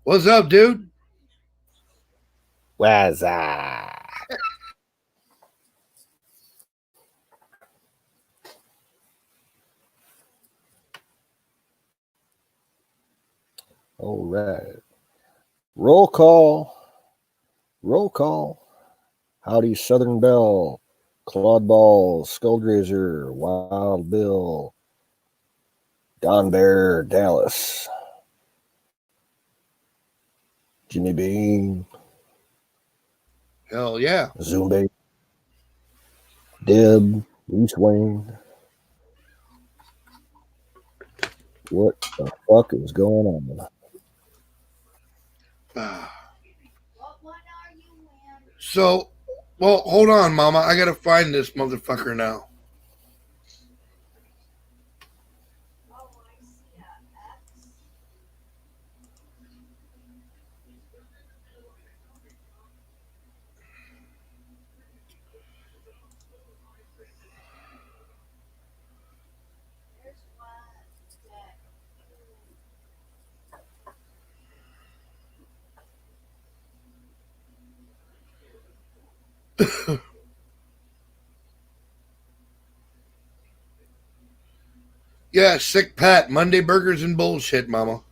What's up, dude? What's up? All right. Roll call. Roll call. Howdy, Southern Belle. Claude Ball. Skullgrazer. Wild Bill. Don Bear. Dallas. Jimmy Bean. Hell yeah. Zumba. Deb. East Wayne. What the fuck is going on? So, well, hold on, Mama. I gotta find this motherfucker now. Yeah, sick Pat. Monday burgers and bullshit, Mama.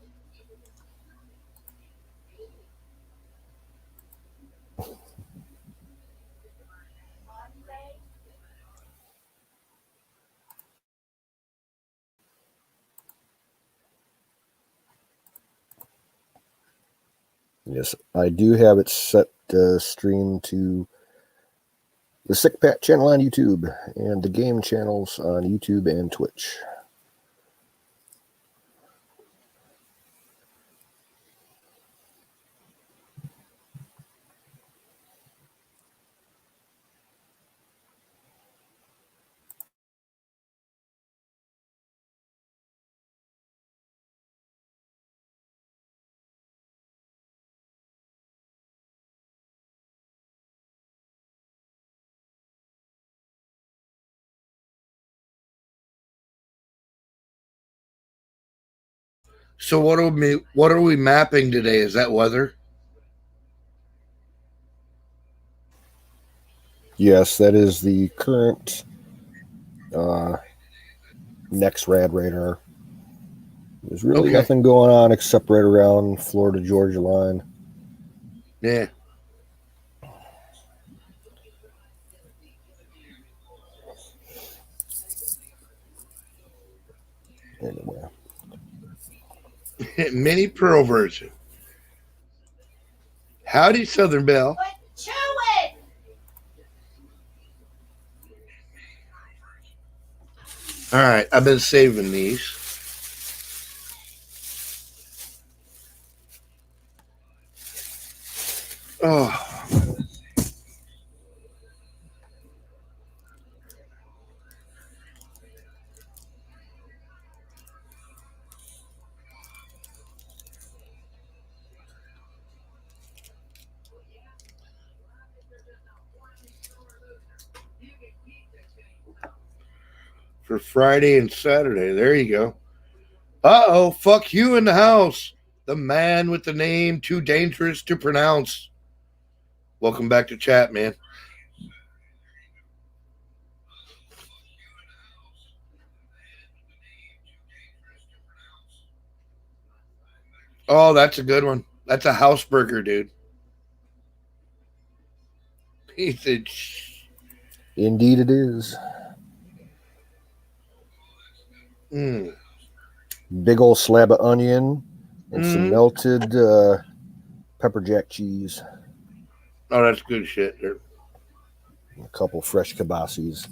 Yes, I do have it set stream to the Sick Pat channel on YouTube and the game channels on YouTube and Twitch. So what are we mapping today? Is that weather? Yes, that is the current uh, next rad radar. There's really Okay. nothing going on except right around Florida Georgia line. Yeah. Anyway, Mini Pro version. Howdy, Southern Belle. Chew it! All right, I've been saving these. Oh, for Friday and Saturday. There you go. Uh-oh, fuck you in the house. The man with the name too dangerous to pronounce. Welcome back to chat, man. Oh, that's a good one. That's a house burger, dude. Piece of indeed it is. Mm. Big old slab of onion and some Mm. melted pepper jack cheese. Oh, that's good shit. There. A couple fresh kibasis.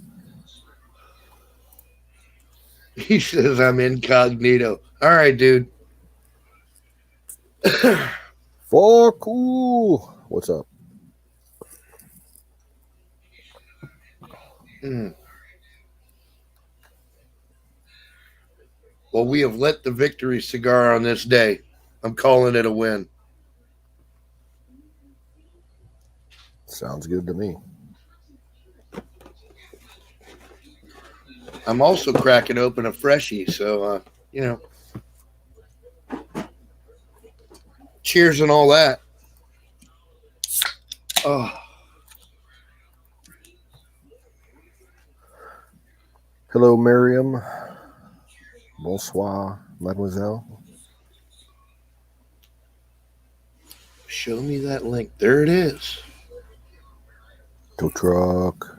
He says I'm incognito. All right, dude. For cool. What's up? Mm. Well, we have lit the victory cigar on this day. I'm calling it a win. Sounds good to me. I'm also cracking open a freshie, so you know. Cheers and all that. Oh. Hello, Miriam. Bonsoir, mademoiselle. Show me that link. There it is. Tow truck.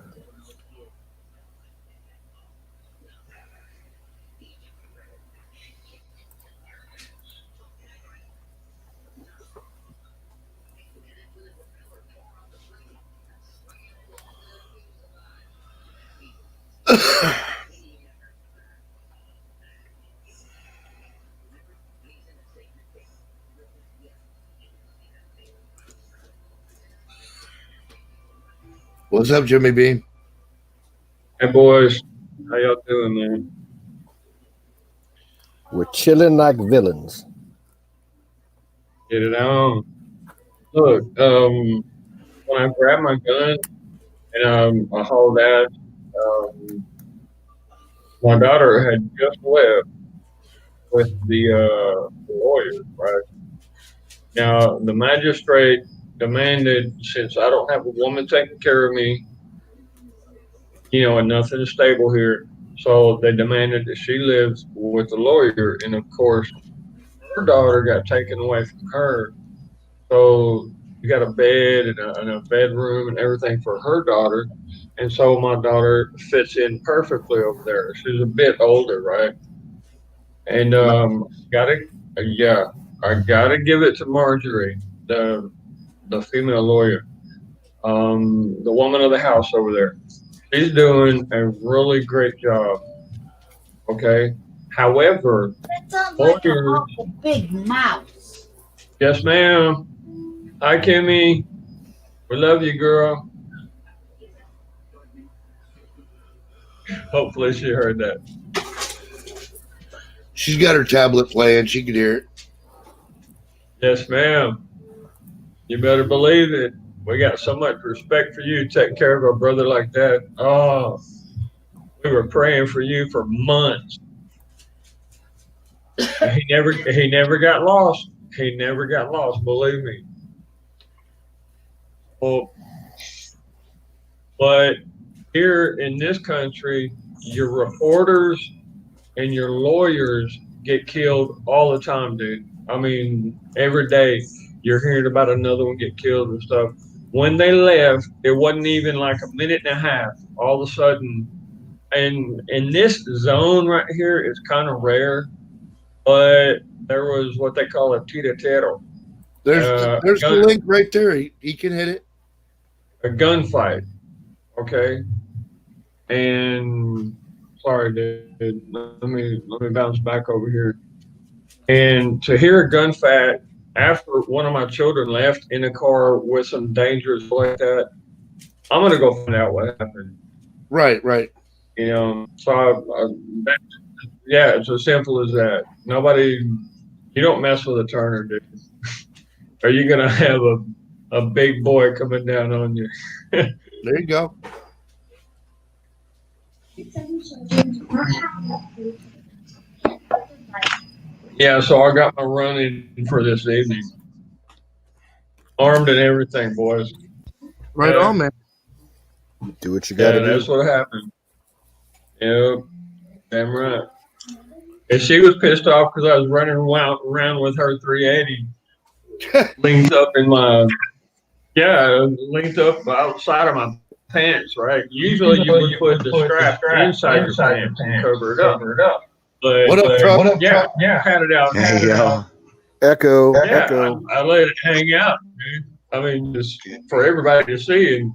What's up, Jimmy Beam? Hey, boys. How y'all doing, man? We're chilling like villains. Get it on. Look, when I grabbed my gun and I hauled out, my daughter had just left with the lawyer, right? Now, the magistrate demanded, since I don't have a woman taking care of me, and nothing is stable here, so they demanded that she lives with the lawyer. And of course, her daughter got taken away from her. So you got a bed and a bedroom and everything for her daughter. And so my daughter fits in perfectly over there. She's a bit older, right? And I gotta give it to Marjorie, the female lawyer, the woman of the house over there. She's doing a really great job. Okay. However, that sounds like an awful big mouse. Yes, ma'am. Hi, Kimmy. We love you, girl. Hopefully she heard that. She's got her tablet playing. She could hear it. Yes, ma'am. You better believe it. We got so much respect for you taking care of our brother like that. Oh, we were praying for you for months. He never got lost. He never got lost, believe me. Well, but here in this country, your reporters and your lawyers get killed all the time, dude. I mean, every day you're hearing about another one get killed and stuff. When they left, it wasn't even like a minute and a half. All of a sudden, and in this zone right here, it's kind of rare, but there was what they call a tiratero. There's the link right there. He can hit it. A gunfight, okay? And sorry, dude. Let me bounce back over here. And to hear a gunfight after one of my children left in a car with some dangerous like that, I'm gonna go find out what happened. Right. So it's as simple as that. You don't mess with a Turner, dude. Or you're gonna have a big boy coming down on you. There you go. Yeah, so I got my run in for this evening. Armed and everything, boys. Right on, man. Do what you gotta do. That's what happened. Yep, damn right. And she was pissed off because I was running around with her 380 linked up linked up outside of my pants, right? Usually you would put the strap inside your pants and cover it up. But What up, Trump? Yeah, had it out. There you go. Echo. I let it hang out, dude. I mean, just for everybody to see. And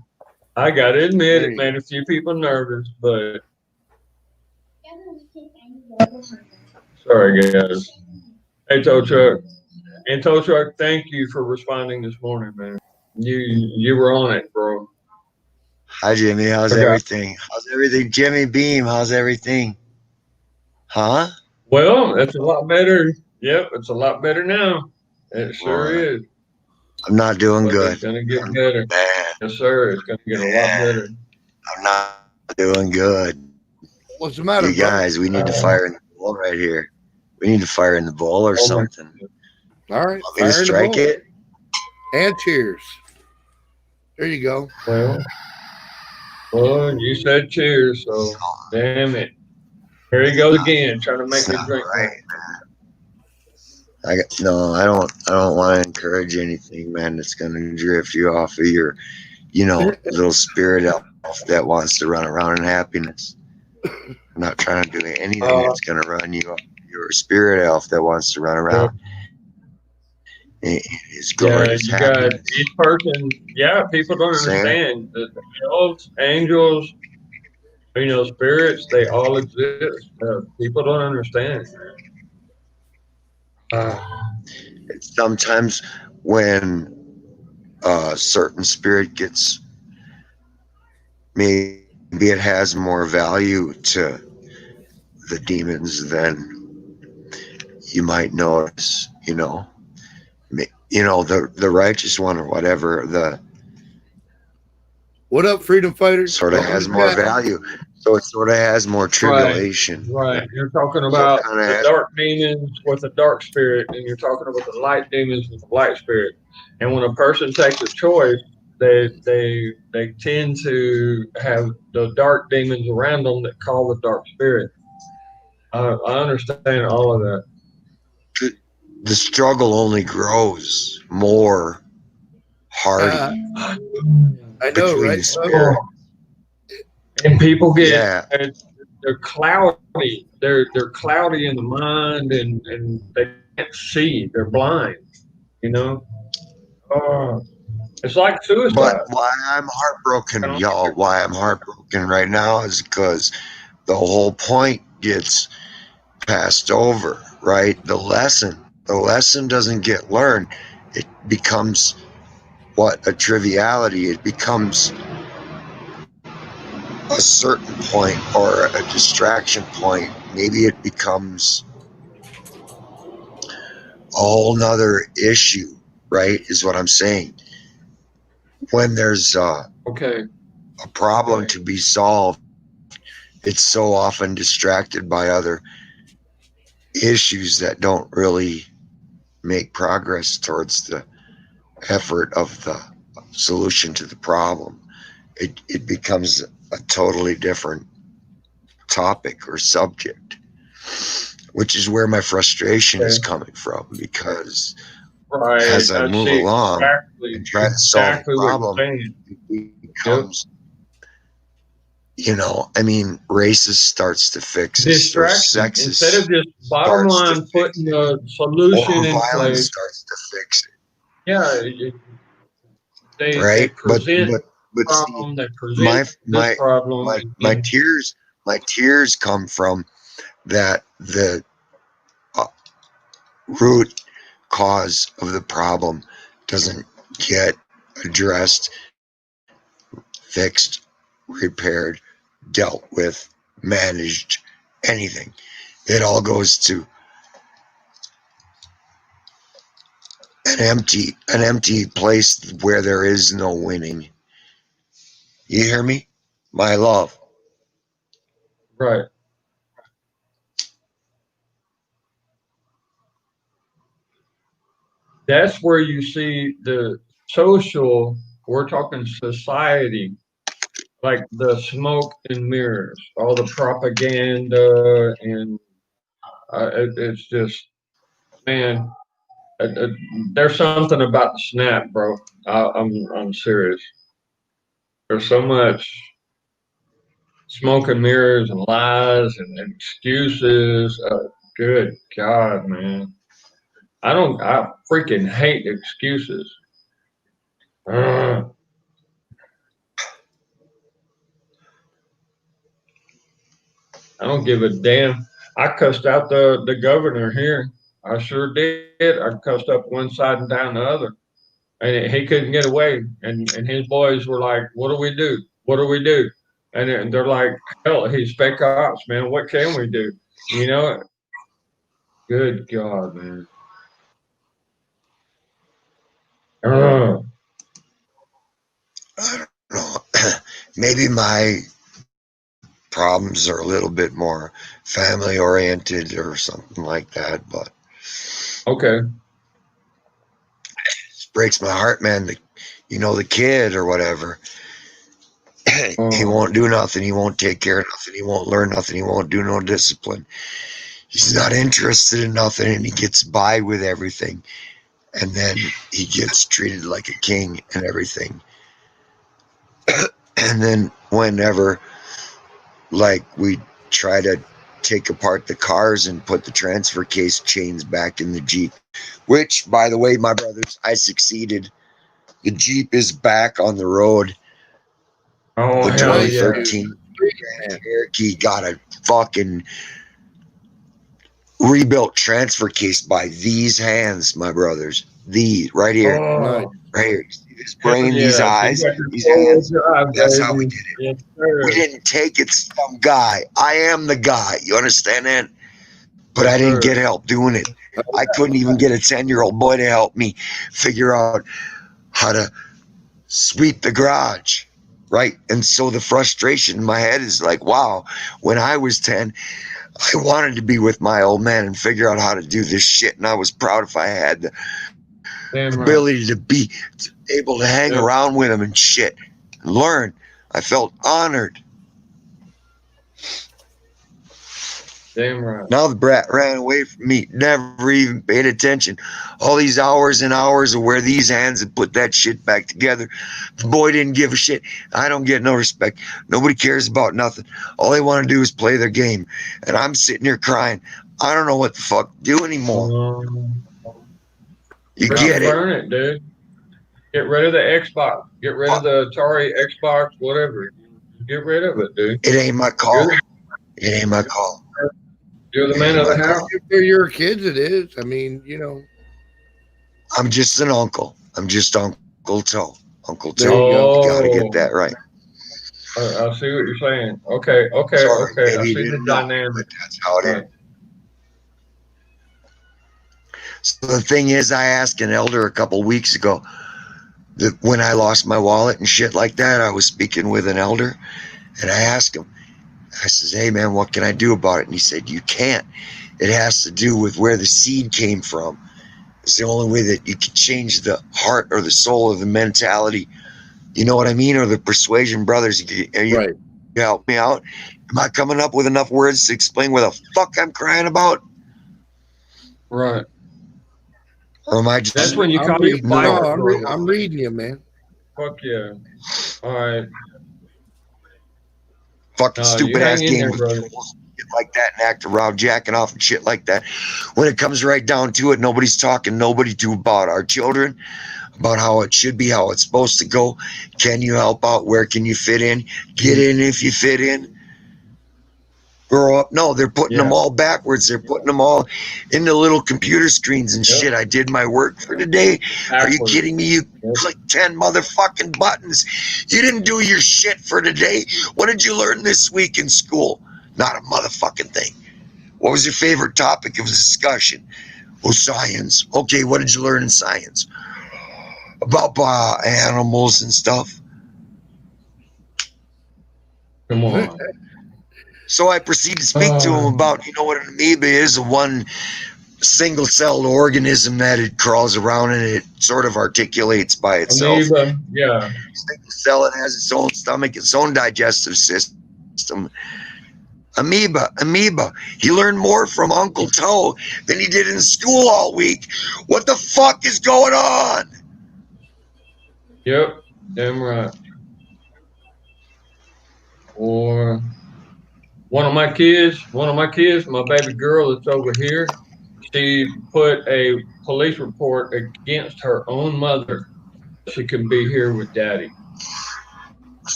I got to admit, it made a few people nervous, but sorry, guys. Hey, Tow Truck. And Tow Truck, thank you for responding this morning, man. You were on it, bro. Hi, Jimmy. How's everything? How's everything? Jimmy Beam, how's everything? Huh? Well, it's a lot better. Yep, it's a lot better now. It sure is. I'm not doing good. It's going to get better. Man. Yes, sir. It's going to get a lot better. I'm not doing good. What's the matter, you guys? We need to fire in the ball right here. We need to fire in the ball or something. All right. Want me to Fire in the strike bowl. it? And cheers. There you go. Well, you said cheers, so damn it. Here he goes again, trying to make It's me not drink right. more. I don't want to encourage anything, man, that's going to drift you off of your, little spirit elf that wants to run around in happiness. I'm not trying to do anything that's going to run you off your spirit elf that wants to run around. His glorious You got happiness. each person. Yeah, people don't understand. The elves, angels, spirits, they all exist. People don't understand. Sometimes when a certain spirit gets, maybe it has more value to the demons than you might notice, the righteous one or whatever, What up, freedom fighters? sort of has more value. So it sort of has more tribulation. Right. You're talking about the dark demons with a dark spirit, and you're talking about the light demons with a light spirit. And when a person takes a choice, they tend to have the dark demons around them that call the dark spirit. I understand all of that. The struggle only grows more hardy. I know, right? The spirit. And people get they're cloudy. They're cloudy in the mind, and they can't see. They're blind. It's like suicide. But why I'm heartbroken, y'all, why I'm heartbroken right now is because the whole point gets passed over, right? The lesson doesn't get learned. It becomes a triviality. It becomes a certain point or a distraction point. Maybe it becomes a whole nother issue, right? Is what I'm saying. When there's a problem to be solved, it's so often distracted by other issues that don't really make progress towards the effort of the solution to the problem. It becomes a totally different topic or subject, which is where my frustration is coming from, because as I move along and try to solve the problem, it becomes, racist starts to fix it. Distraction. Sexist Instead of just bottom line putting a solution in place, starts to fix it. Yeah, they present but problem. See, they present this problem. My tears come from that the root cause of the problem doesn't get addressed, fixed, repaired, dealt with, managed, anything. It all goes to an empty place where there is no winning. You hear me? My love. Right. That's where you see the social, we're talking society, like the smoke and mirrors, all the propaganda, and it's just, man, there's something about the snap, bro. I'm serious. There's so much smoke and mirrors and lies and excuses. Good God, man. I freaking hate excuses. I don't give a damn. I cussed out the governor here. I sure did. I cussed up one side and down the other. And he couldn't get away. And his boys were like, what do we do? What do we do? And they're like, hell, he's fake ops, man. What can we do? Good God, man. I don't know. Maybe my problems are a little bit more family oriented or something like that, but okay. breaks my heart, man. The kid or whatever, he won't do nothing. He won't take care of nothing. He won't learn nothing. He won't do no discipline. He's not interested in nothing, and he gets by with everything. And then he gets treated like a king and everything. And then whenever, like, we try to take apart the cars and put the transfer case chains back in the Jeep, which, by the way, my brothers, I succeeded. The Jeep is back on the road. Oh, The hell yeah. 2013 Grand Cherokee got a fucking rebuilt transfer case by these hands, my brothers. These right here. Oh, right here. See this brain, these eyes, these hands. That's how we did it. Yes, sir. We didn't take it to some guy. I am the guy. You understand that? But I didn't get help doing it. I couldn't even get a 10-year-old boy to help me figure out how to sweep the garage. Right. And so the frustration in my head is like, wow, when I was 10, I wanted to be with my old man and figure out how to do this shit. And I was proud if I had the ability to be able to hang around with him and shit and learn. I felt honored. Damn right. Now the brat ran away from me, never even paid attention. All these hours and hours of where these hands had put that shit back together. The boy didn't give a shit. I don't get no respect. Nobody cares about nothing. All they want to do is play their game. And I'm sitting here crying. I don't know what the fuck to do anymore. You get it? Burn it, dude. Get rid of the Xbox. Get rid of the Atari Xbox, whatever. Get rid of it, dude. It ain't my call. It ain't my call. You're the man of the house. If they're your kids, it is. I mean, I'm just an uncle. I'm just Uncle Toe. Uncle There Toe. you go. You gotta get that right. I see what you're saying. Okay. Sorry, I maybe see you the didn't know, dynamic. but that's how it is. So the thing is, I asked an elder a couple weeks ago that when I lost my wallet and shit like that, I was speaking with an elder, and I asked him, I says, hey man, what can I do about it? And he said, you can't. It has to do with where the seed came from. It's the only way that you can change the heart or the soul or the mentality. You know what I mean? Or the persuasion, brothers. You help me out? Am I coming up with enough words to explain what the fuck I'm crying about? Right. Or am I just... That's when you call your Bible. I'm reading you, man. Fuck yeah. All right. Fucking stupid ass game with shit like that and act around jacking off and shit like that. When it comes right down to it, nobody's talking nobody to about our children, about how it should be, how it's supposed to go. Can you help out? Where can you fit in? Get in if you fit in. Grow up. No, they're putting them all backwards. They're putting them all into little computer screens and shit. I did my work for today. Are you kidding me? You click 10 motherfucking buttons. You didn't do your shit for today. What did you learn this week in school? Not a motherfucking thing. What was your favorite topic of discussion? Oh, science. Okay, what did you learn in science? About animals and stuff. Come on. So I proceed to speak to him about, you know what an amoeba is, a one single-celled organism that it crawls around and it sort of articulates by itself. Amoeba, yeah. Single cell, it has its own stomach, its own digestive system. Amoeba. He learned more from Uncle Toe than he did in school all week. What the fuck is going on? Yep, damn right. Or one of my kids, my baby girl that's over here, she put a police report against her own mother. She can be here with daddy.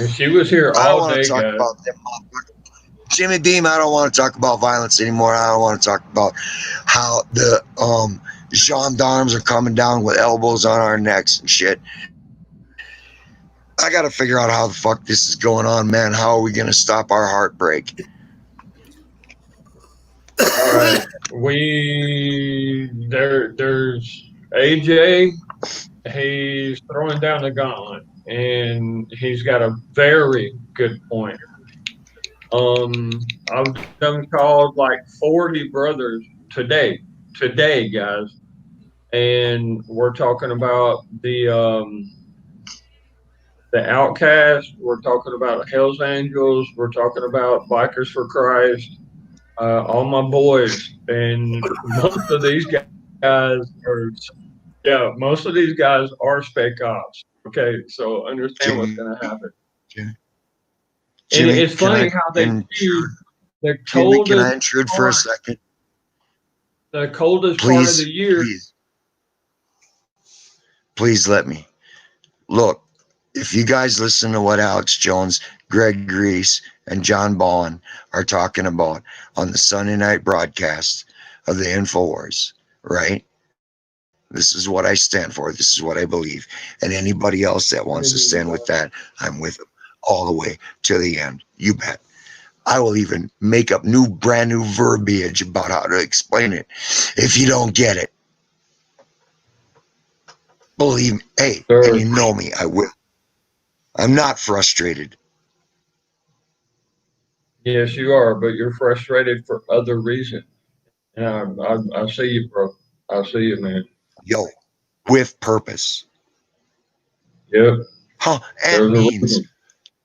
And she was here all day, guys. About them Jimmy Beam, I don't want to talk about violence anymore. I don't want to talk about how the gendarmes are coming down with elbows on our necks and shit. I got to figure out how the fuck this is going on, man. How are we going to stop our heartbreak? All right. There's AJ. He's throwing down the gauntlet, and he's got a very good point. I've done called like 40 brothers today, guys. and we're talking about the Outcast. We're talking about Hell's Angels. We're talking about Bikers for Christ. All my boys, and most of these guys are, yeah, most of these guys are spec ops. Okay, so understand what's going to happen. Jimmy, And it's funny how they choose the coldest. Can I intrude for a second? The coldest part of the year. Please let me. Look, if you guys listen to what Alex Jones, Greg Reese, and John Bond are talking about on the Sunday night broadcast of the InfoWars, right? This is what I stand for. This is what I believe. And anybody else that wants to stand with that, I'm with them all the way to the end. You bet. I will even make up brand new verbiage about how to explain it if you don't get it. Believe me. Hey, and you know me, I will. I'm not frustrated. Yes, you are, but you're frustrated for other reasons. And I see you, bro. I see you, man. Yo, with purpose. Yep. Huh, and means.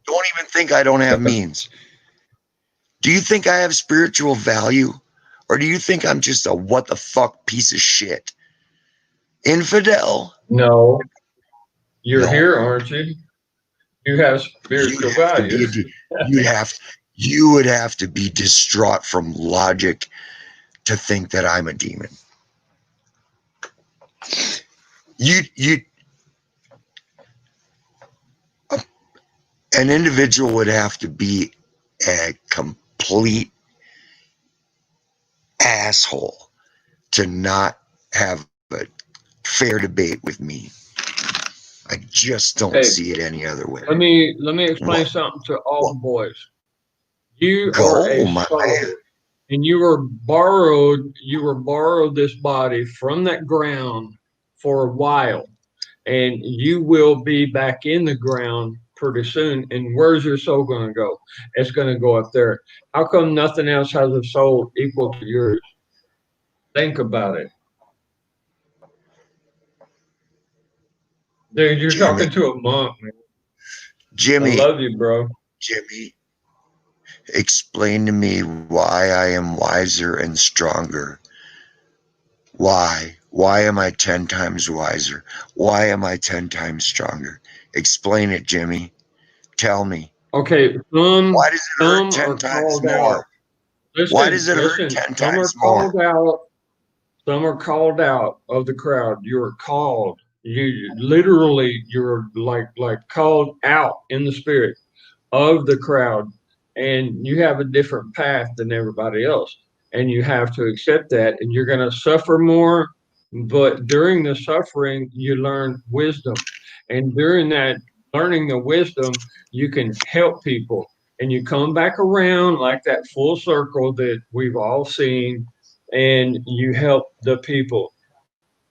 Don't even think I don't have means. Do you think I have spiritual value? Or do you think I'm just a what the fuck piece of shit? Infidel? No. You're here, aren't you? You have spiritual value. You would have to be distraught from logic to think that I'm a demon. An individual would have to be a complete asshole to not have a fair debate with me. I just don't see it any other way. Let me explain something to all the boys. You are a soul, and you were borrowed this body from that ground for a while, and you will be back in the ground pretty soon. And where's your soul going to go? It's going to go up there. How come nothing else has a soul equal to yours? Think about it. Dude, you're talking to a monk, man. Jimmy, I love you, bro. Jimmy, explain to me why I am wiser and stronger. Why? Why am I 10 times wiser? Why am I 10 times stronger? Explain it, Jimmy. Tell me. Okay, why does it hurt 10 times more? Why does it hurt 10 times more? Some are called out of the crowd. You're called. You're like called out in the spirit of the crowd, and you have a different path than everybody else, and you have to accept that, and you're going to suffer more, but during the suffering you learn wisdom, and during that learning the wisdom you can help people, and you come back around like that full circle that we've all seen, and you help the people.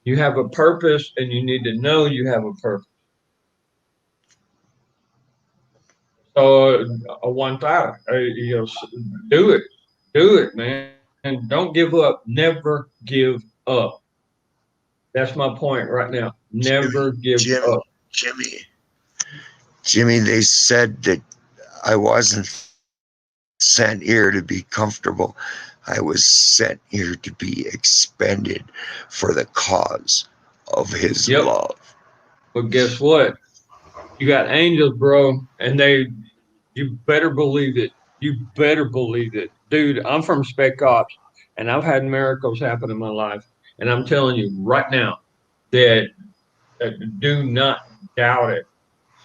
You have a purpose, and you need to know you have a purpose. So one thought, do it, man, and don't give up. Never give up. That's my point right now. Never give up. Jimmy, they said that I wasn't sent here to be comfortable. I was sent here to be expended for the cause of his love. But guess what? You got angels, bro, and you better believe it. You better believe it. Dude, I'm from Spec Ops, and I've had miracles happen in my life. And I'm telling you right now that do not doubt it.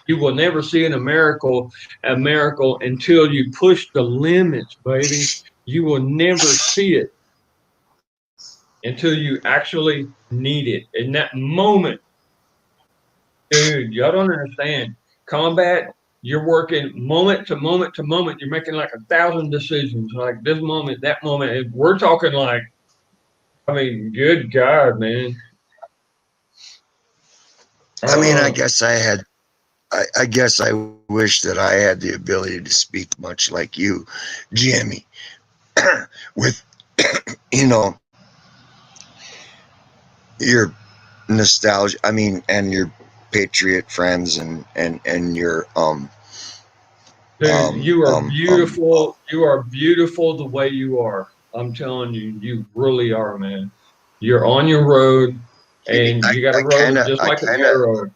You will never see a miracle until you push the limits, baby. You will never see it until you actually need it. In that moment, dude, y'all don't understand. Combat, you're working moment to moment to moment. You're making like 1,000 decisions, like this moment, that moment. We're talking like, I mean, good God, man. I mean, I guess I wish that I had the ability to speak much like you, Jimmy, with, your nostalgia. I mean, and your patriot friends and your Dude, you are beautiful. You are beautiful the way you are. I'm telling you, you really are, man. You're on your road, and you got a road just like an arrow.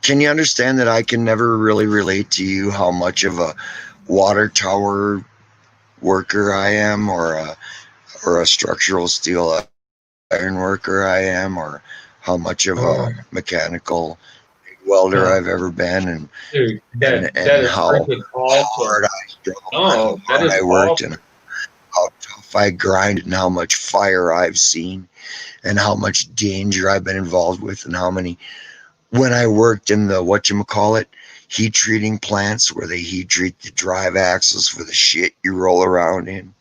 Can you understand that I can never really relate to you how much of a water tower worker I am, or a structural steel iron worker I am, or how much of a mechanical welder I've ever been, and dude, and how hard I struggled, how hard I worked, and how tough I grinded, and how much fire I've seen, and how much danger I've been involved with, and how many. When I worked in the whatchamacallit heat treating plants where they heat treat the drive axles for the shit you roll around in,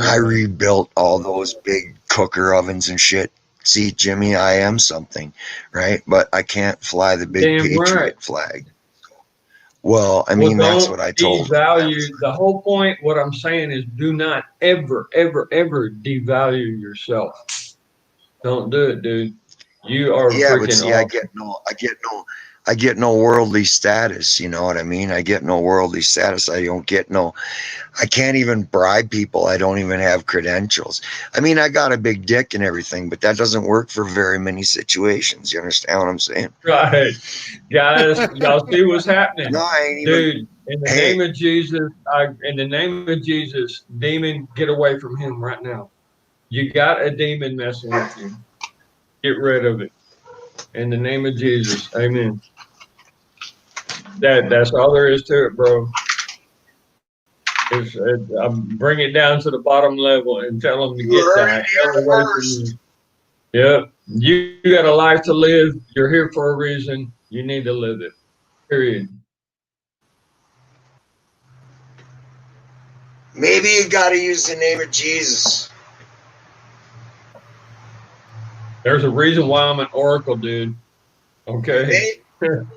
I rebuilt all those big cooker ovens and shit. See, Jimmy, I am something, right? But I can't fly the big patriot flag. Well, I mean, that's what I told them. The whole point, what I'm saying is do not ever, ever, ever devalue yourself. Don't do it, dude. You are freaking but see, awesome. I get no worldly status, you know what I mean? I get no worldly status. I can't even bribe people. I don't even have credentials. I mean, I got a big dick and everything, but that doesn't work for very many situations. You understand what I'm saying? Right. Guys, y'all see what's happening. No, I ain't dude, in the name of Jesus, demon, get away from him right now. You got a demon messing with you. Get rid of it. In the name of Jesus. Amen. That's all there is to it, bro. Bring it down to the bottom level and tell them to get that away from you. Yep. You got a life to live. You're here for a reason. You need to live it. Period. Maybe you got to use the name of Jesus. There's a reason why I'm an oracle, dude. Okay. You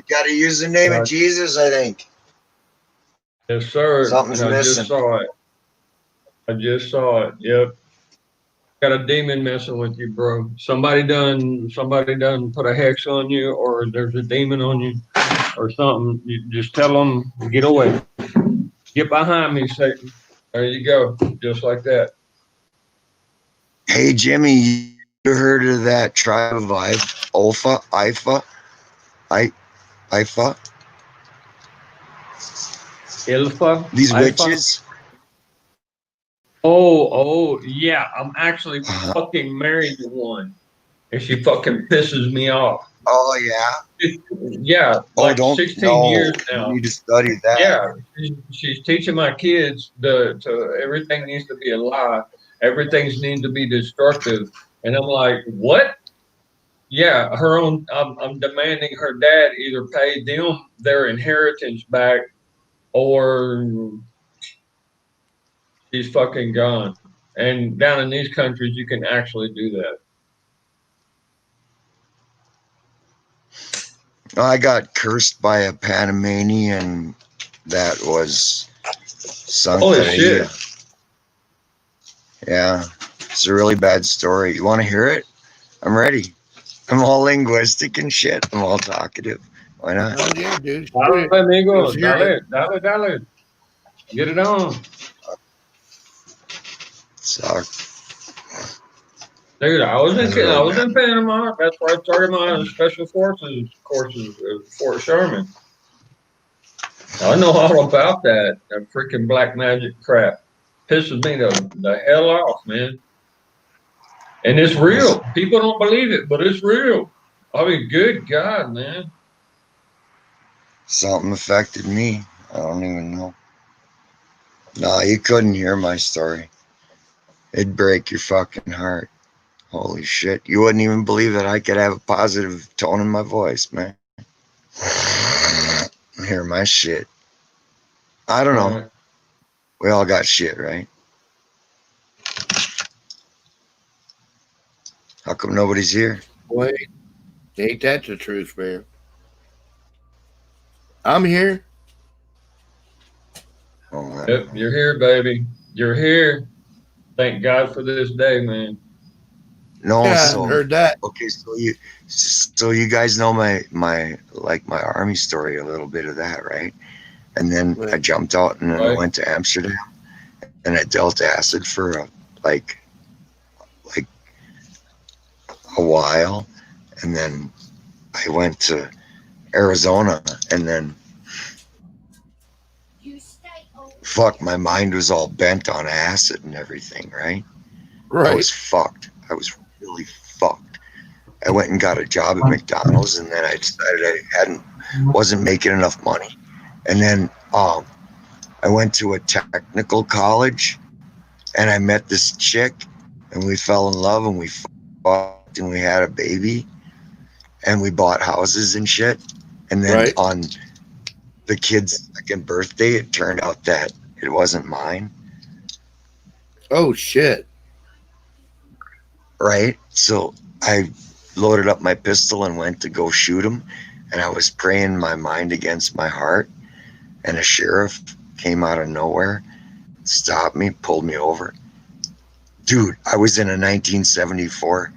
got to use the name of Jesus, I think. Yes, sir. Something's missing. I just saw it. Yep. Got a demon messing with you, bro. Somebody done put a hex on you, or there's a demon on you, or something. You just tell them, get away. Get behind me, Satan. There you go. Just like that. Hey, Jimmy, you heard of that tribe of Ifa? Ilfa? These Ifa? witches? Oh, yeah. I'm actually fucking married to one. And she fucking pisses me off. Oh, yeah? Yeah. Like 16 years now. You need to study that. Yeah. She's teaching my kids to everything needs to be a lie. Everything's needs to be destructive. And I'm like, what? Yeah, I'm demanding her dad either pay them their inheritance back or she's fucking gone. And down in these countries, you can actually do that. I got cursed by a Panamanian that was Santeria. Holy shit. Yeah, it's a really bad story. You want to hear it? I'm ready. I'm all linguistic and shit. I'm all talkative. Why not? Oh, yeah, dude. Dale, amigo. Dale. Get it on. Sorry. Dude, I was in Panama. That's where I started my special forces courses at Fort Sherman. I know all about that freaking black magic crap. Pisses me the hell off, man. And it's real. People don't believe it, but it's real. I mean, good God, man. Something affected me. I don't even know. No, you couldn't hear my story. It'd break your fucking heart. Holy shit. You wouldn't even believe that I could have a positive tone in my voice, man. Hear my shit. I don't know. We all got shit, right? How come nobody's here? Wait, ain't that the truth, man? I'm here. Oh, yep, you're here, baby. You're here. Thank God for this day, man. No, Yeah, I so hadn't heard that. okay, so you guys know my army story, a little bit of that, right? And then I Right. jumped out and then I Right. went to Amsterdam and I dealt acid for like a while, and then I went to Arizona, and then fuck, my mind was all bent on acid and everything, right? I Right. was fucked. I was really fucked. I went and got a job at McDonald's, and then I decided wasn't making enough money, and then I went to a technical college, and I met this chick, and we fell in love, and we fucked, and we had a baby, and we bought houses and shit, and then Right. on the kid's second birthday, it turned out that it wasn't mine. Oh shit. Right? So I loaded up my pistol and went to go shoot him, and I was praying my mind against my heart, and a sheriff came out of nowhere, stopped me, pulled me over. Dude, I was in a 1974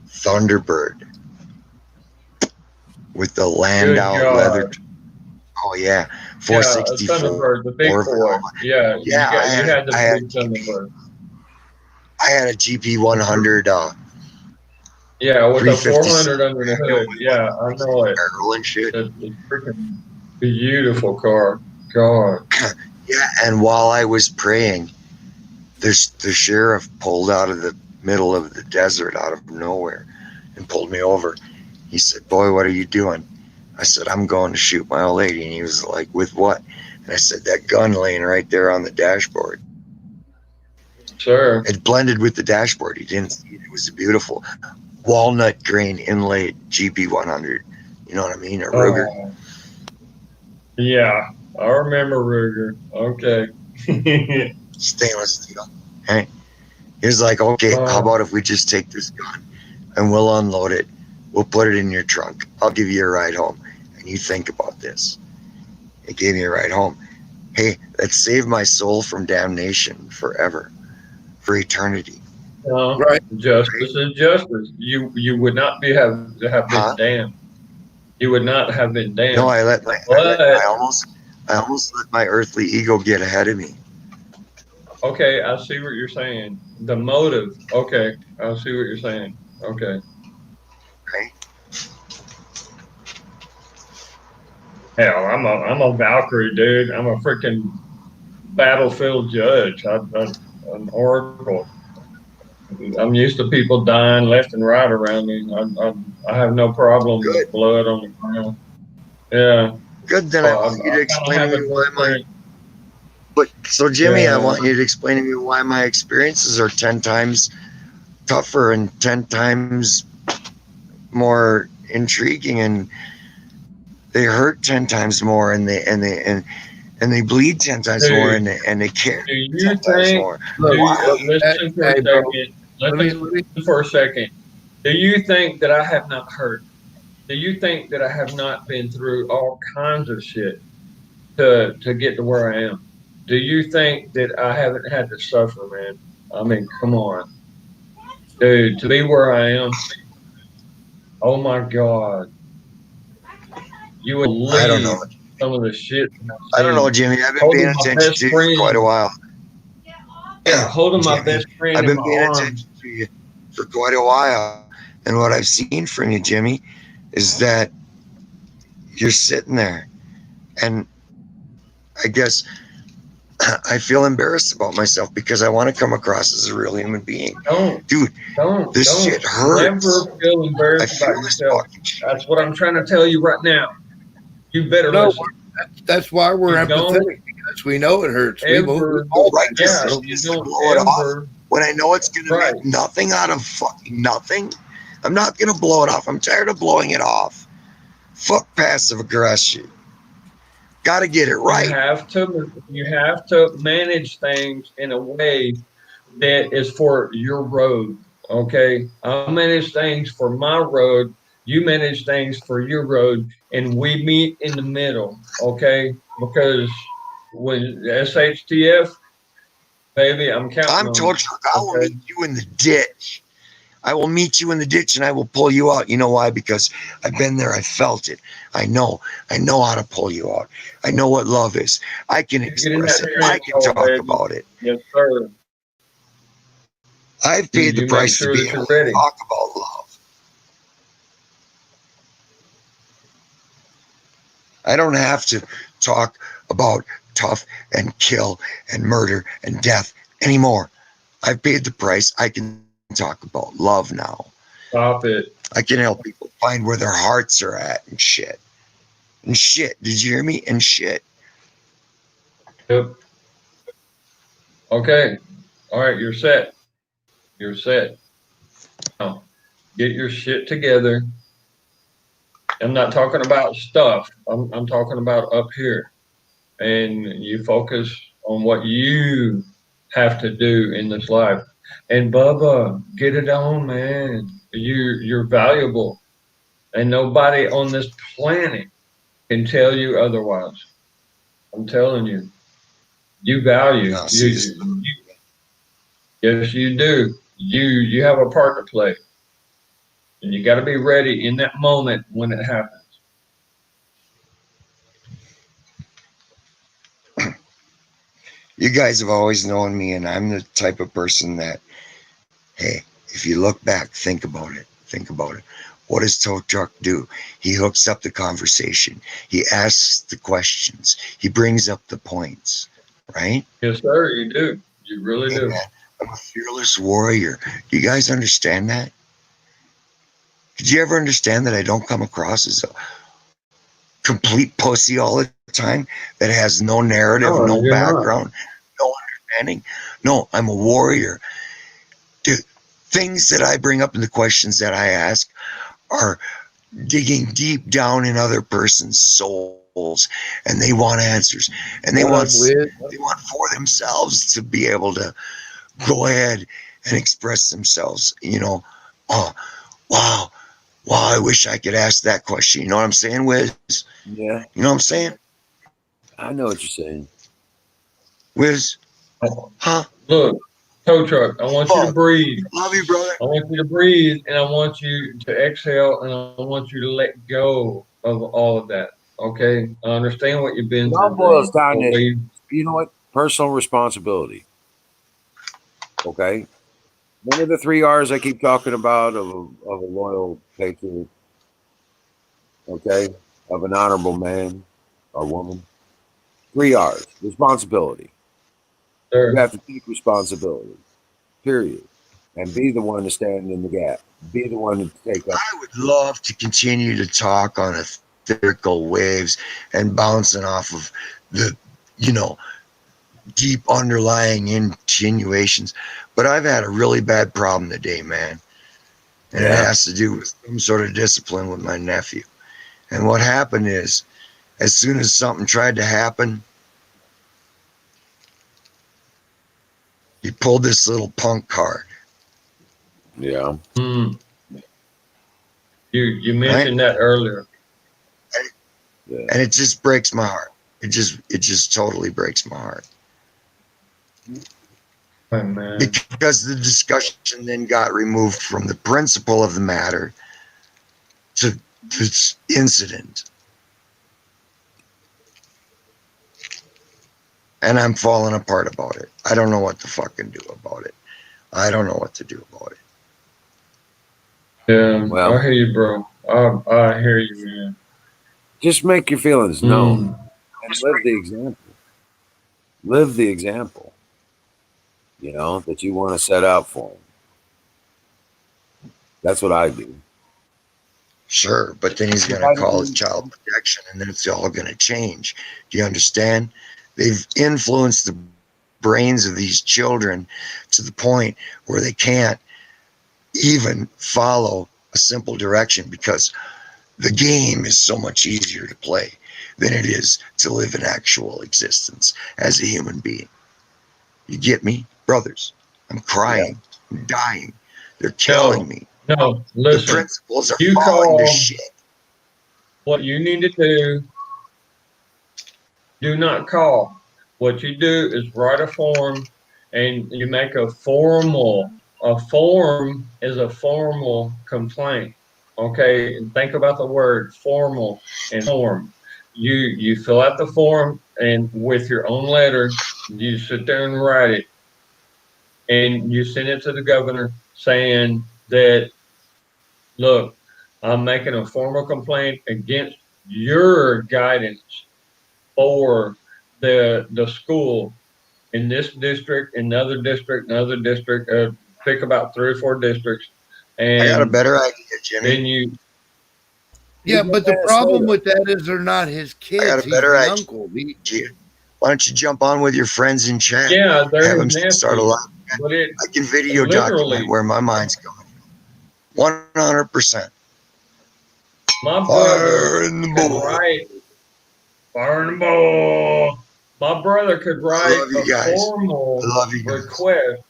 Thunderbird with the Landau leather. Oh yeah, 464. Yeah, Thunderbird, the big boy. Yeah, Yeah, you had the big Thunderbird. I had a GP 100. Yeah, with the 356. 400 under the hood. Yeah, I know it. Barrel and shit. It's a freaking beautiful car. God. Yeah, and while I was praying, the sheriff pulled out of the middle of the desert, out of nowhere, and pulled me over. He said, "Boy, what are you doing?" I said, "I'm going to shoot my old lady." And he was like, "With what?" And I said, "That gun laying right there on the dashboard." Sure. It blended with the dashboard. He didn't see it. It was a beautiful walnut grain inlaid GP 100. You know what I mean? A Ruger. Yeah, I remember Ruger. Okay. Stainless steel. Hey, he was like, "Okay, how about if we just take this gun and we'll unload it, we'll put it in your trunk, I'll give you a ride home, and you think about this." He gave me a ride home. Hey, that saved my soul from damnation forever, for eternity. Right. Justice is justice. You would not have been damned. You would not have been damned. No, I almost let my earthly ego get ahead of me. Okay, I see what you're saying. The motive. Okay, I see what you're saying. Okay. Right. Hell, I'm a Valkyrie, dude. I'm a freaking battlefield judge. I'm an oracle. I'm used to people dying left and right around me. I have no problem with blood on the ground. Yeah. Good. Then I want you to explain to me why my. But so Jimmy, I want you to explain to me why my experiences are 10 times tougher and 10 times more intriguing, and they hurt 10 times more, and they bleed 10 times more, and they care 10 times more. Listen for a second. Listen for a second. Do you think that I have not hurt? Do you think that I have not been through all kinds of shit to get to where I am? Do you think that I haven't had to suffer, man? I mean, come on. Dude, to be where I am, oh my God. You would leave I don't know. some of the shit. I don't know, Jimmy. I've been paying attention to you for quite a while. Yeah, holding my best friend I've in been my paying arms. attention to you for quite a while. And what I've seen from you, Jimmy, is that you're sitting there. And I guess I feel embarrassed about myself because I want to come across as a real human being. Dude, this shit hurts. Never feel embarrassed about yourself. That's what I'm trying to tell you right now. You better listen. That's why we're empathetic, because we know it hurts. We both right, just to blow it off when I know it's going to make nothing out of fucking nothing. I'm not going to blow it off. I'm tired of blowing it off. Fuck passive aggression. Got to get it right. You have to manage things in a way that is for your road. Okay, I manage things for my road. You manage things for your road, and we meet in the middle. Okay, because when SHTF, Baby, I'm counting I'm on told you. you, I will meet you in the ditch. I will meet you in the ditch and I will pull you out. You know why? Because I've been there. I felt it. I know how to pull you out. I know what love is. I can Get in express that it. I can trench, talk baby. about it. Yes, sir. I've paid the You make price to sure be that able you're to ready. talk about love. I don't have to talk about tough and kill and murder and death anymore. I've paid the price. I can talk about love now. Stop it. I can help people find where their hearts are at and shit. And shit. Did you hear me? And shit. Yep. Okay. All right, you're set. You're set. Now, get your shit together. I'm not talking about stuff. I'm talking about up here. And you focus on what you have to do in this life. And Bubba, get it on, man. You're valuable. And nobody on this planet can tell you otherwise. I'm telling you. You value. Now, see this. Yes, you do. You have a part to play. And you got to be ready in that moment when it happens. You guys have always known me, and I'm the type of person that, hey, if you look back, think about it. Think about it. What does Tow Truck do? He hooks up the conversation. He asks the questions. He brings up the points, right? Yes, sir, you do. You really Hey, do. man, I'm a fearless warrior. Do you guys understand that? Did you ever understand that I don't come across as a complete pussy all the time that has no narrative, no You're not. background, no understanding? No, I'm a warrior. Dude, things that I bring up in the questions that I ask are digging deep down in other person's souls, and they want answers, and they want for themselves to be able to go ahead and express themselves. Oh, wow, I wish I could ask that question. You know what I'm saying, Wiz? Yeah, You know what I'm saying? I know what you're saying. Wiz? Huh? Look, Tow Truck, I want you to breathe. Love you, brother. I want you to breathe, and I want you to exhale, and I want you to let go of all of that. Okay? I understand what you've been It all through, boils bro. down to, Okay? you know what? Personal responsibility. Okay? One of the 3 R's I keep talking about of a loyal patriot, okay, of an honorable man or woman. 3 R's. Responsibility. Sir. You have to take responsibility, period. And be the one to stand in the gap. Be the one to take up. I would love to continue to talk on etherical waves and bouncing off of the, deep underlying insinuations. But I've had a really bad problem today, man. And it has to do with some sort of discipline with my nephew. And what happened is, as soon as something tried to happen, he pulled this little punk card. Yeah. You mentioned that earlier. And it just breaks my heart. It just totally breaks my heart. Oh, man. Because the discussion then got removed from the principle of the matter to this incident. And I'm falling apart about it. I don't know what to fucking do about it. I don't know what to do about it. Yeah, Well, I hear you, bro. I hear you, man. Just make your feelings known and live the example. Live the example, that you want to set out for them. That's what I do. Sure, but then he's going to call it child protection, and then it's all going to change. Do you understand? They've influenced the brains of these children to the point where they can't even follow a simple direction because the game is so much easier to play than it is to live an actual existence as a human being. You get me? Brothers, I'm crying. I'm dying. They're killing me. No, listen. The principles are falling to shit. What you need to do not call. What you do is write a form and you make a form is a formal complaint. Okay, and think about the word formal and form. You fill out the form, and with your own letter, you sit there and write it, and you send it to the governor saying that, look, I'm making a formal complaint against your guidance for the school in this district, another district, another district. Pick about 3 or 4 districts, I got a and better idea, Jimmy. then you. Yeah, but the problem with that is they're not his I got kids. a He's better the idea. uncle. Why don't you jump on with your friends in chat? Yeah, they're Have them his nephew, start a live. but it I can video literally. document where my mind's going. 100%. My Fire brother in the could bull. write. Fire in the ball. My brother could write love you a guys. formal I love you guys. request.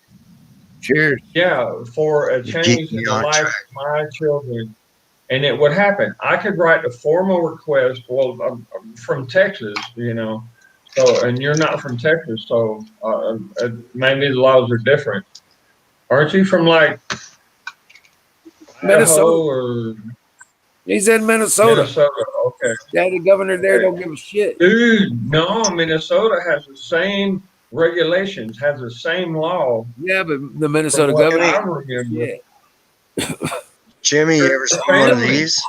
Cheers. Yeah, for a You keep change me in the on life track. of my children. And it would happen. I could write a formal request. Well, I'm from Texas, you know. So, and you're not from Texas, so maybe the laws are different. Aren't you from like Minnesota. Idaho or He's in Minnesota. Minnesota? Okay. Yeah, the governor there don't give a shit. Dude, no, Minnesota has the same regulations, has the same law. Yeah, but the Minnesota From what governor. I remember. Yeah. Jimmy, you ever seen one of these?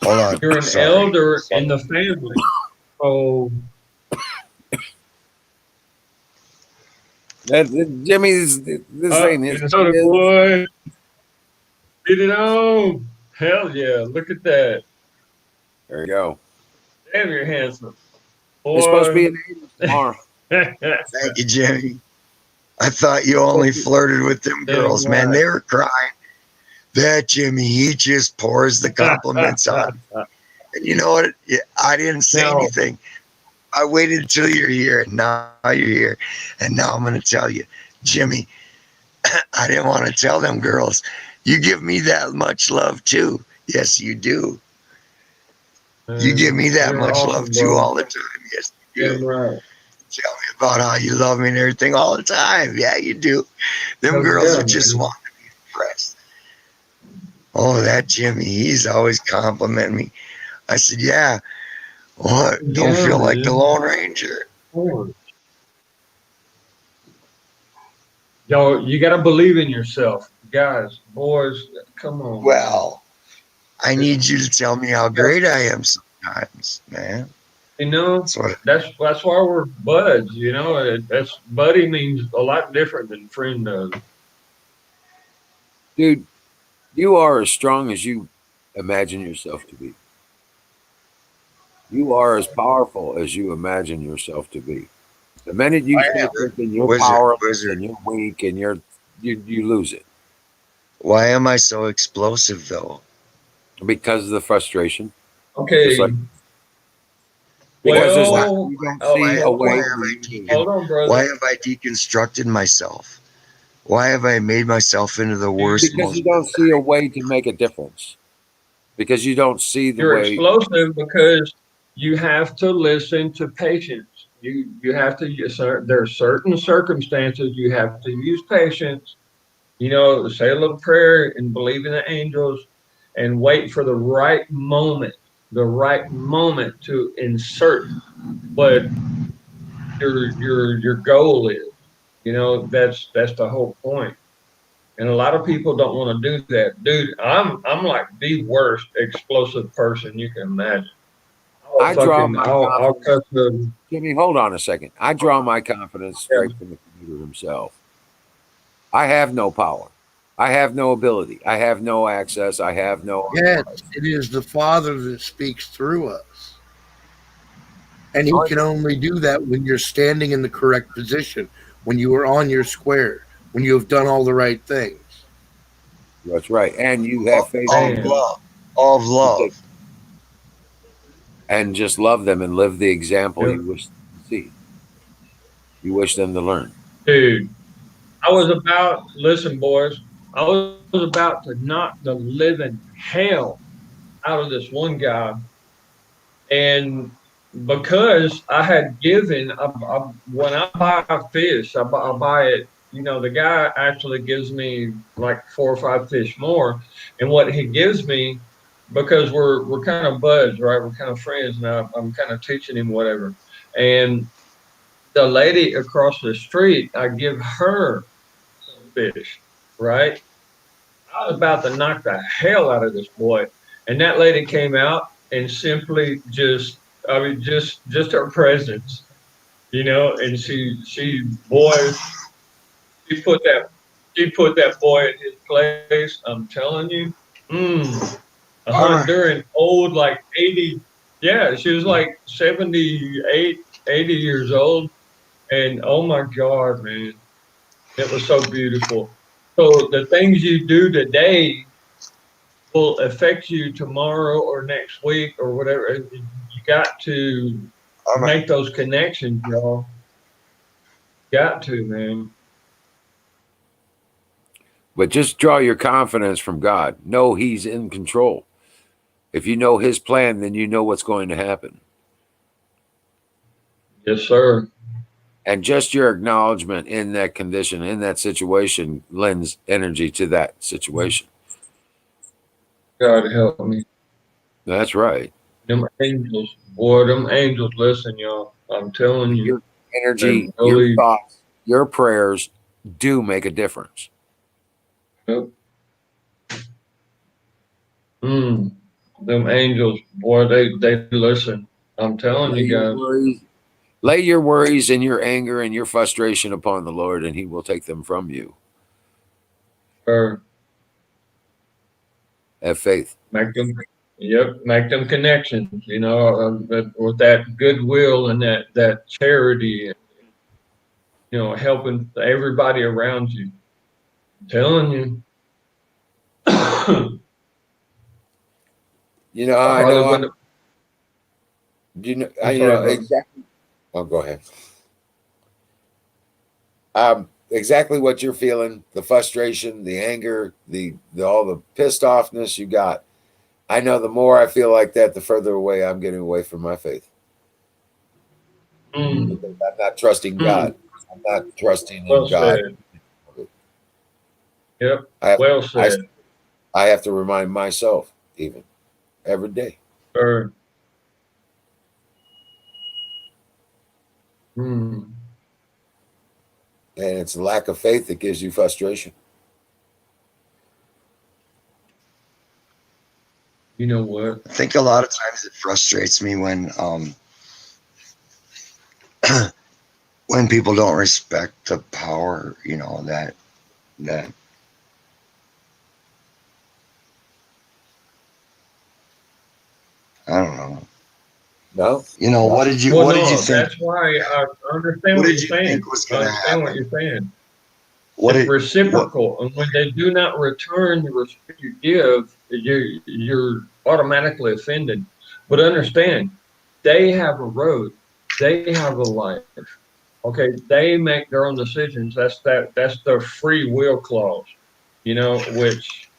Hold on. You're an Sorry. elder in the family. So Jimmy's this ain't his. Minnesota boy. Get it on. Hell yeah. Look at that. There you go. Damn, you're handsome. Boy. It's supposed to be an 80 tomorrow. Thank you, Jimmy. I thought you only flirted with them girls, man. They were crying. That Jimmy, he just pours the compliments on. And you know what? I didn't say anything. I waited until you're here, and now you're here. And now I'm going to tell you, Jimmy, I didn't want to tell them girls. You give me that much love, too. Yes, you do. You give me that much awesome, love, too, bro. all the time. Yes, you do. Yeah, right. Tell me about how you love me and everything all the time. Yeah, you do. Them girls are just wanting to be impressed. Oh, that Jimmy, he's always complimenting me. I said, yeah. What? Don't feel like the Lone Ranger. Yo, you got to believe in yourself. Guys, boys, come on. Well, I need you to tell me how great I am sometimes, man. You know, that's why we're buds. You know, that's buddy means a lot different than friend does. Dude, you are as strong as you imagine yourself to be. You are as powerful as you imagine yourself to be. The minute you start thinking you're powerless and you're weak and you lose it. Why am I so explosive, though? Because of the frustration. Okay. Why have I deconstructed myself? Why have I made myself into the worst? Because you don't see a way to make a difference. Because you don't see the way. You're explosive because you have to listen to patience. You have to. There are certain circumstances you have to use patience. You know, say a little prayer and believe in the angels, and wait for the right moment to insert what your goal is. You know, that's the whole point. And a lot of people don't want to do that. Dude, I'm like the worst explosive person you can imagine. Jimmy, hold on a second. I draw my confidence straight from the computer himself. I have no power. I have no ability. I have no access. I have no. Yes, it is the Father that speaks through us. And he can only do that when you're standing in the correct position, when you are on your square, when you have done all the right things. That's right. And you have faith in love. All of love. And just love them and live the example you wish to see. You wish them to learn. Dude, listen, boys, I was about to knock the living hell out of this one guy. And because I had given, when I buy a fish, I buy it. You know, the guy actually gives me like 4 or 5 fish more, and what he gives me, because we're kind of buds, right? We're kind of friends, and I'm kind of teaching him whatever. And the lady across the street, I give her some fish, right? I was about to knock the hell out of this boy, and that lady came out and simply just, I mean, just her presence, you know, and boy, she put that, she put that boy in his place. I'm telling you, a Honduran, old, like 80, yeah, she was like 78, 80 years old, and oh my God, man, it was so beautiful. So the things you do today will affect you tomorrow or next week or whatever. You got to make those connections, y'all. Got to, man. But just draw your confidence from God. Know He's in control. If you know His plan, then you know what's going to happen. Yes, sir. And just your acknowledgement in that condition, in that situation, lends energy to that situation. God help me. That's right. Them angels, boy, them angels, listen, y'all. I'm telling you. Your energy, really, your thoughts, your prayers do make a difference. Yep. Them angels, boy, they listen. I'm telling you guys. Lay your worries and your anger and your frustration upon the Lord, and He will take them from you. Sure. Have faith. Make them connections, you know, with that goodwill and that charity, you know, helping everybody around you. I'm telling you. You know, I know. You know exactly. Oh, go ahead. Exactly what you're feeling, the frustration, the anger, the all the pissed offness you got. I know the more I feel like that, the further away I'm getting away from my faith. I'm not trusting God. I'm not trusting in God. Said. Yep. Well said. I have to remind myself even every day. Sure. And it's a lack of faith that gives you frustration. You know what? I think a lot of times it frustrates me when when people don't respect the power, you know, that I don't know. No. You know, what did you think? That's why I understand what you're saying. I understand what you're saying. It's reciprocal, and when they do not return the respect you give, you're automatically offended. But understand, they have a road, they have a life. Okay, they make their own decisions. That's their free will clause. You know, which,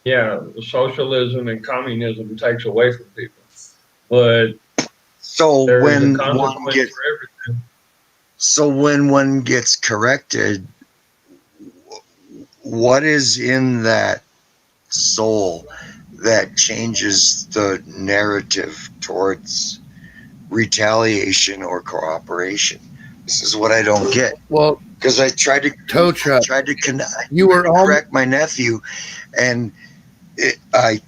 yeah, socialism and communism takes away from people. But so when one gets corrected, what is in that soul that changes the narrative towards retaliation or cooperation? This is what I don't get. Well, because I tried to correct my nephew, and I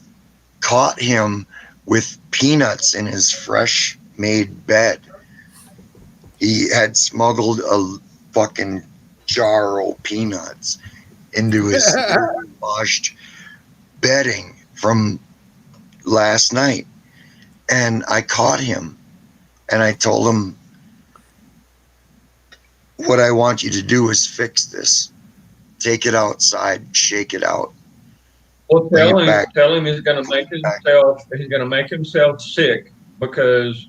caught him with peanuts in his fresh made bed. He had smuggled a fucking jar of peanuts into his washed bedding from last night. And I caught him, and I told him, what I want you to do is fix this. Take it outside, shake it out. Well, tell him he's going to make himself sick, because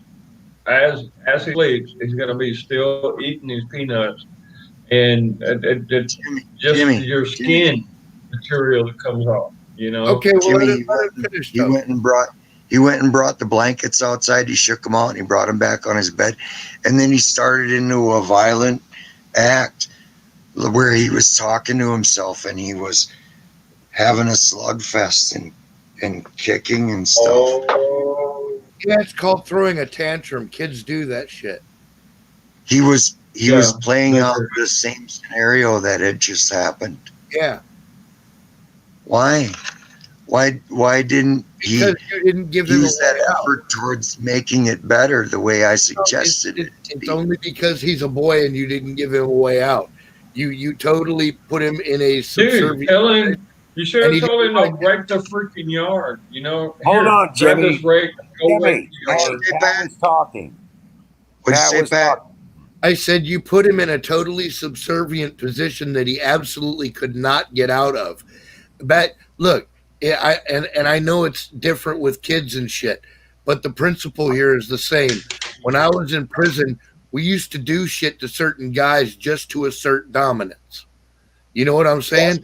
as he sleeps, he's going to be still eating these peanuts, and your skin material that comes off. You know. Okay, well, Jimmy, he went and brought He went and brought the blankets outside. He shook them out and he brought them back on his bed. And then he started into a violent act where he was talking to himself and he was having a slugfest and kicking and stuff. Oh, Yeah, it's called throwing a tantrum. Kids do that shit. He was playing out the same scenario that had just happened. Yeah. Why? Why didn't he Because you didn't give him use that effort towards making it better the way I suggested it? It's only because he's a boy and you didn't give him a way out. You totally put him in a subservient. dude, tell him. You should And have he told him didn't to break the freaking yard. You know. Hold on, grab Jimmy. this rake, go rake Jimmy, the yard. Pat was talking. What'd you Pat say, was Pat? talking. I said you put him in a totally subservient position that he absolutely could not get out of. But look, I know it's different with kids and shit, but the principle here is the same. When I was in prison, we used to do shit to certain guys just to assert dominance. You know what I'm saying?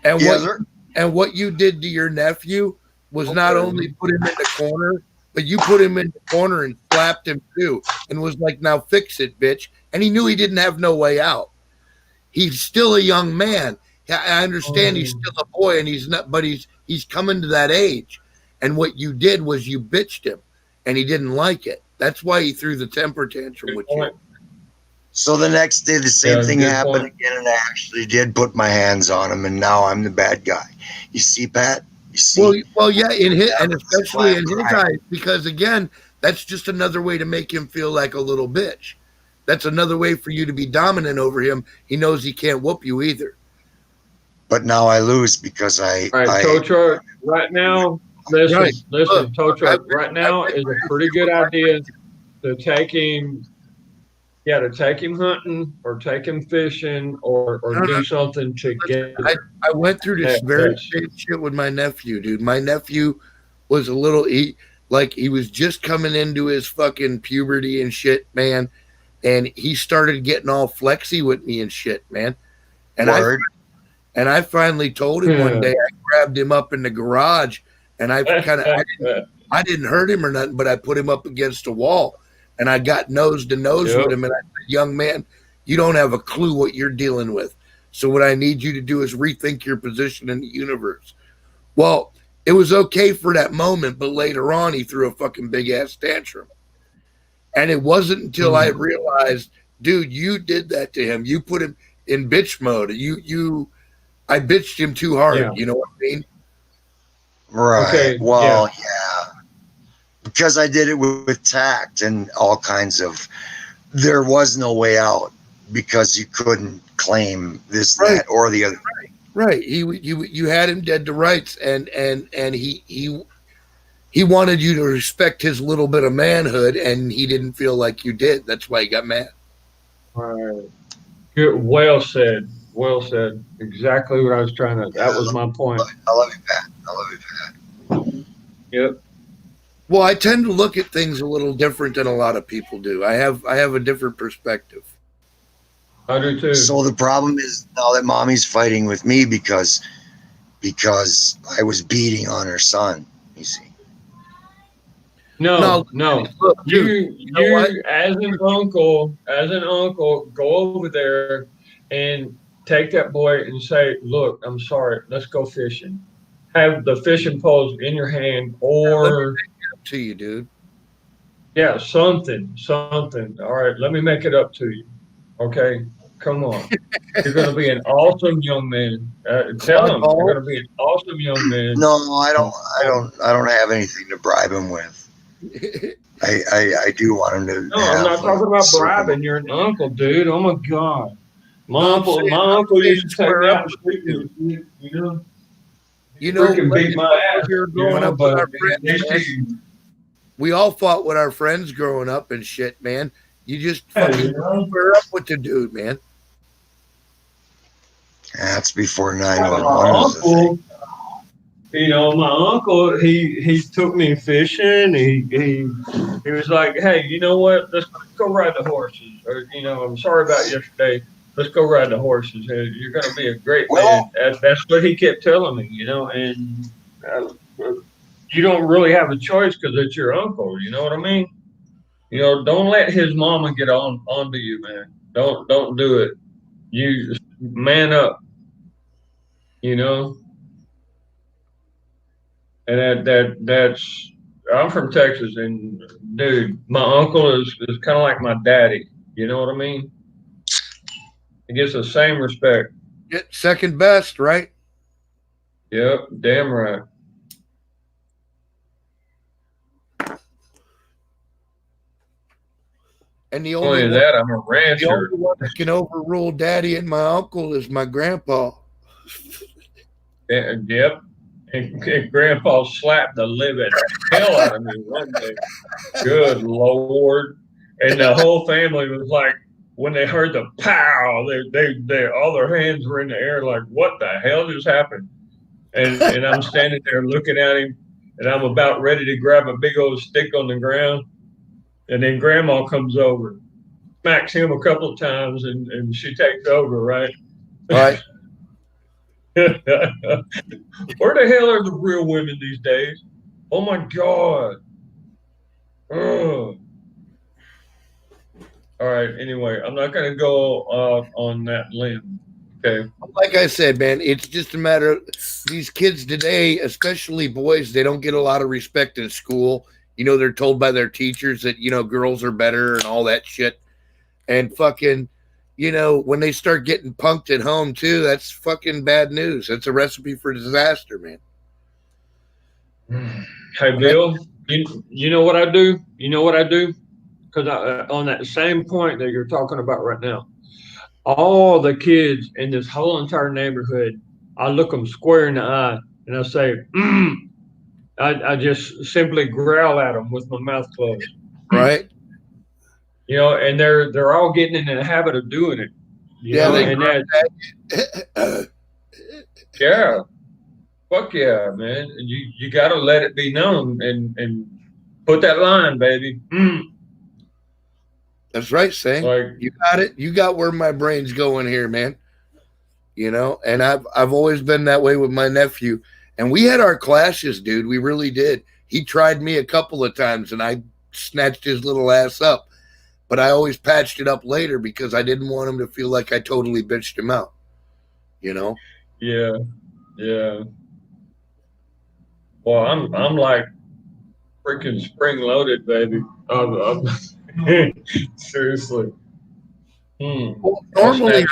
And what you did to your nephew was not only put him in the corner, but you put him in the corner and slapped him too, and was like, "Now fix it, bitch." And he knew he didn't have no way out. He's still a young man. I understand he's still a boy, and he's not, but he's coming to that age. And what you did was you bitched him, and he didn't like it. That's why he threw the temper tantrum with you. So the next day, the same thing happened again, and I actually did put my hands on him, and now I'm the bad guy. You see, Pat? You see? Well, yeah, and especially in his eyes, because again, that's just another way to make him feel like a little bitch. That's another way for you to be dominant over him. He knows he can't whoop you either. But now I lose because All right, tow truck. Right now, listen, tow truck. Right now is a pretty good idea to take him. Yeah, to take him hunting or take him fishing or do something together. I went through this very same shit with my nephew, dude. My nephew was he was just coming into his fucking puberty and shit, man. And he started getting all flexy with me and shit, man. And I finally told him one day, I grabbed him up in the garage and I didn't hurt him or nothing, but I put him up against a wall and I got nose to nose with him. And I said, "Young man, you don't have a clue what you're dealing with. So what I need you to do is rethink your position in the universe." Well, it was okay for that moment, but later on he threw a fucking big ass tantrum. And it wasn't until I realized, dude, you did that to him. You put him in bitch mode. I bitched him too hard. Yeah. You know what I mean? Right. Okay, Well, yeah. Because I did it with tact and all kinds of. There was no way out because you couldn't claim this, that, or the other. Right. You had him dead to rights, and he wanted you to respect his little bit of manhood, and he didn't feel like you did. That's why he got mad. Right. Good. Well said. Well said. Exactly what I was trying to. That was my point. I love you, Pat. I love you, Pat. Yep. Well, I tend to look at things a little different than a lot of people do. I have a different perspective. I do too. So the problem is now that mommy's fighting with me because I was beating on her son. You see. No. Look, dude, You as an uncle, go over there and take that boy and say, "Look, I'm sorry. Let's go fishing." Have the fishing poles in your hand, or to you, dude. yeah, something. All right, let me make it up to you. Okay, come on. You're going to be an awesome young man. Tell him you're going to be an awesome young man. No, I don't have anything to bribe him with. I do want him to. No, I'm not talking about bribing. You're an uncle, dude. Oh my God, my uncle used to take me out to sleep. You know, freaking beat my ass. Growing up with our friends, man. We all fought with our friends growing up and shit, man. You just fucking square up with the dude, man. That's before 911. You know, my uncle, he took me fishing. He was like, "Hey, you know what? Let's go ride the horses." Or, you know, "I'm sorry about yesterday. Let's go ride the horses. You're going to be a great man." That's what he kept telling me, you know. And you don't really have a choice because it's your uncle. You know what I mean? You know, don't let his mama get onto you, man. Don't do it. You man up. You know, and that's. I'm from Texas, and dude, my uncle is kind of like my daddy. You know what I mean? He gets the same respect. Get second best, right? Yep, damn right. And the Only only that, I'm a the rancher. only one that can overrule daddy and my uncle is my grandpa. Yep. And Grandpa slapped the living hell out of me one day. Good Lord. And the whole family was like, when they heard the pow, they all their hands were in the air like, what the hell just happened? And I'm standing there looking at him, and I'm about ready to grab a big old stick on the ground. And then Grandma comes over, smacks him a couple of times, and she takes over, right? Right. Where the hell are the real women these days? Oh my God. Oh. All right. Anyway, I'm not going to go on that limb. Okay. Like I said, man, it's just a matter of these kids today, especially boys, they don't get a lot of respect in school. You know, they're told by their teachers that, you know, girls are better and all that shit. And fucking, you know, when they start getting punked at home too, that's fucking bad news. That's a recipe for disaster, man. Hey, Bill, you know what I do? You know what I do? Because on that same point that you're talking about right now, all the kids in this whole entire neighborhood, I look them square in the eye and I say, I just simply growl at them with my mouth closed. Right. You know, and they're all getting in the habit of doing it. You know, and yeah, fuck yeah, man. And you got to let it be known and put that line, baby. That's right, Sang. Like, you got it. You got where my brain's going here, man. You know, and I've always been that way with my nephew. And we had our clashes, dude. We really did. He tried me a couple of times, and I snatched his little ass up. But I always patched it up later because I didn't want him to feel like I totally bitched him out. You know? Yeah, yeah. Well, I'm like freaking spring loaded, baby. Seriously. Well, normally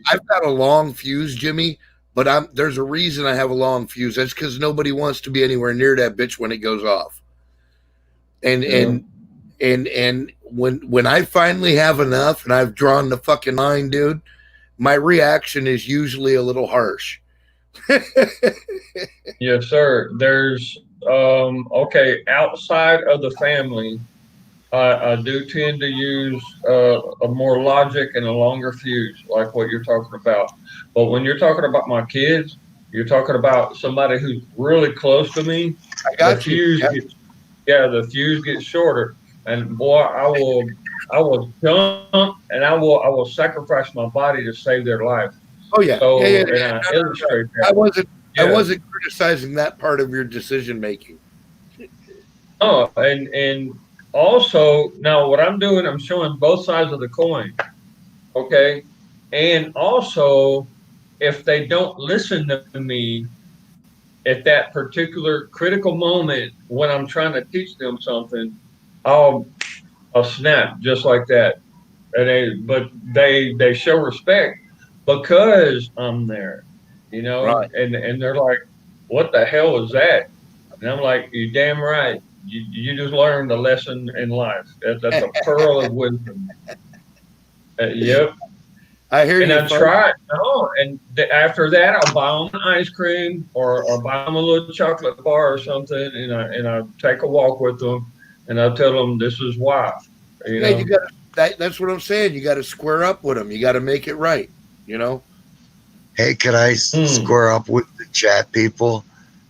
I've got a long fuse, Jimmy, but there's a reason I have a long fuse. That's because nobody wants to be anywhere near that bitch when it goes off. And when I finally have enough and I've drawn the fucking line, dude, my reaction is usually a little harsh. Yes, sir. There's okay, outside of the family, I do tend to use a more logic and a longer fuse, like what you're talking about. But when you're talking about my kids, you're talking about somebody who's really close to me. I got you. The fuse gets shorter, and boy, I will jump, and I will sacrifice my body to save their life. Oh yeah. So, yeah. I wasn't criticizing that part of your decision making. Oh, and also now what I'm doing, I'm showing both sides of the coin. Okay. And also, if they don't listen to me at that particular critical moment when I'm trying to teach them something, I'll snap just like that. And they show respect because I'm there, you know, right. and they're like, what the hell was that? And I'm like, you're damn right. You just learned a lesson in life. That's a pearl of wisdom. Yep. I hear and you. And I try. And after that, I'll buy them an ice cream or buy them a little chocolate bar or something, and I take a walk with them, and I tell them this is why. You know? You got that's what I'm saying. You got to square up with them. You got to make it right. You know. Hey, could I square up with the chat people?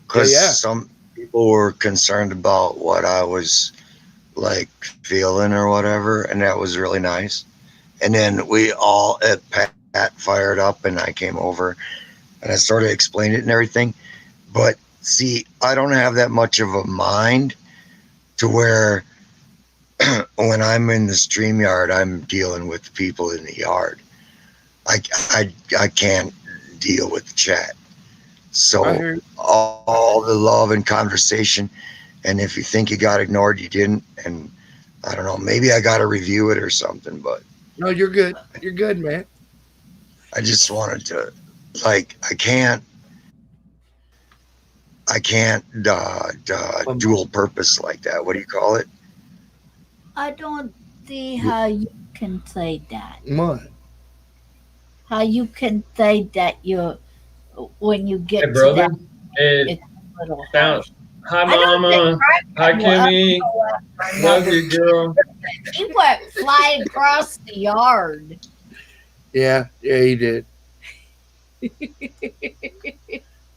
Because some people were concerned about what I was like feeling or whatever, and that was really nice. And then we all at Pat fired up, and I came over and I started explaining it and everything. But See, I don't have that much of a mind to where when I'm in the StreamYard, I'm dealing with the people in the yard. I can't deal with the chat. So all the love and conversation, and if you think you got ignored, you didn't. And I don't know, maybe I got to review it or something, but No, you're good. You're good, man. I just wanted to, like, I can't dual purpose like that. What do you call it? I don't see how you can say that. What? How you can say that you're when you get Hey, to brother. that, It it's a little sounds. harsh. Hi, I don't Mama. Hi, Kimmy. Love you, girl. He went flying across the yard. Yeah, he did.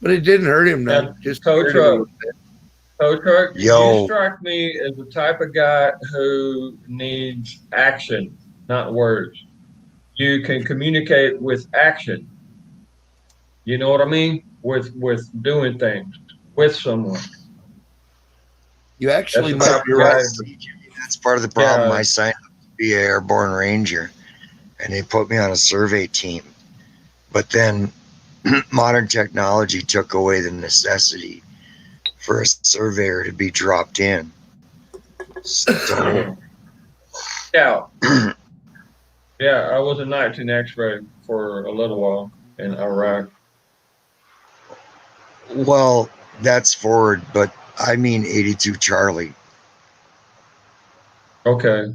But it didn't hurt him none. Yeah, Just tow hurt him a truck. little bit. Tow truck. Yo. You strike me as the type of guy who needs action, not words. You can communicate with action. You know what I mean? With doing things with someone. You actually That's the might type be of right. guy. That's part of the problem. Yeah. I signed up to be an airborne ranger, and they put me on a survey team. But then modern technology took away the necessity for a surveyor to be dropped in. So, Yeah. Yeah, I was a night in X-ray for a little while in Iraq. well, that's forward, but I mean 82 Charlie. Okay.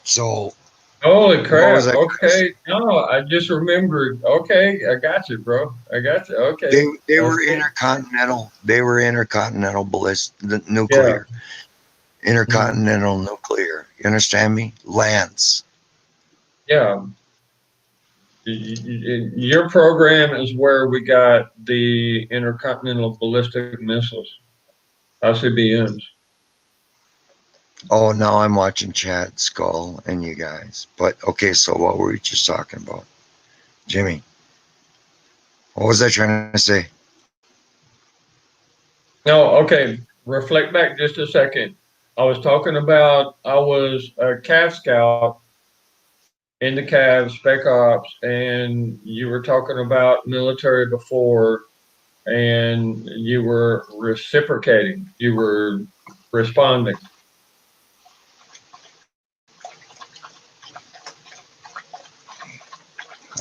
So, Holy crap. was I gonna Okay. No, I just remembered. Okay, I got you, bro. I got you. Okay. they were That's cool. intercontinental. They were intercontinental ballistic nuclear. Intercontinental nuclear. You understand me? Lance. Yeah. Your program is where we got the intercontinental ballistic missiles, ICBMs. Oh, now I'm watching Chad, Skull, and you guys. But okay, so what were we just talking about? Jimmy, what was I trying to say? No, okay. Reflect back just a second. I was talking about I was a Cav scout in the Cav Spec Ops, and you were talking about military before, and you were reciprocating. You were responding.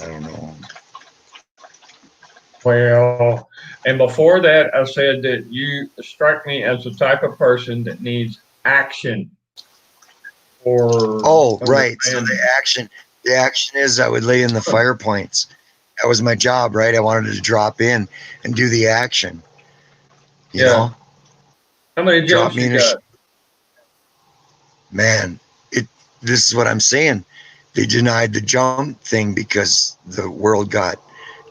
I don't know. Well, and before that, I said that you strike me as the type of person that needs action. Oh, right. So the action is I would lay in the fire points. That was my job, right? I wanted to drop in and do the action. You know? How many jumps you got? Man, this is what I'm saying. They denied the jump thing because the world got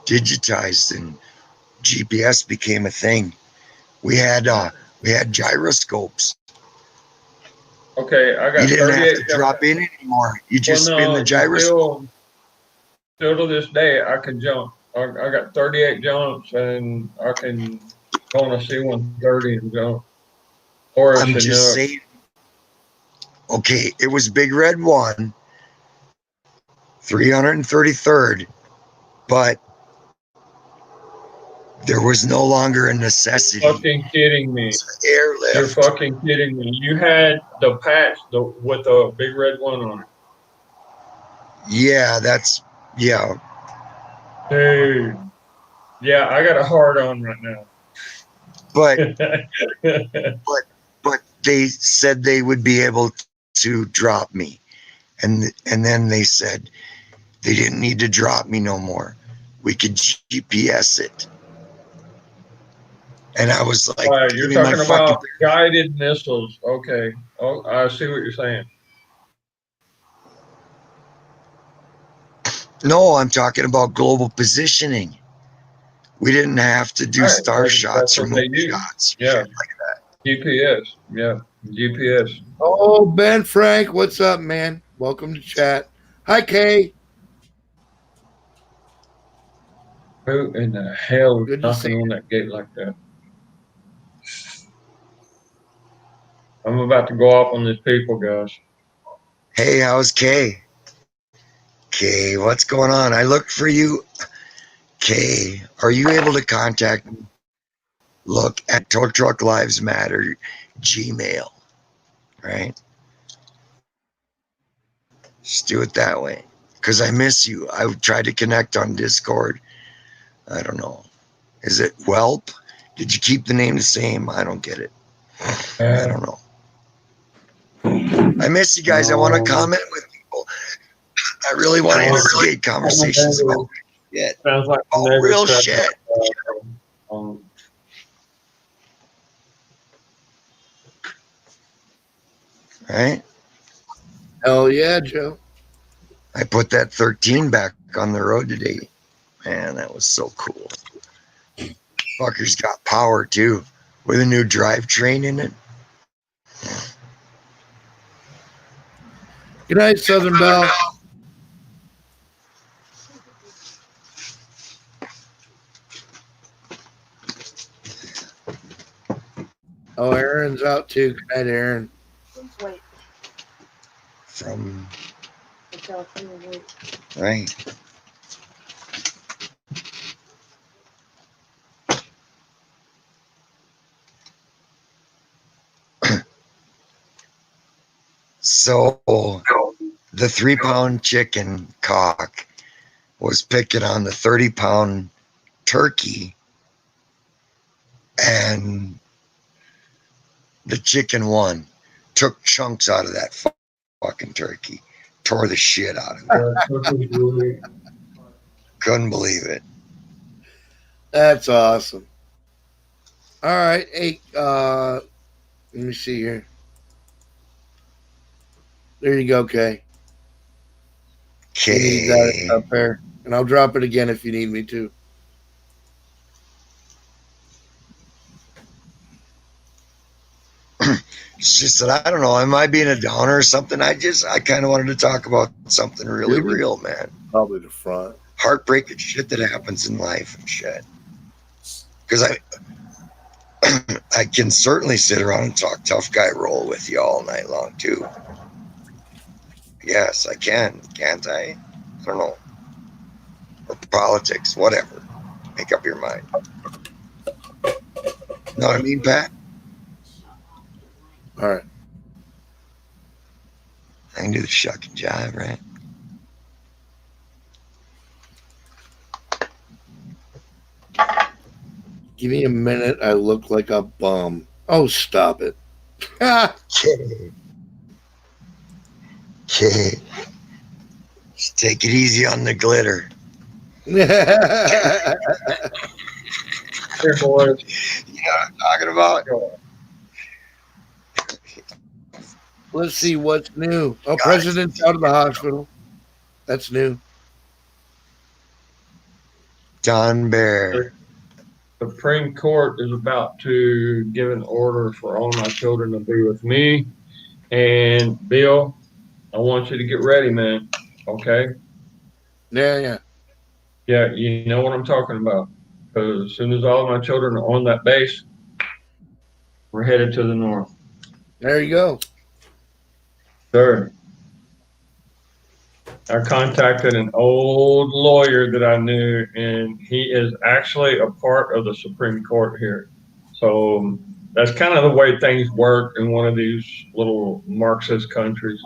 digitized and GPS became a thing. We had gyroscopes. Okay, I got. You didn't have to drop in anymore. You just spin the gyroscope. Still to this day, I can jump. I got 38 jumps, and I can go on a C-130 and jump. Or I'm just saying. Okay, it was Big Red 1, 333rd, but there was no longer a necessity. You're fucking kidding me. Airlift. You're fucking kidding me. You had the patch with the Big Red 1 on it. Yeah, Dude. Yeah, I got a hard on right now. But but they said they would be able to drop me. And then they said they didn't need to drop me no more. We could GPS it. And I was like, right, you're talking about guided missiles. Okay. Oh, I see what you're saying. No, I'm talking about global positioning. We didn't have to do star shots or moon shots. Yeah. Like that. GPS. Yeah. GPS. Oh, Ben Frank, what's up, man? Welcome to chat. Hi, Kay. Who in the hell is Good to knocking see on that gate like that? I'm about to go off on these people, guys. Hey, how's Kay? Kay, what's going on? I looked for you. Kay, are you able to contact me? Look at Tow Truck Lives Matter Gmail, right? Just do it that way. Because I miss you. I tried to connect on Discord. I don't know. Is it Whelp? Did you keep the name the same? I don't get it. I don't know. I miss you guys. I want to comment with people. I really want to instigate conversations about shit. Sounds like Real shit. Right? Hell yeah, Joe. I put that 13 back on the road today. Man, that was so cool. Fucker's got power too, with a new drivetrain in it. Good night, Southern Belle. Oh, Aaron's out too. Good night, Aaron. Wait. From right. So the 3-pound chicken cock was picking on the 30-pound turkey, and the chicken won. Took chunks out of that fucking turkey, tore the shit out of it. Couldn't believe it. That's awesome. All right. Hey, let me see here. There you go, Kay. You need that up there. And I'll drop it again if you need me to. It's just that I don't know. Am I being a downer or something? I kind of wanted to talk about something really real, man. Probably the front. Heartbreaking shit that happens in life and shit. Because I can certainly sit around and talk tough guy role with you all night long too. Yes, I can. Can't I? I don't know. Or politics, whatever. Make up your mind. Know what I mean, Pat? All right. I can do the shuck and jive, right? Give me a minute. I look like a bum. Oh, stop it. Okay. Okay. Just take it easy on the glitter. Here, boys. You know what I'm talking about? Let's see what's new. Oh, President's out of the hospital. That's new. Don Bear. Supreme Court is about to give an order for all my children to be with me. And Bill, I want you to get ready, man. Okay? Yeah. Yeah, you know what I'm talking about. Because as soon as all my children are on that base, we're headed to the north. There you go. Sure. I contacted an old lawyer that I knew, and he is actually a part of the Supreme Court here. So that's kind of the way things work in one of these little Marxist countries.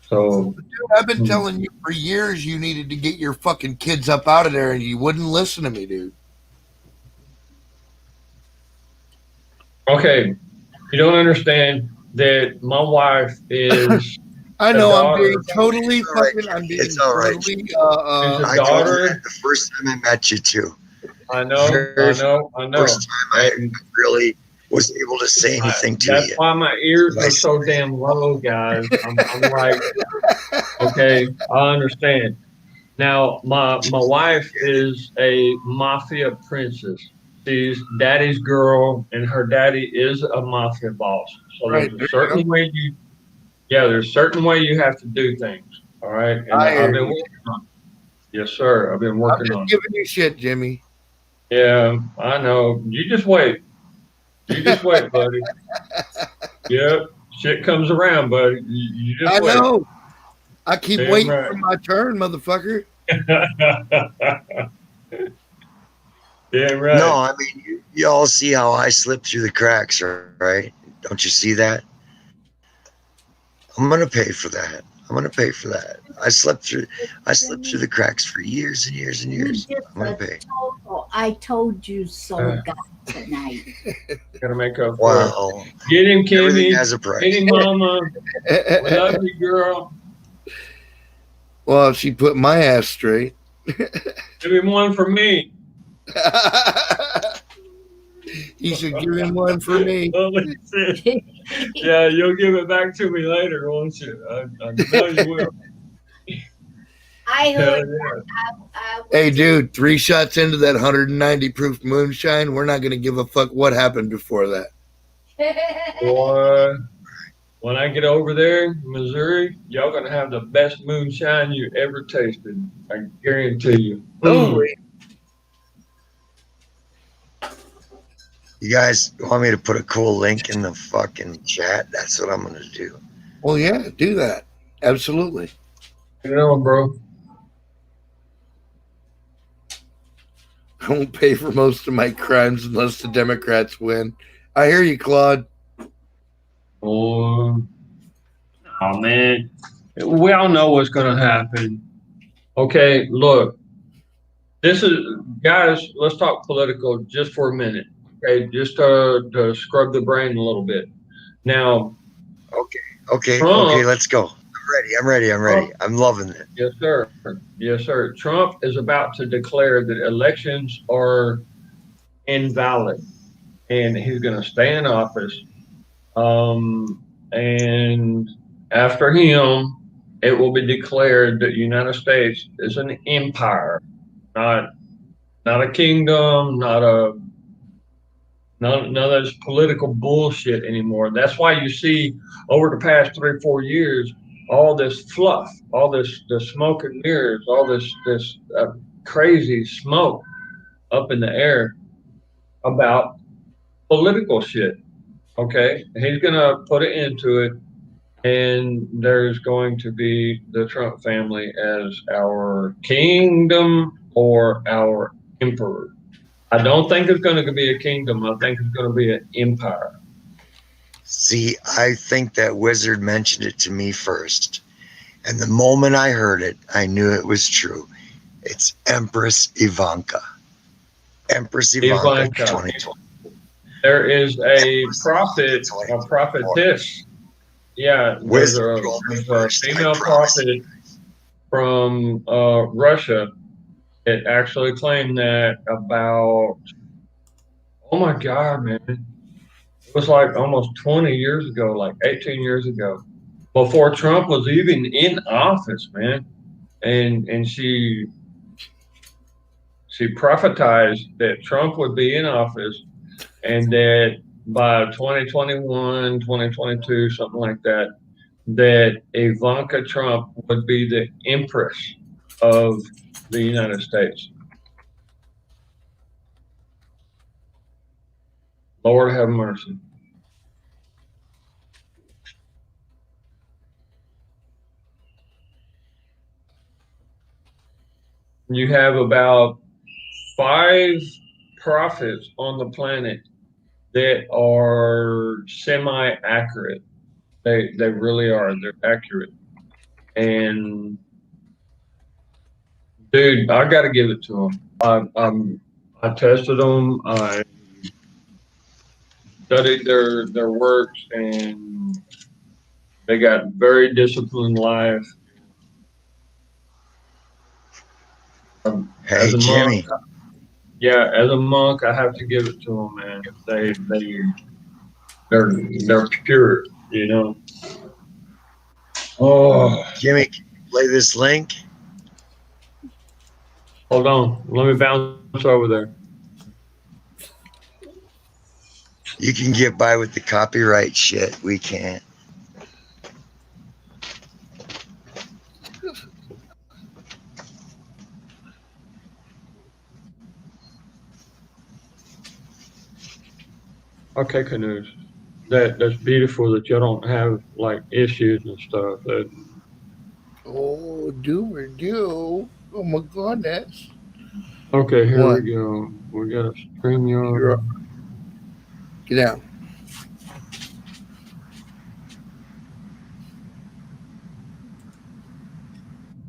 So, dude, I've been telling you for years you needed to get your fucking kids up out of there, and you wouldn't listen to me, dude. okay, you don't understand that my wife is. I know daughter. I'm being totally fucking. I'm being It's all right. totally. She's a I told you daughter. that the first time I met you too. I know. First time I really was able to say anything to That's you. why my ears are so damn low, guys. I'm like, okay, I understand. Now, my wife is a mafia princess. She's daddy's girl, and her daddy is a mafia boss. So Right, there's a certain way there's a certain way you have to do things. All right, and I've been working on it. Yes, sir. I've been I'm working just on it. giving you shit, Jimmy. Yeah, I know. You just wait. You just wait, buddy. Yep. Shit comes around, buddy. You just I wait. know. I keep Damn waiting right. for my turn, motherfucker. Damn right. No, I mean, you all see how I slip through the cracks, right? Don't you see that? I'm gonna pay for that. I'm gonna pay for that. I slept through the cracks for years and years and You years. just I'm gonna a pay. total I told you so guy tonight. Gotta make up for it. Well, Get him, everything Kimmy. has a price. Get him, Mama. We love you, girl. Well, she put my ass straight. Give him one for me. You should give him one for me. Holy shit. Yeah, you'll give it back to me later, won't you? I know you will. I Hell heard yeah. Hey, dude, 3 shots into that 190 proof moonshine. We're not going to give a fuck what happened before that. Boy, when I get over there, Missouri, y'all gonna have the best moonshine you ever tasted. I guarantee you. Oh, You guys want me to put a cool link in the fucking chat? That's what I'm gonna do. well, yeah, do that. Absolutely. You know, bro. I won't pay for most of my crimes unless the Democrats win. I hear you, Claude. Oh man, we all know what's gonna happen. Okay, look, this is guys. Let's talk political just for a minute. Okay, just to scrub the brain a little bit. Now, Okay, Trump- okay, let's go. I'm ready. I'm loving it. yes, sir. Yes, sir. Trump is about to declare that elections are invalid, and he's going to stay in office. And after him, it will be declared that the United States is an empire, not a kingdom, none of this political bullshit anymore. That's why you see over the past 3 or 4 years all this fluff, all the smoke and mirrors, all this crazy smoke up in the air about political shit. Okay, he's gonna put it into it, and there's going to be the Trump family as our kingdom or our emperor. I don't think it's going to be a kingdom. I think it's going to be an empire. See, I think that wizard mentioned it to me first. And the moment I heard it, I knew it was true. It's Empress Ivanka. Empress Ivanka 2020. There is a prophet, a prophetess. Yeah, there's a female prophet from Russia. It actually claimed that about, oh my God, man. It was like almost 20 years ago, like 18 years ago, before Trump was even in office, man. And she prophetized that Trump would be in office and that by 2021, 2022, something like that, that Ivanka Trump would be the empress of the United States. Lord have mercy. You have about 5 prophets on the planet that are semi-accurate. They really are. They're accurate. And dude, I got to give it to them. I tested them. I studied their works, and they got very disciplined life. Hey, Jimmy. As a monk, I have to give it to them, man. They're pure, you know. Oh, Jimmy, can you play this link? hold on. Let me bounce over there. You can get by with the copyright shit. We can't. Okay, Canoes. That's beautiful that you don't have like issues and stuff. Oh, do. Oh my goodness. Okay, here What? we go. We got a stream yard. You're get down.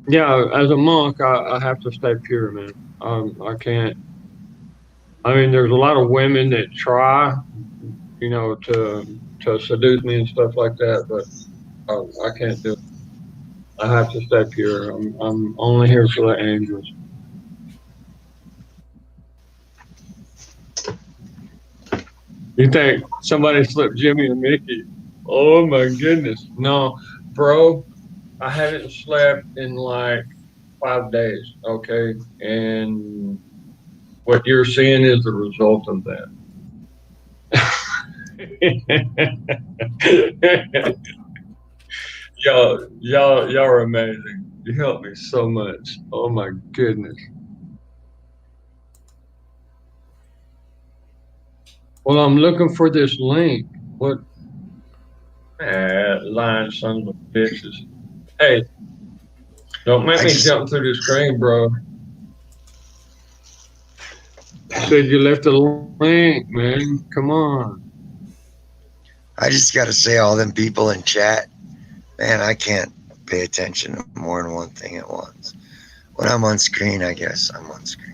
Yeah, as a monk, I have to stay pure, man. I can't. I mean, there's a lot of women that try, to seduce me and stuff like that, but I can't do it. I have to stay pure. I'm only here for the angels. You think somebody slipped Jimmy and Mickey? Oh my goodness. No, bro, I haven't slept in like 5 days, okay? And what you're seeing is the result of that. y'all are amazing. You help me so much. Oh my goodness. Well, I'm looking for this link. What? Lying sons of bitches. Hey, don't make me jump through the screen, bro. You said you left a link, man. Come on. I just got to say, all them people in chat, man, I can't pay attention to more than one thing at once. When I'm on screen, I guess I'm on screen.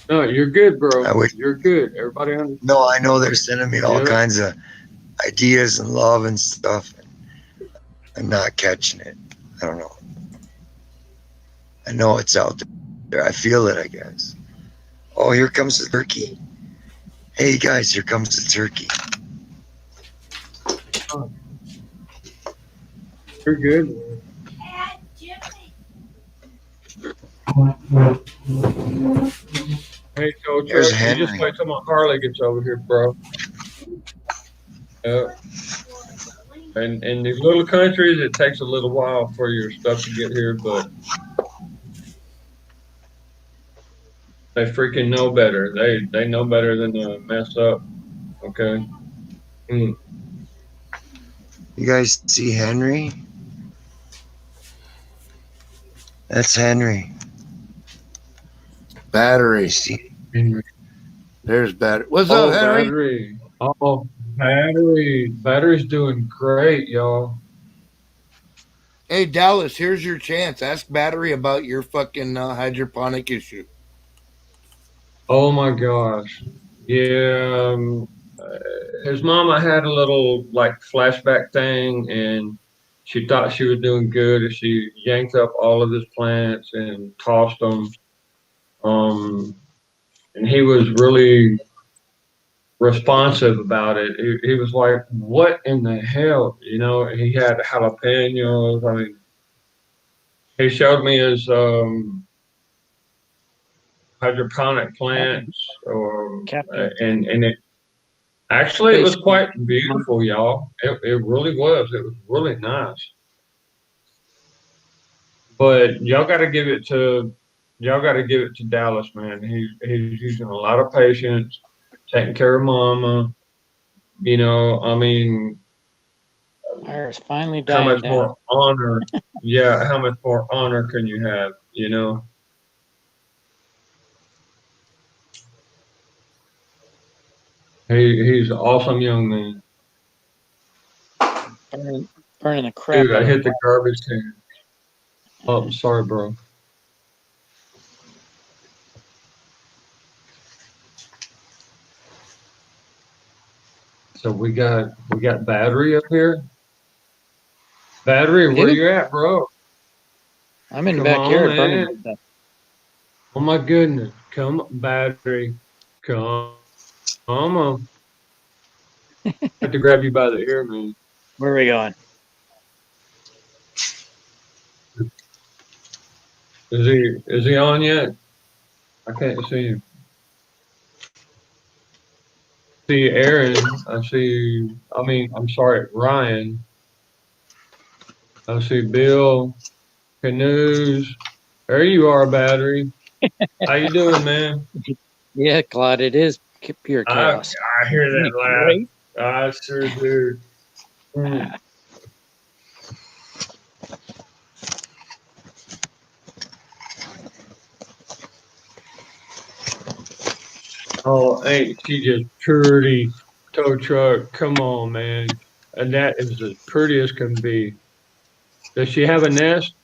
No, you're good, bro. You're good. Everybody understands. No, I know they're sending me all kinds of ideas and love and stuff. I'm not catching it. I don't know. I know it's out there. I feel it, I guess. Oh, here comes the turkey. Hey, guys, here comes the turkey. Oh. You're good. Hey, Joe, There's you Henry. just wait till my Harley gets over here, bro. Yeah. And in these little countries, it takes a little while for your stuff to get here, but they freaking know better. They know better than to mess up. Okay. You guys see Henry? That's Henry. Battery. See Henry. There's battery. What's up, Henry? Battery. Oh, battery. Battery's doing great, y'all. Hey, Dallas, here's your chance. Ask Battery about your fucking hydroponic issue. Oh my gosh. Yeah. His mama had a little like flashback thing, and she thought she was doing good, and she yanked up all of his plants and tossed them. And he was really responsive about it. He was like, "What in the hell?" You know, he had jalapenos. I mean, he showed me his hydroponic plants, and it actually it was quite beautiful, y'all. It really was. It was really nice. But y'all got to give it to Dallas, man. He's using a lot of patience, taking care of mama. You know, I mean, Iris finally how died much down. more honor? Yeah, how much more honor can you have? You know. He's an awesome young man. Burning the crap Dude, I out hit of the garbage can. Oh, I'm sorry, bro. So we got Battery up here. Battery, where you at, bro? I'm in the Come backyard on, burning man. stuff. Oh my goodness. Come, Battery. Come on. I have to grab you by the ear, man. Where are we going? Is he on yet? I can't see him. See Aaron. I'm sorry, Ryan. I see Bill, Canoes. There you are, Battery. How you doing, man? Yeah, Claude, it is Pure chaos. I hear Isn't that it laugh. great? I sure do. Mm. Oh, ain't she just pretty? Tow truck, come on, man. And that is as pretty as can be. Does she have a nest?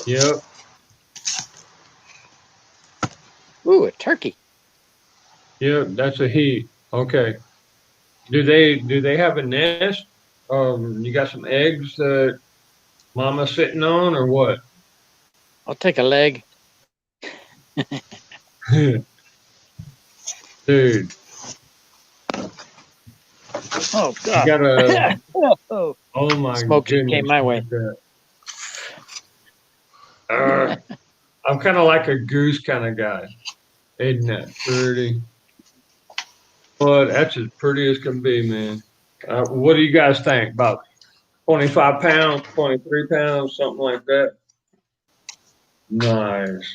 Yep. Ooh, a turkey. Yep, that's a he. Okay. Do they have a nest? You got some eggs that mama's sitting on or what? I'll take a leg. Dude, Oh you God. gotta Oh, oh my smoke just goodness. came my way. look at that. I'm kind of like a goose kind of guy. Isn't that pretty? But that's as pretty as can be, man. What do you guys think? About 25 pounds, 23 pounds, something like that? Nice.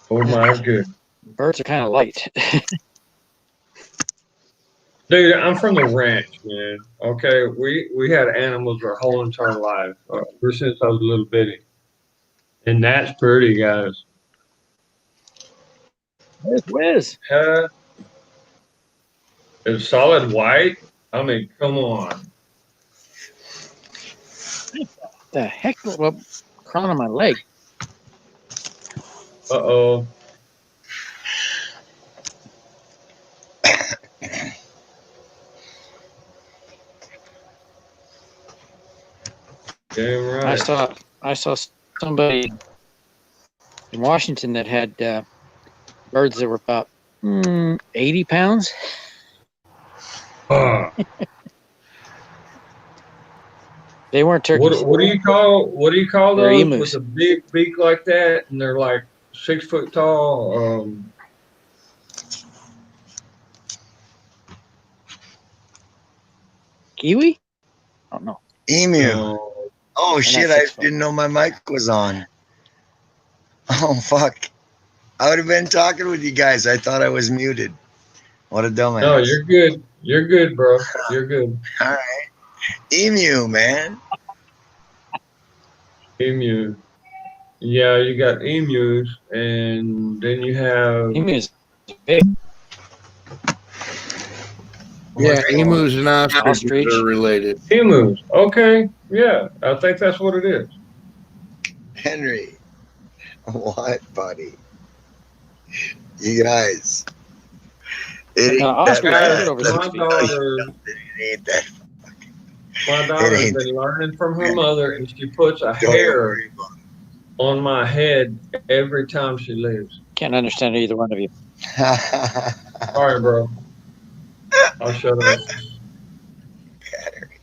Oh my goodness. Birds are kind of light. Dude, I'm from the ranch, man. Okay, we had animals our whole entire life, ever since I was a little bitty. And that's pretty, guys. Where's Wiz? It's solid white. I mean, come on. The heck? Well, crawling on my leg. Uh-oh. Damn right. I saw somebody in Washington that had birds that were about 80 pounds. They weren't turkeys. What do you call They're those emus. with a big beak like that, and they're like 6 foot tall? Kiwi? Oh no. Emu. No. Oh They're shit! not I 6 foot. didn't know my mic was on. Oh fuck! I would have been talking with you guys. I thought I was muted. What a dumbass. No, you're good. You're good, bro. You're good. All right. Emu, man. Emu. Yeah, you got emus, and then you have. Emus big. Yeah, emus and ostriches Ostrich. are related. Emus. Okay. Yeah, I think that's what it is. Henry. What, buddy? You guys. It ain't Ostrich. that Right over bad. there. My daughter, It ain't that. my daughter's ain't. been learning from her mother, and she puts a Don't hair worry about on my head every time she leaves. Can't understand either one of you. it. Sorry, bro. I'll shut up. Battery.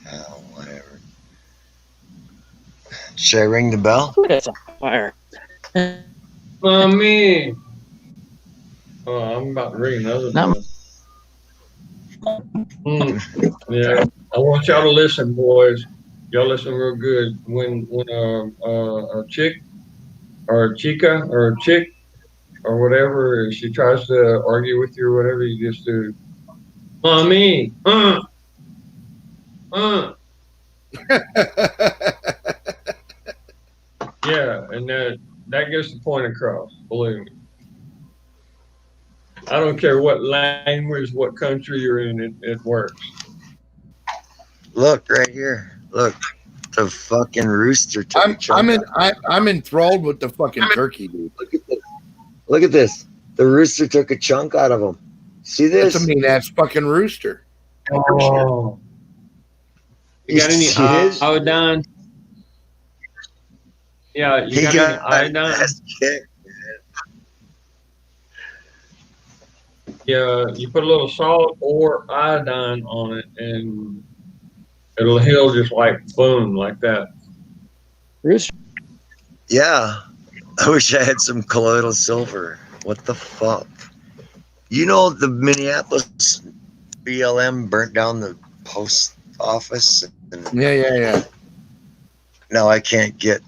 Oh, whatever. Should I ring the bell? Ooh, that's a fire. Mommy. Oh, I'm about to ring another No. bell. Yeah, I want y'all to listen, boys. Y'all listen real good. When a chick or a chica or a chick or whatever, she tries to argue with you or whatever, you just do, Mommy, yeah, and that gets the point across. Believe me. I don't care what language, what country you're in, it works. Look right here. Look, the fucking rooster. Took a chunk I'm enthralled with the fucking turkey, dude. Look at this. Look at this. The rooster took a chunk out of him. See this? That's a mean ass fucking rooster. Oh. You got any iodine? Yeah, you got any iodine? ass kicked. Yeah, you put a little salt or iodine on it, and it'll heal just like boom, like that. Rooster. Yeah. I wish I had some colloidal silver. What the fuck? You know the Minneapolis BLM burnt down the post office, and Yeah. now I can't get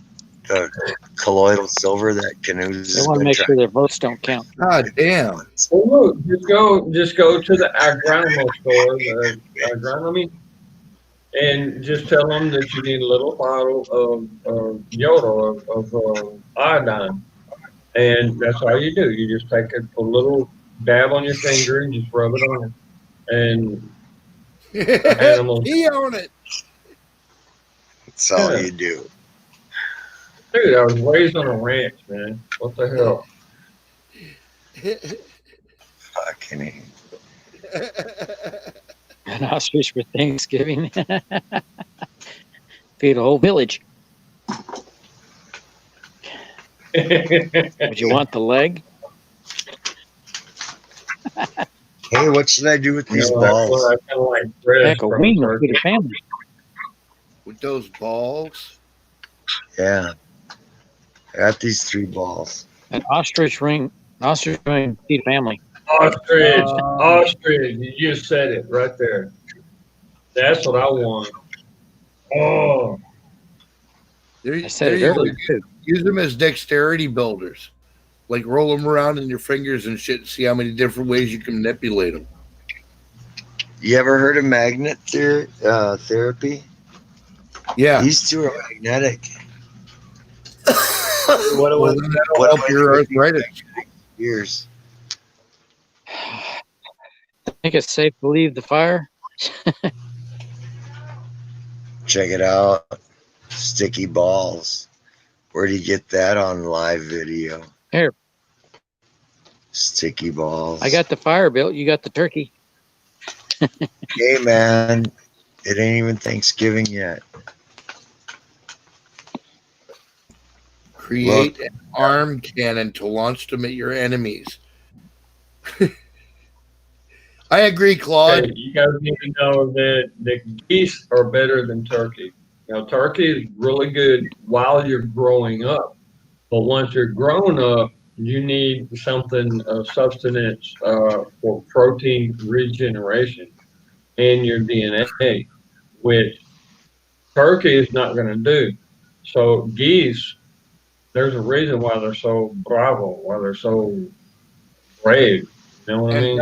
the colloidal silver that Canoes They has want to been make sure trying. their votes don't count. God damn. Well, look, just go to the agronomy store, the agronomy, and just tell them that you need a little bottle of yoda of iodine, and that's all you do. You just take a little dab on your finger and just rub it on it, and animals. He on it. That's all Yeah. you do. Dude, I was raised on a ranch, man. What the hell? Fucking An ostrich for Thanksgiving. Feed a whole village. Would you want the leg? Hey, what should I do with these That's balls? what I kind of like bread Heck, a from wing will turkey. feed a family. With those balls. Yeah. I got these 3 balls. An ostrich ring feed a family. Ostrich. You just said it right there. That's what I want. Oh, I said it you go. earlier too. Use them as dexterity builders. Like roll them around in your fingers and shit and see how many different ways you can manipulate them. You ever heard of magnet therapy? Yeah. These 2 are magnetic. What What help your arthritis? Years. I think it's safe to leave the fire. Check it out. Sticky balls. Where do you get that on live video? Here. Sticky balls. I got the fire built. You got the turkey. Hey, man. It ain't even Thanksgiving yet. Create an arm cannon to launch them at your enemies. I agree, Claude. okay. You guys need to know that the geese are better than turkey. Now, turkey is really good while you're growing up, but once you're grown up, you need something of sustenance for protein regeneration in your DNA, which turkey is not going to do. So geese, there's a reason why they're so bravo, why they're so brave. You know what I mean?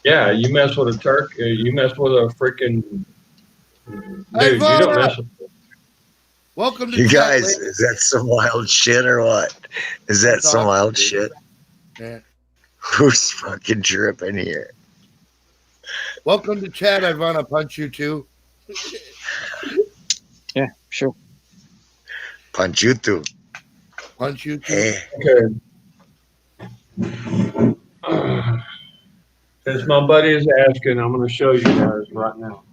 Yeah, you mess with a turkey, you mess with a freaking dude. Hey, You don't Vona! mess with. Welcome to You chat, guys, ladies. is that some wild shit or what? Is that some wild shit? Yeah. Who's fucking tripping here? Welcome to chat. I want to punch you too. Yeah, sure. Punch you too. Punch you too. Hey, Okay. Since my buddy is asking, I'm going to show you guys right now.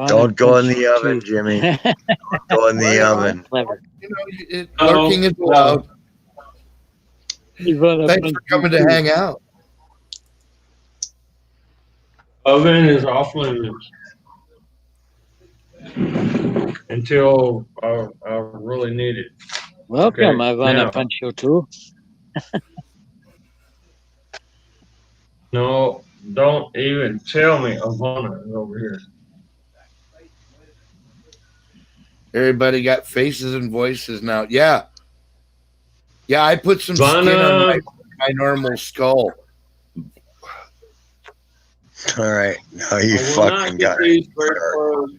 don't go in the oven, Jimmy. Don't go in the oven. Clever. You know, lurking is allowed. Thanks for coming to hang out. Oven is off limits until I really need it. Welcome, Okay, Ivana now- Pancho too. No, don't even tell me Ivana is over here. Everybody got faces and voices now. Yeah. Yeah, I put some skin on my normal skull. All right. Now you I will fucking not get got these it. very close.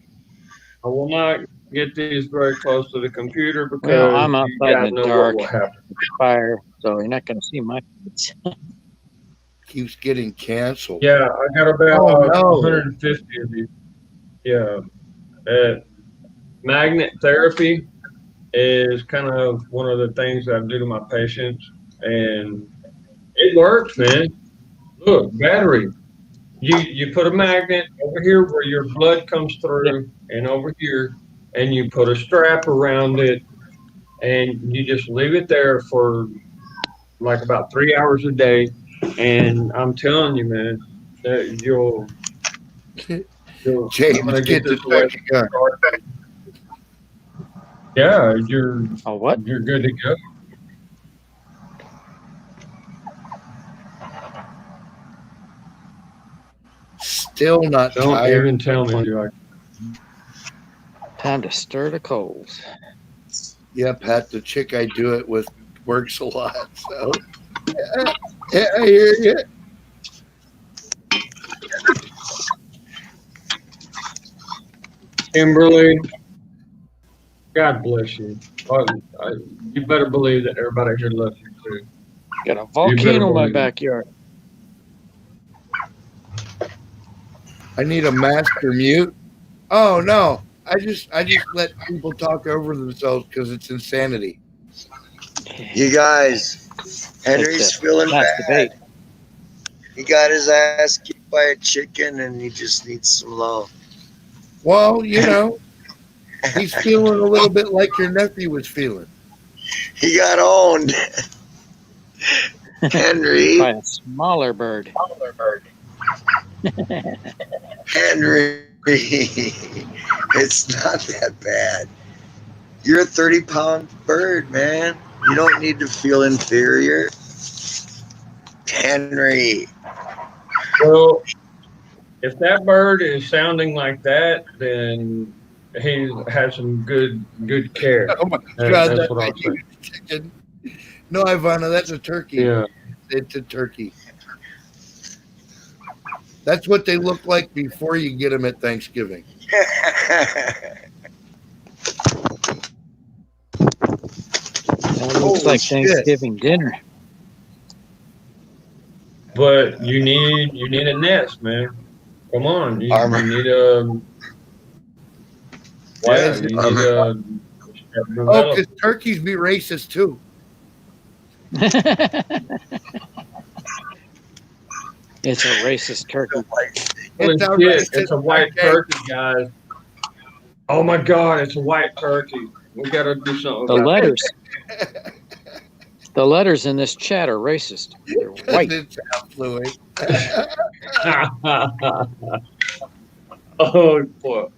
I will not get these very close to the computer because Well, I'm you outside guys in the know dark. what will happen. Fire, so you're not going to see my face. Keeps getting canceled. Yeah, I got about Oh, no. 150 of these. Yeah. Magnet therapy is kind of one of the things that I do to my patients, and it works, man. Look, battery. You put a magnet over here where your blood comes through, and over here, and you put a strap around it, and you just leave it there for like about 3 hours a day. And I'm telling you, man, that you'll James, I'm gonna get this this away. back gun. Yeah, you're what? You're good to go. Still not Don't tired. even tell me. Like, Time to stir the coals. Yeah, Pat, the chick I do it with works a lot. So, yeah, I hear you. Kimberly, God bless you. You better believe that everybody here loves you too. Got a volcano in my believe it. backyard. I need a master mute. Oh no, I just let people talk over themselves because it's insanity. You guys, Henry's It's a feeling class bad. debate. He got his ass kicked by a chicken and he just needs some love. Well, you know, he's feeling a little bit like your nephew was feeling. He got owned. Henry. By a smaller bird. Henry. It's not that bad. You're a 30-pound bird, man. You don't need to feel inferior. Henry. Well, if that bird is sounding like that, then he has some good care. Oh my That- God, that's that's what a I'm saying. huge chicken. No, Ivana, that's a turkey. Yeah. It's a turkey. That's what they look like before you get them at Thanksgiving. That looks Holy like shit. Thanksgiving dinner. But you need a nest, man. Come on, you Armor. need a. Why Yeah, is it- you need a. Oh, because turkeys be racist too. It's a racist turkey. Holy It's a shit, racist it's a white turkey, guys. Oh my God, it's a white turkey. We gotta do something The about the letters in this chat are racist. They're white. It's affluent. that. Oh, poor.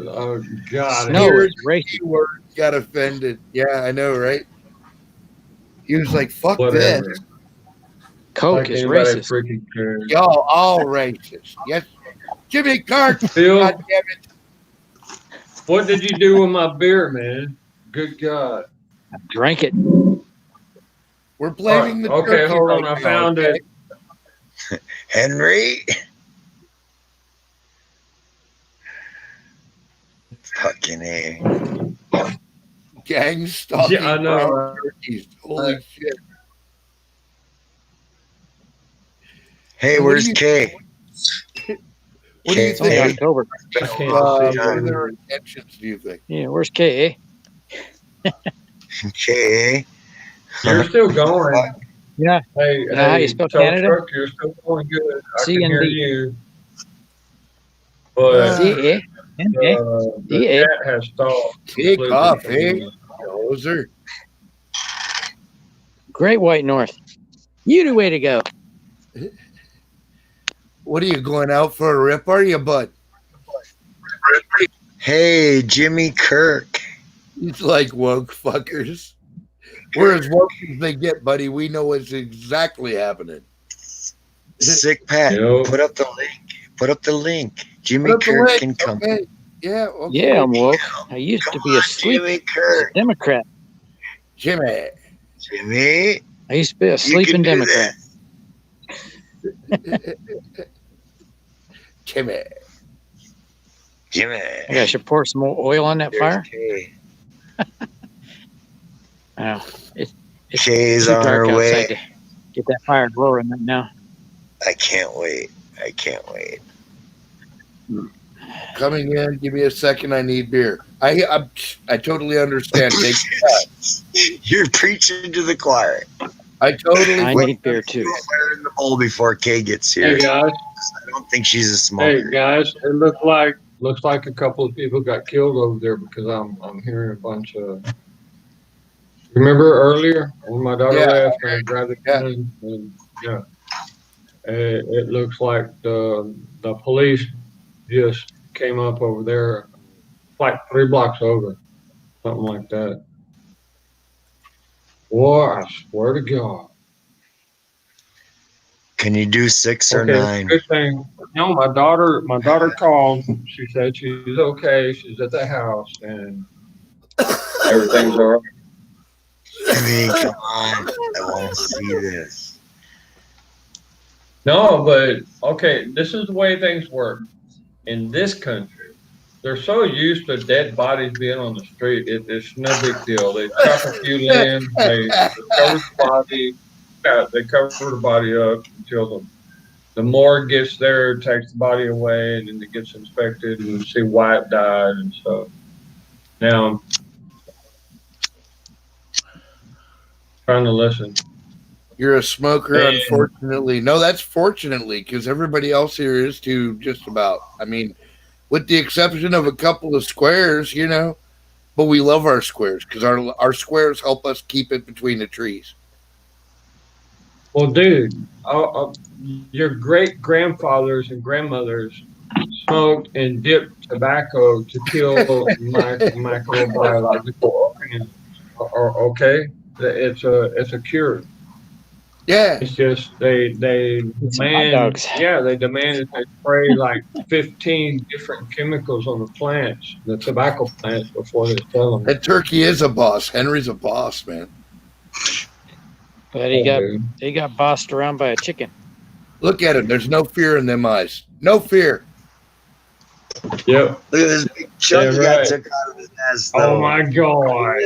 Oh, God. Snow Here- is racist. Word got offended. Yeah, I know, right? He was like, "Fuck Whatever. this, Coke Like is anybody racist. freaking cares. y'all all racist." Yes, Jimmy Kirk. Phil, God damn it. what did you do with my beer, man? Good God. Drank it. We're blaming the Okay, turkey hold on. right I now, found okay? it. Henry. Fucking A. Gang stalking Yeah, I know, brown right? turkeys. Holy shit. Hey, What where's do you- Kay? What do you It's only think? October. I can't see What are it. their intentions, do you think? Yeah, where's K? Kay. You're still going. Yeah. Hey, know how you hey, spell tow Canada? truck, you're still going good. I can hear C&D. you. But D-A. N-A. the D-A. chat has stalled. Kick completely off, for eh? me. Dozer. Great White North. You the way to go. What are you going out for a rip? Are you, bud? Hey, Jimmy Kirk. He's like woke fuckers. We're as woke as they get, buddy. We know what's exactly happening. Sick Pat. Yo. Put up the link. Put up the link. Jimmy Put up the Kirk link, can come. okay. Yeah, okay. Yeah, I'm woke. I used to be a sleep Jimmy Kirk. Democrat. Jimmy. Jimmy. I used to be a You sleeping can do Democrat. Jimmy. Jimmy. I think I should pour some more oil on that There's fire. Kay. Wow. It's Kay's too on dark her outside way. to get that fire roaring right now. I can't wait. I can't wait. Coming in. Give me a second. I need beer. I totally understand. Take You're preaching to the choir. I totally. I need beer too. Fire in the bowl before Kay gets here. Hey guys, I don't think she's a hey smoker. guys, it looks like a couple of people got killed over there because I'm hearing a bunch of. Remember earlier when my daughter Yeah. left and I grabbed the Yeah. gun and yeah, it looks like the police just came up over there, like 3 blocks over, something like that. Boy, I swear to God. Can you do 6 or Okay, 9? good thing. No, my daughter called. She said she's okay. She's at the house and everything's all right. I mean, come on. I want to see this. No, but okay, this is the way things work in this country. They're so used to dead bodies being on the street. It's no big deal. They chop a few limbs, they cover the body, they cover the body up until the morgue gets there, takes the body away, and then it gets inspected and see why it died and stuff. Now, I'm trying to listen. You're a smoker, And- unfortunately. No, that's fortunately, because everybody else here is too, just about. I mean, with the exception of a couple of squares, you know, but we love our squares because our squares help us keep it between the trees. Well, dude, your great grandfathers and grandmothers smoked and dipped tobacco to kill microbiological organisms. Okay, it's a cure. Yeah, It's just they Eat some hot demand, dogs. yeah, they demand that they spray like 15 different chemicals on the plants, the tobacco plants, before they sell them. that turkey is a boss. Henry's a boss, man. But he got bossed around by a chicken. Look at him. There's no fear in them eyes. No fear. Yep. Look at this big chunk he Yeah, got right. took out of his nest. Oh though. my God.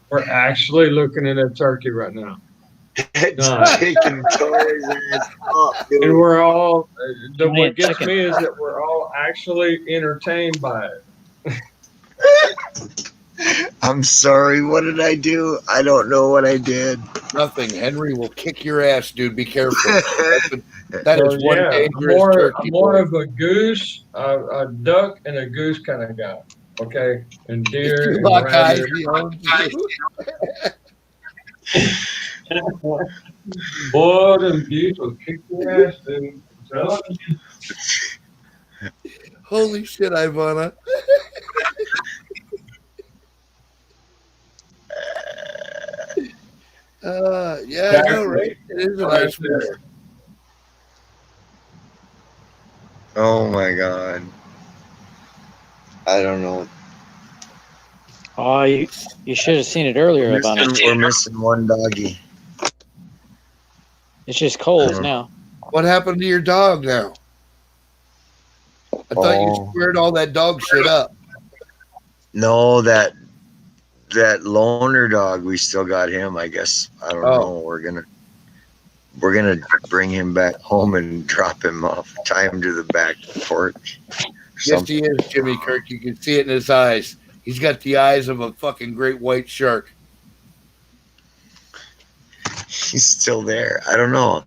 We're actually looking at a turkey right now. That chicken tore his ass up, dude. And we're all, You what made gets chicken. me is that we're all actually entertained by it. I'm sorry. What did I do? I don't know what I did. Nothing. Henry will kick your ass, dude. Be careful. That is So, one yeah, dangerous turkey. more boy. of a goose, a duck, and a goose kind of guy. Okay? And deer and Lock eyes, rabbit. he owns you. Boy, them geese will kick your ass, dude. I'm telling you. Holy shit, Ivana. Yeah, I know, right? It is a nice bear. Oh my God. I don't know. Oh, you should have seen it earlier, Ivana. We're missing one doggy. It's just cold now. What happened to your dog now? I thought you Oh. squared all that dog shit up. No, that loner dog, we still got him. I guess I don't know. We're gonna bring him back home and drop him off, tie him to the back porch. Yes, he is, Jimmy Kirk. You can see it in his eyes. He's got the eyes of a fucking great white shark. He's still there. I don't know.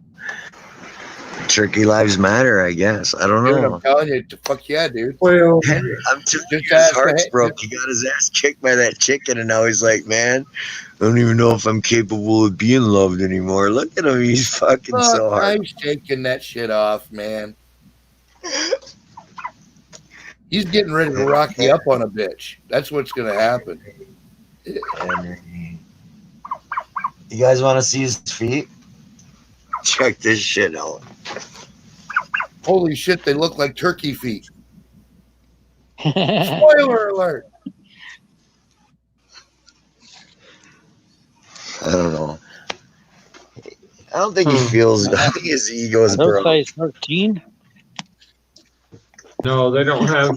Turkey lives matter, I guess. I don't Dude, know. I'm telling you, fuck yeah, dude. Well, I'm too Just his ask heart's the- broke. He got his ass kicked by that chicken, and now he's like, man, I don't even know if I'm capable of being loved anymore. Look at him. He's fucking so Fuck, hard. I'm shaking that shit off, man. He's getting ready to rock you up on a bitch. That's what's gonna happen. Henry. You guys want to see his feet? Check this shit out. Holy shit, they look like turkey feet. Spoiler alert. I don't know. I don't think he feels. I think his ego is Those broke. size 13? no, they don't have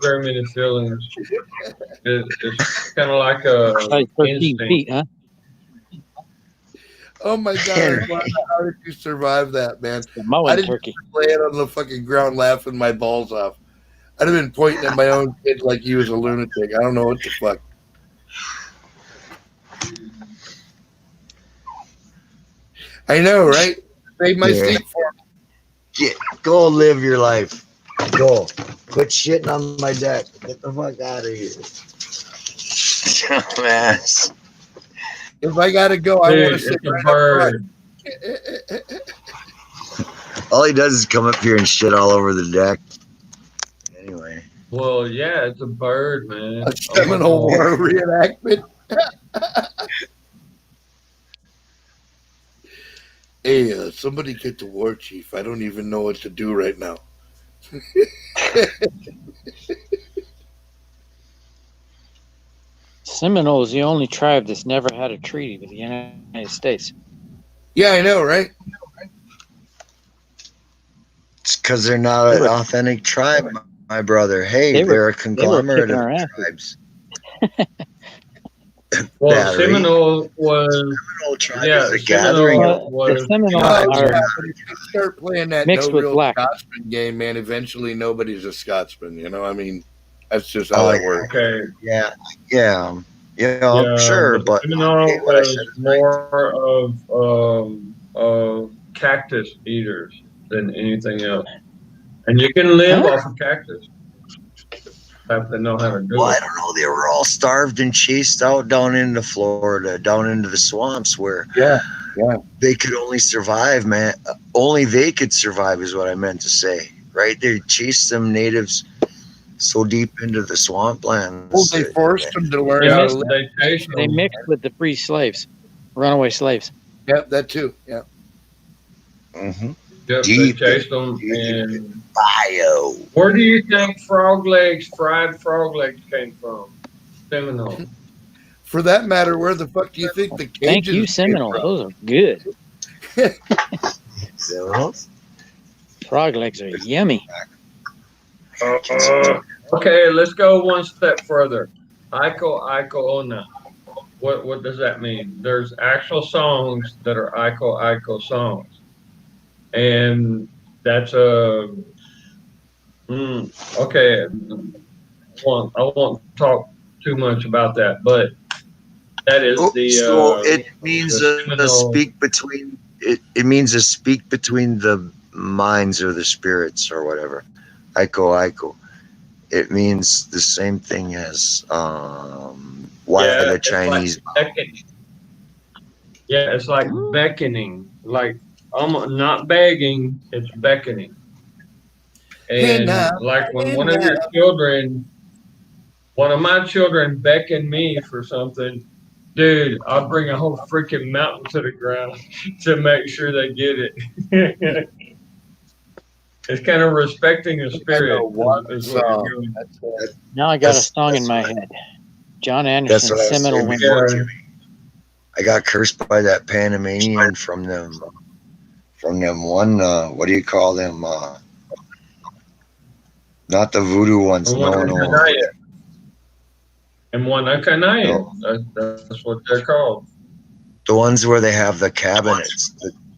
very many feelings. It's kind of like a Size 13 instinct. feet, huh? Oh my god, how did you survive that, man? The I mowing didn't turkey. lay it on the fucking ground laughing my balls off. I'd have been pointing at my own kid like he was a lunatic. I don't know what the fuck. I know, right? Save my Yeah. seat for me. Go live your life. Go. Quit shitting on my deck. Get the fuck out of here. Dumbass. If I gotta go, I Dude, want to sit it's a right bird. up front. All he does is come up here and shit all over the deck. Anyway. Well, yeah, it's a bird, man. A Seminole War reenactment. Hey, somebody get the war chief. I don't even know what to do right now. Seminole is the only tribe that's never had a treaty with the United States. Yeah, I know, right? It's because they're not an authentic tribe, my brother. Hey, they're a conglomerate of tribes. Well, Seminole was tribe is a gathering. The Seminole are start playing that mixed no with real black. Scotsman game, man. Eventually, nobody's a Scotsman. You know, I mean, that's just how that works. Okay. Yeah. Sure, but Seminole was more of cactus eaters than anything else, and you can live off of cactus. Have to know how to do it. I don't know. They were all starved and chased out down into Florida, down into the swamps where they could only survive, man. Only they could survive is what I meant to say, right? They chased them natives so deep into the swamplands. Well, they forced them to learn how to live. They mixed with the free slaves, runaway slaves. Yep, that too. Yeah. Mm-hmm. Yep, they chased them and bio. Where do you think fried frog legs came from? Seminole. For that matter, where the fuck do you think the Cajuns Thank you, Seminole. Those are good. Frog legs are yummy. Okay, let's go one step further. Aiko Ona. What does that mean? There's actual songs that are Aiko songs. And that's okay. I won't talk too much about that, but that is so it means a speak between it means a speak between the minds or the spirits or whatever. Aiko. It means the same thing as the Chinese. Like it's like beckoning, like not begging, it's beckoning. And like when one of my children beckoned me for something, dude, I'll bring a whole freaking mountain to the ground to make sure they get it. It's kind of respecting the spirit. Now I got a song in my head. John Anderson, Seminole Women. I got cursed by that Panamanian from them one, what do you call them? Not the voodoo ones. And Wanakanaya. That's what they're called. The ones where they have the cabinets,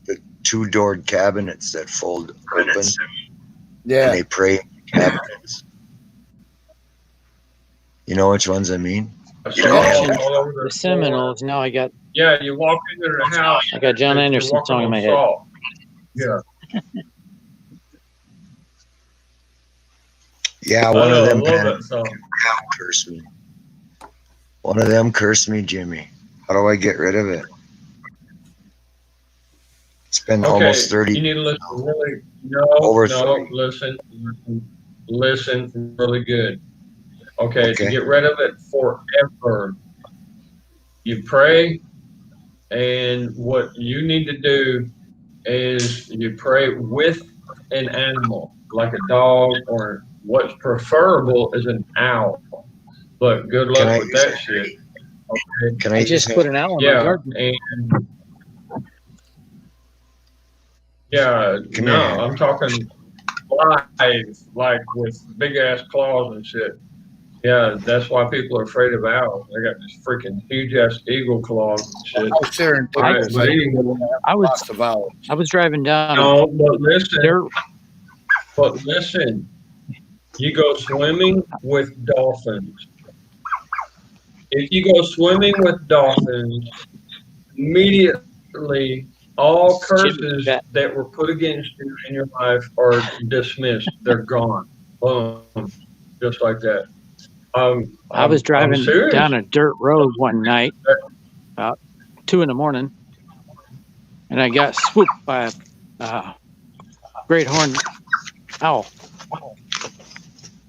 the two-doored cabinets that fold open. Yeah. And they pray in the cabinets. You know which ones I mean? The Seminoles. Now I got. Yeah, you walk into the house. I got John Anderson song in my head. Yeah. Yeah, one of them cursed me. One of them cursed me, Jimmy. How do I get rid of it? It's been almost 30. You need to listen really. Listen really good. Okay, to get rid of it forever, you pray, and what you need to do is you pray with an animal, like a dog, or what's preferable is an owl. But good luck with that shit. Okay. Can I just put an owl in my garden? And I'm talking live, like with big ass claws and shit. Yeah, that's why people are afraid of owls. They got this freaking huge ass eagle claws and shit. I was driving down. No, but listen, you go swimming with dolphins. If you go swimming with dolphins, immediately all curses that were put against you in your life are dismissed. They're gone. Boom. Just like that. I was driving down a dirt road one night, about 2 a.m, and I got swooped by a great horned owl.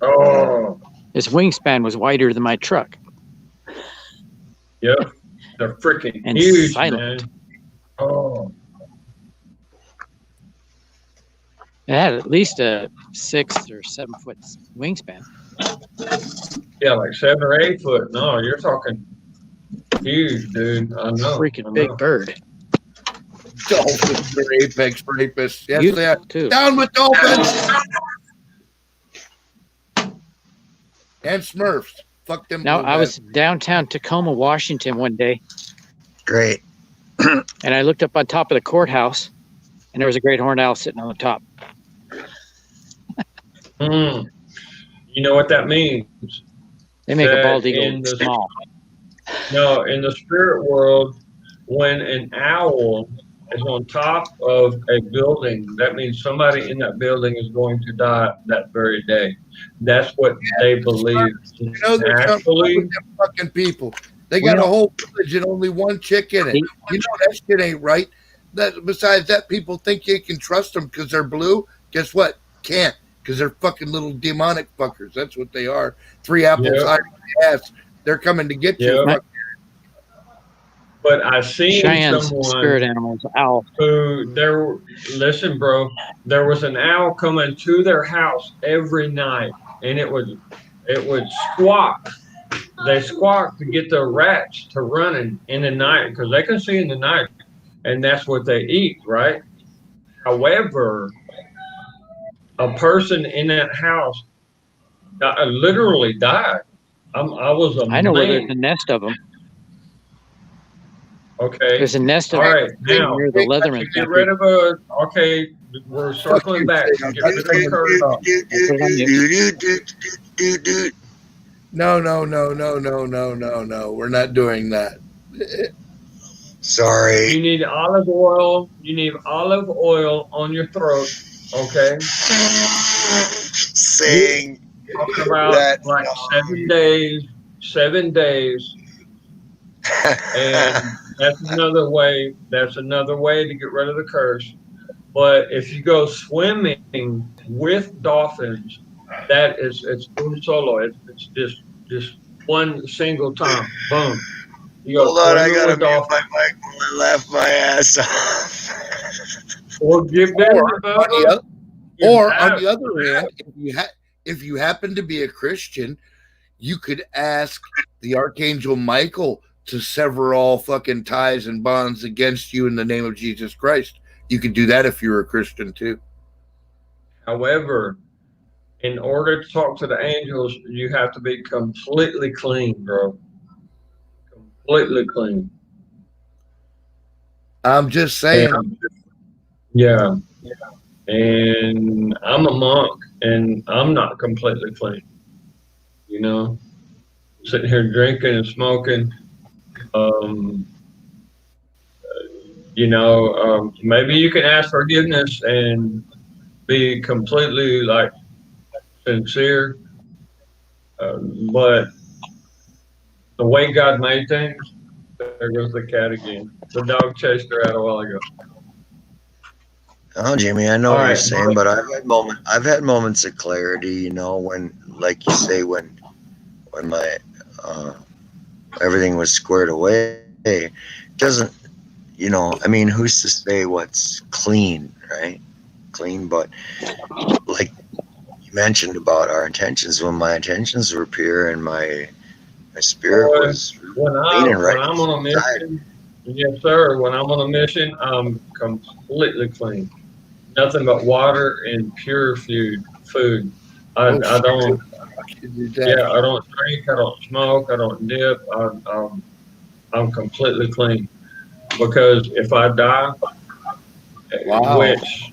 Oh. His wingspan was wider than my truck. Yep. They're freaking and huge, silent. man. Oh. It had at least a 6 or 7 foot wingspan. Yeah, like 7 or 8 foot. No, you're talking huge, dude. I know. Freaking big bird. Dolphins are apex rapists. Yes, Beautiful, they are. too. Down with dolphins and Smurfs. Fuck them. Now, blue I guys. was downtown Tacoma, Washington one day, Great. and I looked up on top of the courthouse, and there was a great horned owl sitting on the top. You know what that means? They make a That bald eagle in the- small. No, in the spirit world, when an owl is on top of a building, that means somebody in that building is going to die that very day. That's what they believe. You know they're Actually, them fucking people. They got a whole village and only one chick in it. You know that shit ain't right. That besides that, people think you can trust them because they're blue. Guess what? Can't, because they're fucking little demonic fuckers. That's what they are. 3 apples Yep. high the ass. They're coming to get you. Yep. but I seen Cheyenne's someone spirit animals, owl. who listen, bro, there was an owl coming to their house every night, and it would squawk. They squawk to get the rats to running in the night because they can see in the night, and that's what they eat, right? However, a person in that house literally died. I was amazed. I know where there's a nest of them. Okay. There's a nest of All them right, now near the Leatherman get factory. rid of okay, we're circling back. Get rid of the curve off. No. We're not doing that. Sorry. You need olive oil. You need olive oil on your throat. Okay. Saying Talking about that, like 7 days. And that's another way. That's another way to get rid of the curse. But if you go swimming with dolphins, it's un solo. It's just one single time. Boom. You go Hold on, I swimming gotta with mute dolphins. my mic when I laugh my ass off. Or get Or busy, on Bubba. the, You or have- on the other hand, if you happen to be a Christian, you could ask the Archangel Michael to sever all fucking ties and bonds against you in the name of Jesus Christ. You could do that if you're a Christian too. However, in order to talk to the angels, you have to be completely clean, bro. Completely clean. I'm just saying. Yeah. And I'm a monk, and I'm not completely clean. You know, sitting here drinking and smoking. Maybe you can ask forgiveness and be completely like sincere. But the way God made things, there goes the cat again. The dog chased her out a while ago. Oh, Jimmy, I know All what you're right. saying, but I've had moments of clarity, you know, when, like you say, when my everything was squared away. It doesn't, you know, I mean, who's to say what's clean, right? Clean, but like you mentioned about our intentions, when my intentions were pure and my spirit was When clean and right. I'm on a mission, yes, sir. When I'm on a mission, I'm completely clean. Nothing but water and pure food. I don't. Yeah, I don't drink. I don't smoke. I don't dip. I'm completely clean. Because if I die, Wow. which,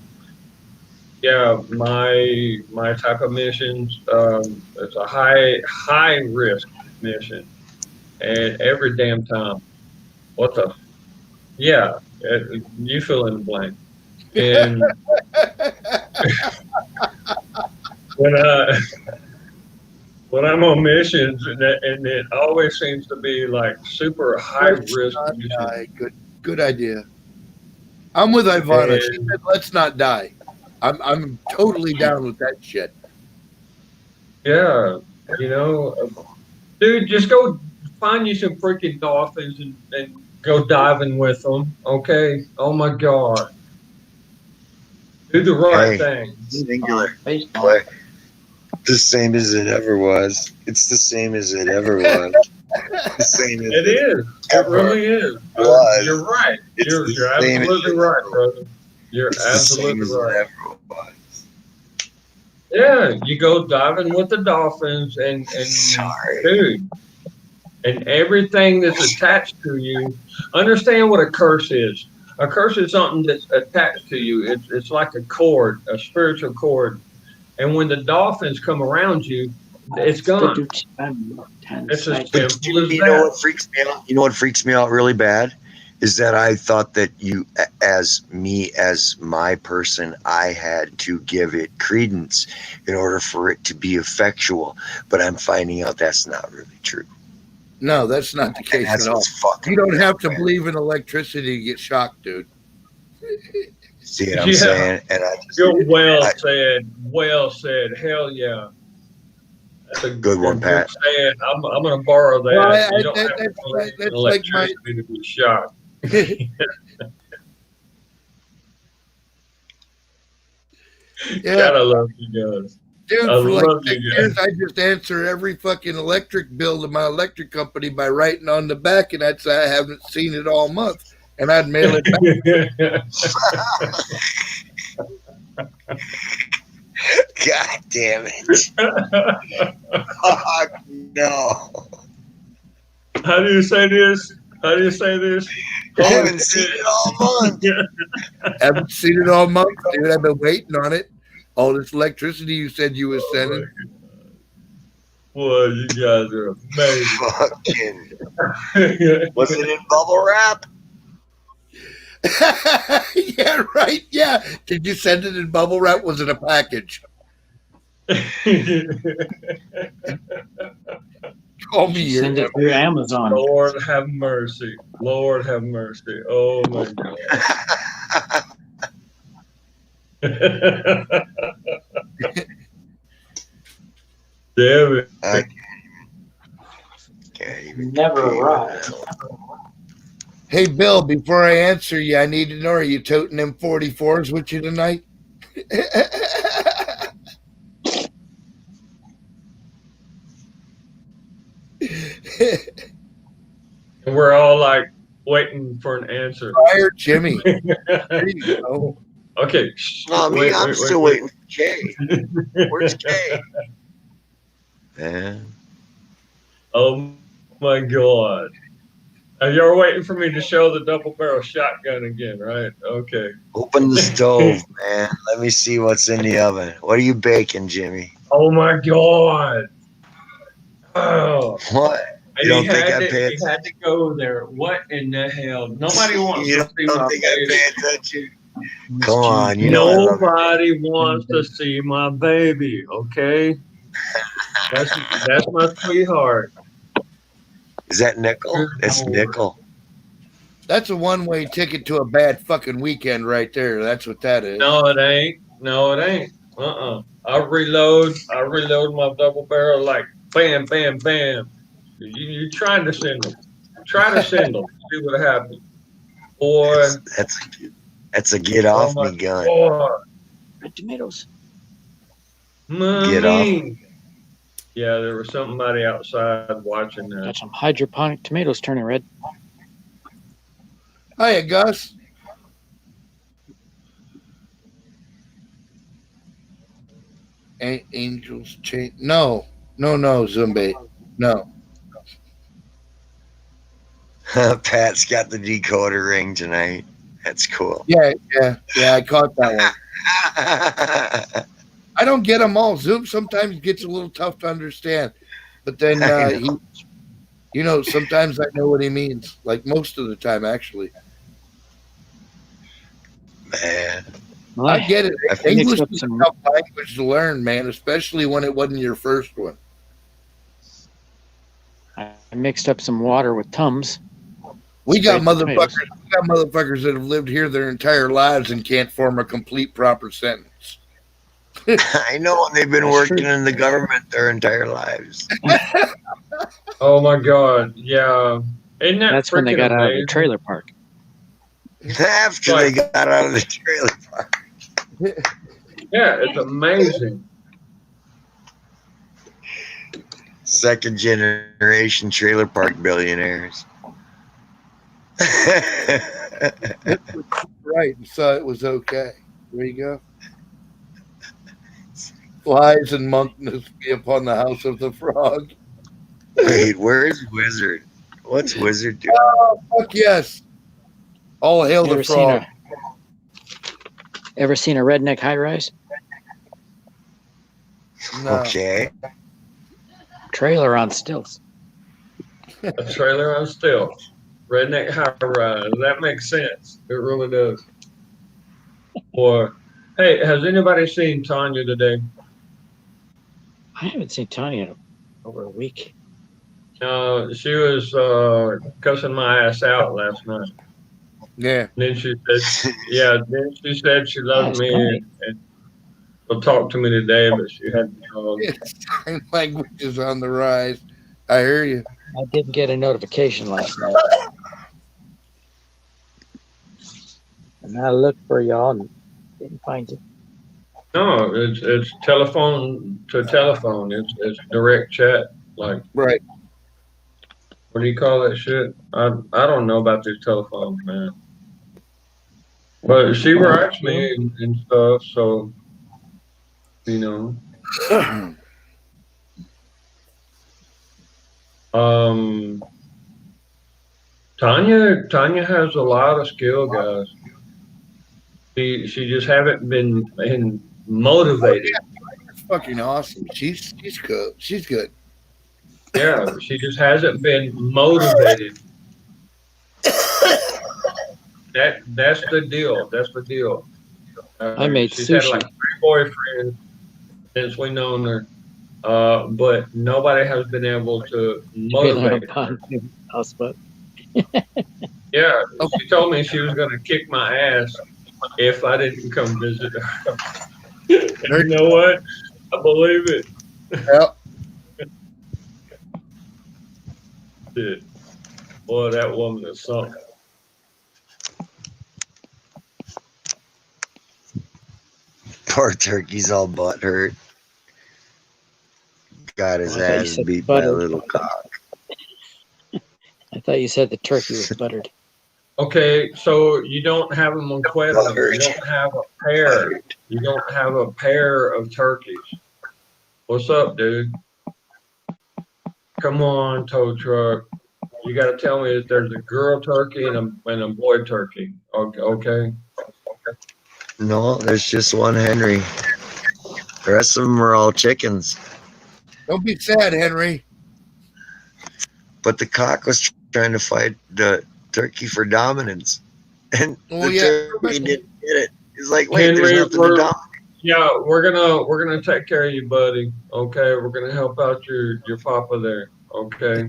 yeah, my type of missions, it's a high risk mission, and every damn time. What the? Yeah, you fill in the blank. And when I'm on missions, and it always seems to be like super high risk missions. Good idea. I'm with Ivana. She said, "Let's not die." I'm totally down with that shit. Yeah, dude, just go find you some freaking dolphins and go diving with them. Okay. Oh my God. Do the right thing. Singular. Baseball. Play. The same as it ever was. It's the same as it ever was. The same as It is. It really is. was. You're right. It's You're the same as absolutely it right, ever brother. You're It's the same absolutely as it right. ever was. Yeah, you go diving with the dolphins and Sorry. dude, and everything that's attached to you. Understand what a curse is. A curse is something that's attached to you. It's like a cord, a spiritual cord. And when the dolphins come around you, it's gone. It's as simple as You know that. what freaks me out? You know what freaks me out really bad is that I thought that you, as me, as my person, I had to give it credence in order for it to be effectual. But I'm finding out that's not really true. No, that's not the case That's at all. what's fucking. You don't have to man. believe in electricity to get shocked, dude. See what I'm saying? And I just, You're well said. Hell yeah. That's a Good one, Pat. Saying. I'm going to borrow that. Well, you don't have to believe in electricity to be shocked. Yeah. Gotta love you guys. Dude, I for like love 6 you years, I just answer every fucking electric bill to my electric company by writing on the back, and I'd say I haven't seen it all month, and I'd mail it back. God damn it. Fuck no. How do you say this? How do you say this? I haven't seen it all month. Haven't seen it all month, dude. I've been waiting on it. All this electricity you said you was sending. Boy, you guys are amazing. Fucking. Was it in bubble wrap? Yeah, right. Yeah. Did you send it in bubble wrap? Was it a package? Call me here. Send it through Amazon. Lord have mercy. Lord have mercy. Oh my God. Damn it. I can't even Never arrived. Hey, Bill, before I answer you, I need to know, are you toting them 44s with you tonight? And we're all like waiting for an answer. Fire Jimmy. There you go. Okay. No, me, I'm still waiting for Jay. Where's Jay? Man. Oh my God. You're waiting for me to show the double barrel shotgun again, right? Okay. Open the stove, man. Let me see what's in the oven. What are you baking, Jimmy? Oh my God. Oh. What? You don't think I pay You had to go there. What in the hell? Nobody wants to see my think I baby. pay attention? Come on, you know I love Nobody wants to see my baby, okay? That's my sweetheart. Is that nickel? That's nickel. That's a one-way ticket to a bad fucking weekend right there. That's what that is. No, it ain't. No, it ain't. I reload my double barrel like bam, bam, bam. You trying to send them. Try to send them. See what happens. Boy. That's a get off me gun. Boy. Red tomatoes. Money. Get off. Yeah, there was somebody outside watching that. Got some hydroponic tomatoes turning red. Hiya, Gus. Angels change. No, Zumbi. No. Pat's got the decoder ring tonight. That's cool. Yeah, I caught that one. I don't get them all. Zoom sometimes gets a little tough to understand, but then sometimes I know what he means. Like most of the time, actually. Man, Well, I get it. I English mixed up is a some- tough language to learn, man, especially when it wasn't your first one. I mixed up some water with Tums. We got Straight tomatoes. motherfuckers that have lived here their entire lives and can't form a complete proper sentence. I know they've been That's working true. in the government their entire lives. Oh my God. Yeah. Isn't that That's when they freaking got out of the amazing? trailer park. After they got out of the trailer park. Yeah, it's amazing. Second generation trailer park billionaires. Right, and saw it was okay. There you go. Flies and monkness be upon the house of the frog. Wait, where's Wizard? What's Wizard doing? Oh, fuck yes. All hail the frog. Ever seen a redneck high rise? No. Okay. Trailer on stilts. A trailer on stilts. Redneck high rise. That makes sense. It really does. Or, hey, has anybody seen Tanya today? I haven't seen Tanya in over a week. She was cussing my ass out last night. Yeah. Then she said, then she said she loved me and will talk to me today, but she hadn't called. Sign language is on the rise. I hear you. I didn't get a notification last night. And I looked for y'all and didn't find you. No, it's telephone to telephone. It's direct chat. Like, right. What do you call that shit? I don't know about these telephones, man. But she writes me and stuff, so you know. Tanya has a lot of skill, guys. She just haven't been motivated. That's fucking awesome. She's good. She's good. Yeah, she just hasn't been motivated. That's the deal. That's the deal. I made she's sushi. Had like 3 boyfriends since we known her, but nobody has been able to motivate her. Yeah, she told me she was going to kick my ass if I didn't come visit her. You know what? I believe it. Yep. Dude, boy, that woman is something. Poor turkey's all butthurt. Got his ass beat by a little cock. I thought you said the turkey was buttered. Okay, so you don't have them on Quedlin. You don't have a pair. You don't have a pair of turkeys. What's up, dude? Come on, tow truck. You got to tell me if there's a girl turkey and a boy turkey. Okay. No, there's just one Henry. The rest of them are all chickens. Don't be sad, Henry. But the cock was trying to fight the turkey for dominance, and the turkey didn't get it. He's like, "Wait, Henry, there's nothing to dominate." Yeah, we're gonna take care of you, buddy. Okay, we're gonna help out your papa there. Okay,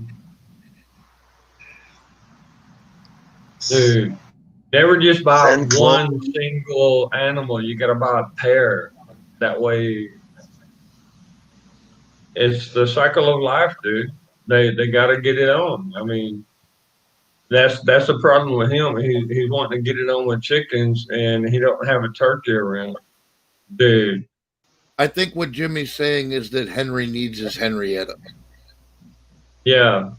dude. Never just buy one single animal. You gotta buy a pair. That way, it's the cycle of life, dude. They gotta get it on. I mean, that's the problem with him. He's wanting to get it on with chickens, and he don't have a turkey around, dude. I think what Jimmy's saying is that Henry needs his Henrietta. Yeah.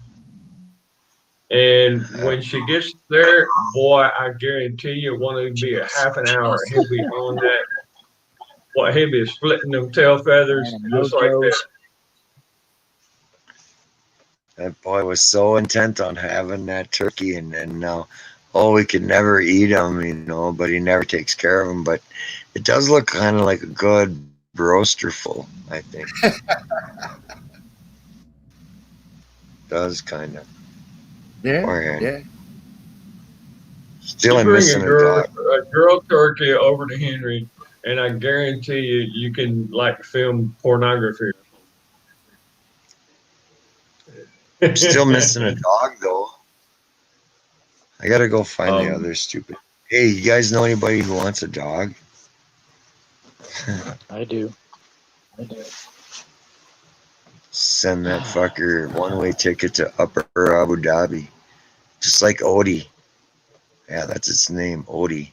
And when she gets there, boy, I guarantee you it won't even be a half an hour. He'll be on that. Boy, he'll be splitting them tail feathers just like that. That boy was so intent on having that turkey, and now, we could never eat him, but he never takes care of him. But it does look kind of like a good roasterful, I think. Does kind of. Yeah. Still, I'm missing a dog. A girl turkey over to Henry, and I guarantee you can film pornography. I'm still missing a dog though. I gotta go find the other stupid. Hey, you guys know anybody who wants a dog? I do. Send that fucker one-way ticket to Upper Abu Dhabi. Just like Odie. Yeah, that's its name, Odie.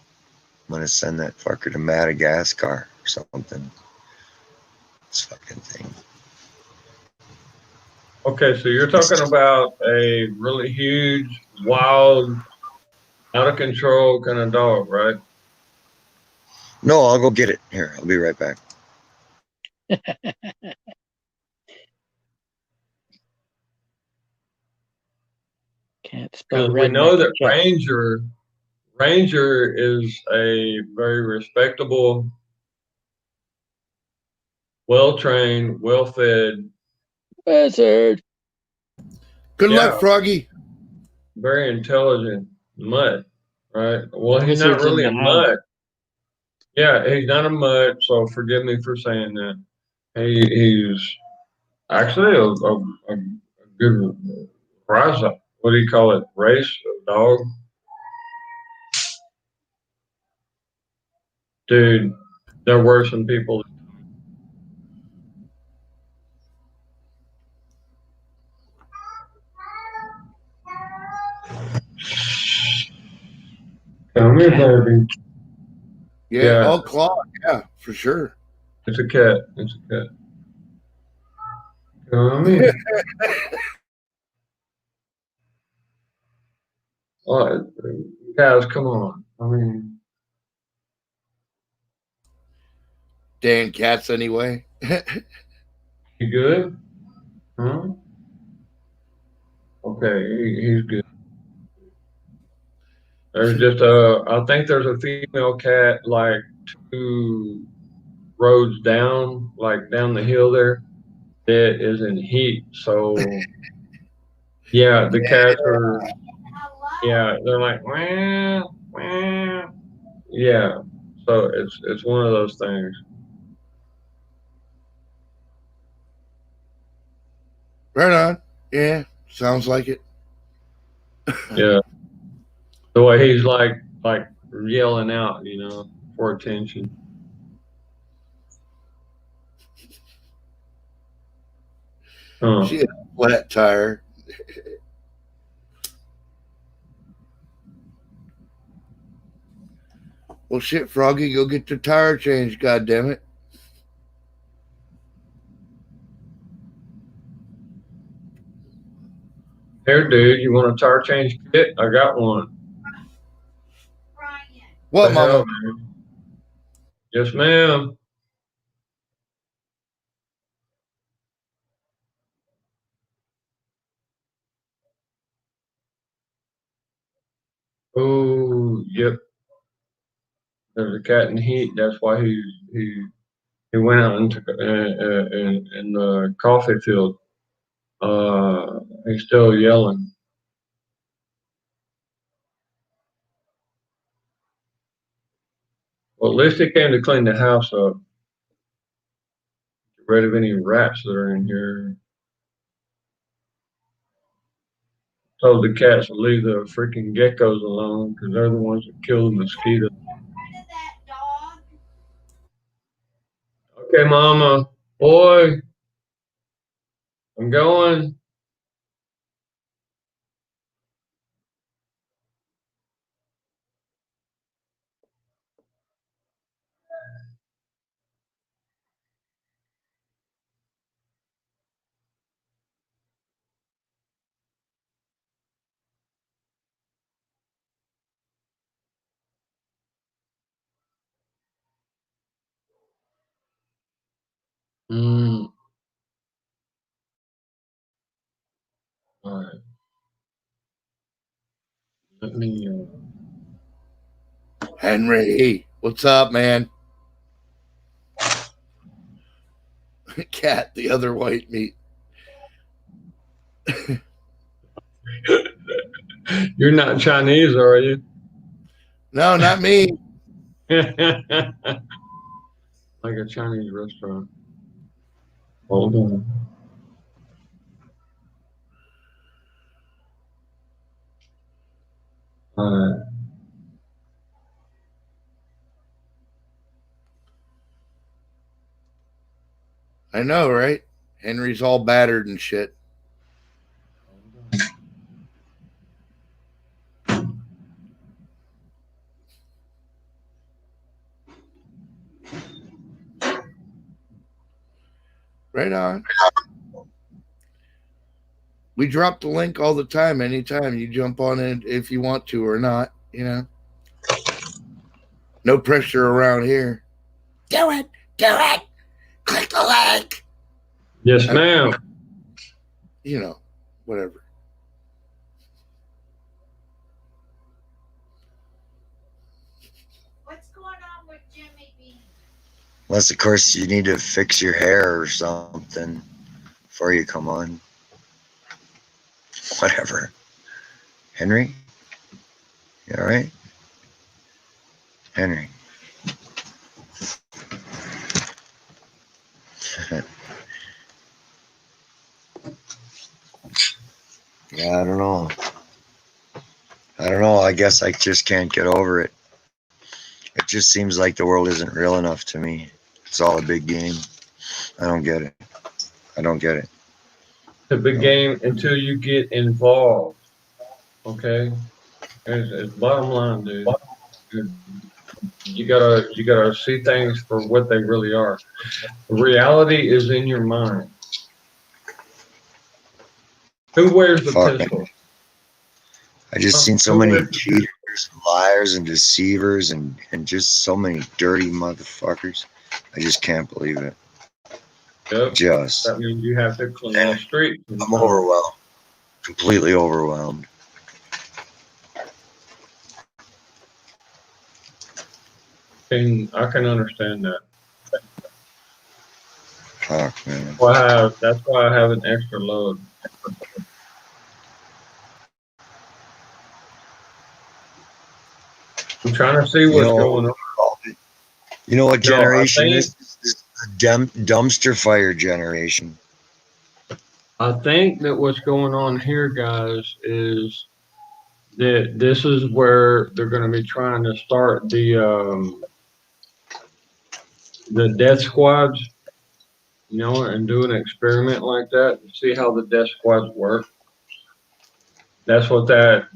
I'm gonna send that fucker to Madagascar or something. This fucking thing. Okay, so you're talking about a really huge, wild, out of control kind of dog, right? No, I'll go get it. Here, I'll be right back. Can't spell Because we know that cat. Ranger is a very respectable, well-trained, well-fed Wizard. Good Yeah. luck, Froggy. very intelligent mutt, right? Well, he's not Wizard's in really the a house. mutt. Yeah, he's not a mutt, so forgive me for saying that. He's actually a good race. What do you call it? Race of dog? Dude, there were some people. Come here, baby. Yeah. Yeah. Oh, Claude. Yeah, for sure. It's a cat. It's a cat. Come here. Oh, guys, come on. I mean, Dan cats anyway. you good? Huh? Okay, he's good. There's just I think there's a female cat like 2 roads down, like down the hill there, that is in heat. So yeah, the cats are, yeah, they're like, wah, wah. Yeah. So it's one of those things. Right on. Yeah, sounds like it. Yeah. The way he's like yelling out, for attention. She had a flat tire. Well, shit, Froggy, go get the tire changed, goddammit. Here, dude, you want a tire change kit? I got one. What, The Mama? hell, man? Yes, ma'am. Oh, yep. There's a cat in heat. That's why he went out into in the coffee field. He's still yelling. Well, at least he came to clean the house up. Get rid of any rats that are in here. Told the cats to leave the freaking geckos alone because they're the ones that kill the mosquitoes. Okay, Mama. Boy, I'm going. All right. Let me. Henry, what's up, man? Cat, the other white meat. You're not Chinese, are you? No, not me. Like a Chinese restaurant. Hold on. All right. I know, right? Henry's all battered and shit. Right on. We drop the link all the time, anytime you jump on it if you want to or not, you know. No pressure around here. Do it. Do it. Click the link. Yes, ma'am. You know, whatever. What's going on with Jimmy B? Unless, of course, you need to fix your hair or something before you come on. Whatever. Henry? You all right? Henry. Yeah, I don't know. I guess I just can't get over it. It just seems like the world isn't real enough to me. It's all a big game. I don't get it. It's a big game until you get involved. Okay? It's bottom line, dude. You gotta see things for what they really are. Reality is in your mind. Who wears the pistol? I just seen so many cheaters, liars, and deceivers, and just so many dirty motherfuckers. I just can't believe it. Yep. Just. That means you have to clean the street. I'm overwhelmed. Completely overwhelmed. I can understand that. Fuck, man. That's why I have an extra load. I'm trying to see what's going on. You know what generation this is? The dumpster fire generation. I think that what's going on here, guys, is that this is where they're going to be trying to start the death squads, you know, and do an experiment like that and see how the death squads work. That's what that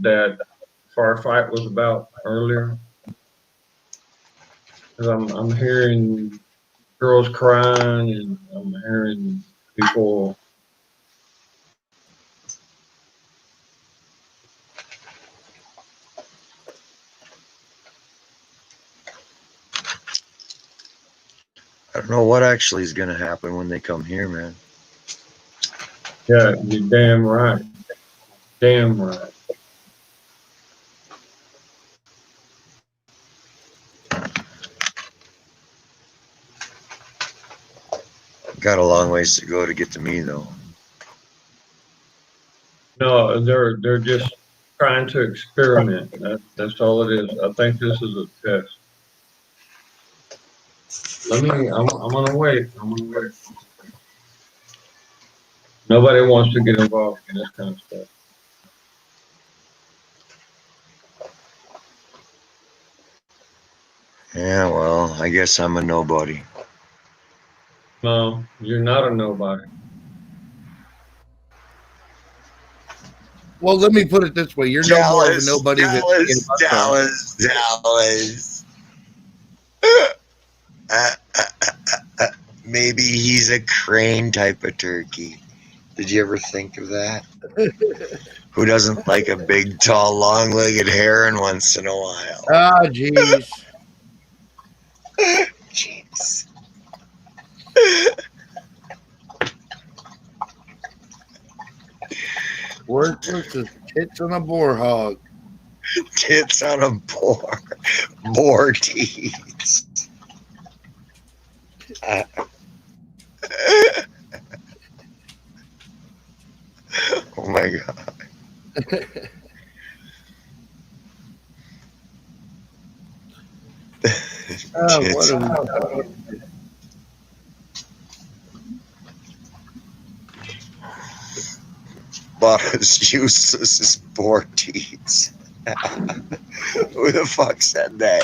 firefight was about earlier. Because I'm hearing girls crying and I'm hearing people. I don't know what actually is going to happen when they come here, man. Yeah, you're damn right. Damn right. Got a long ways to go to get to me, though. No, they're just trying to experiment. That's all it is. I think this is a test. I'm gonna wait. Nobody wants to get involved in this kind of stuff. Yeah, well, I guess I'm a nobody. No, you're not a nobody. Well, let me put it this way: you're no more of a nobody than Dallas. Maybe he's a crane type of turkey. Did you ever think of that? Who doesn't like a big, tall, long-legged heron once in a while? Ah, jeez. Jeez. Worthless as tits on a boar hog. Tits on a boar. Boar teeth. Oh my God. What are we About as useless as boar teeth. Who the fuck said that?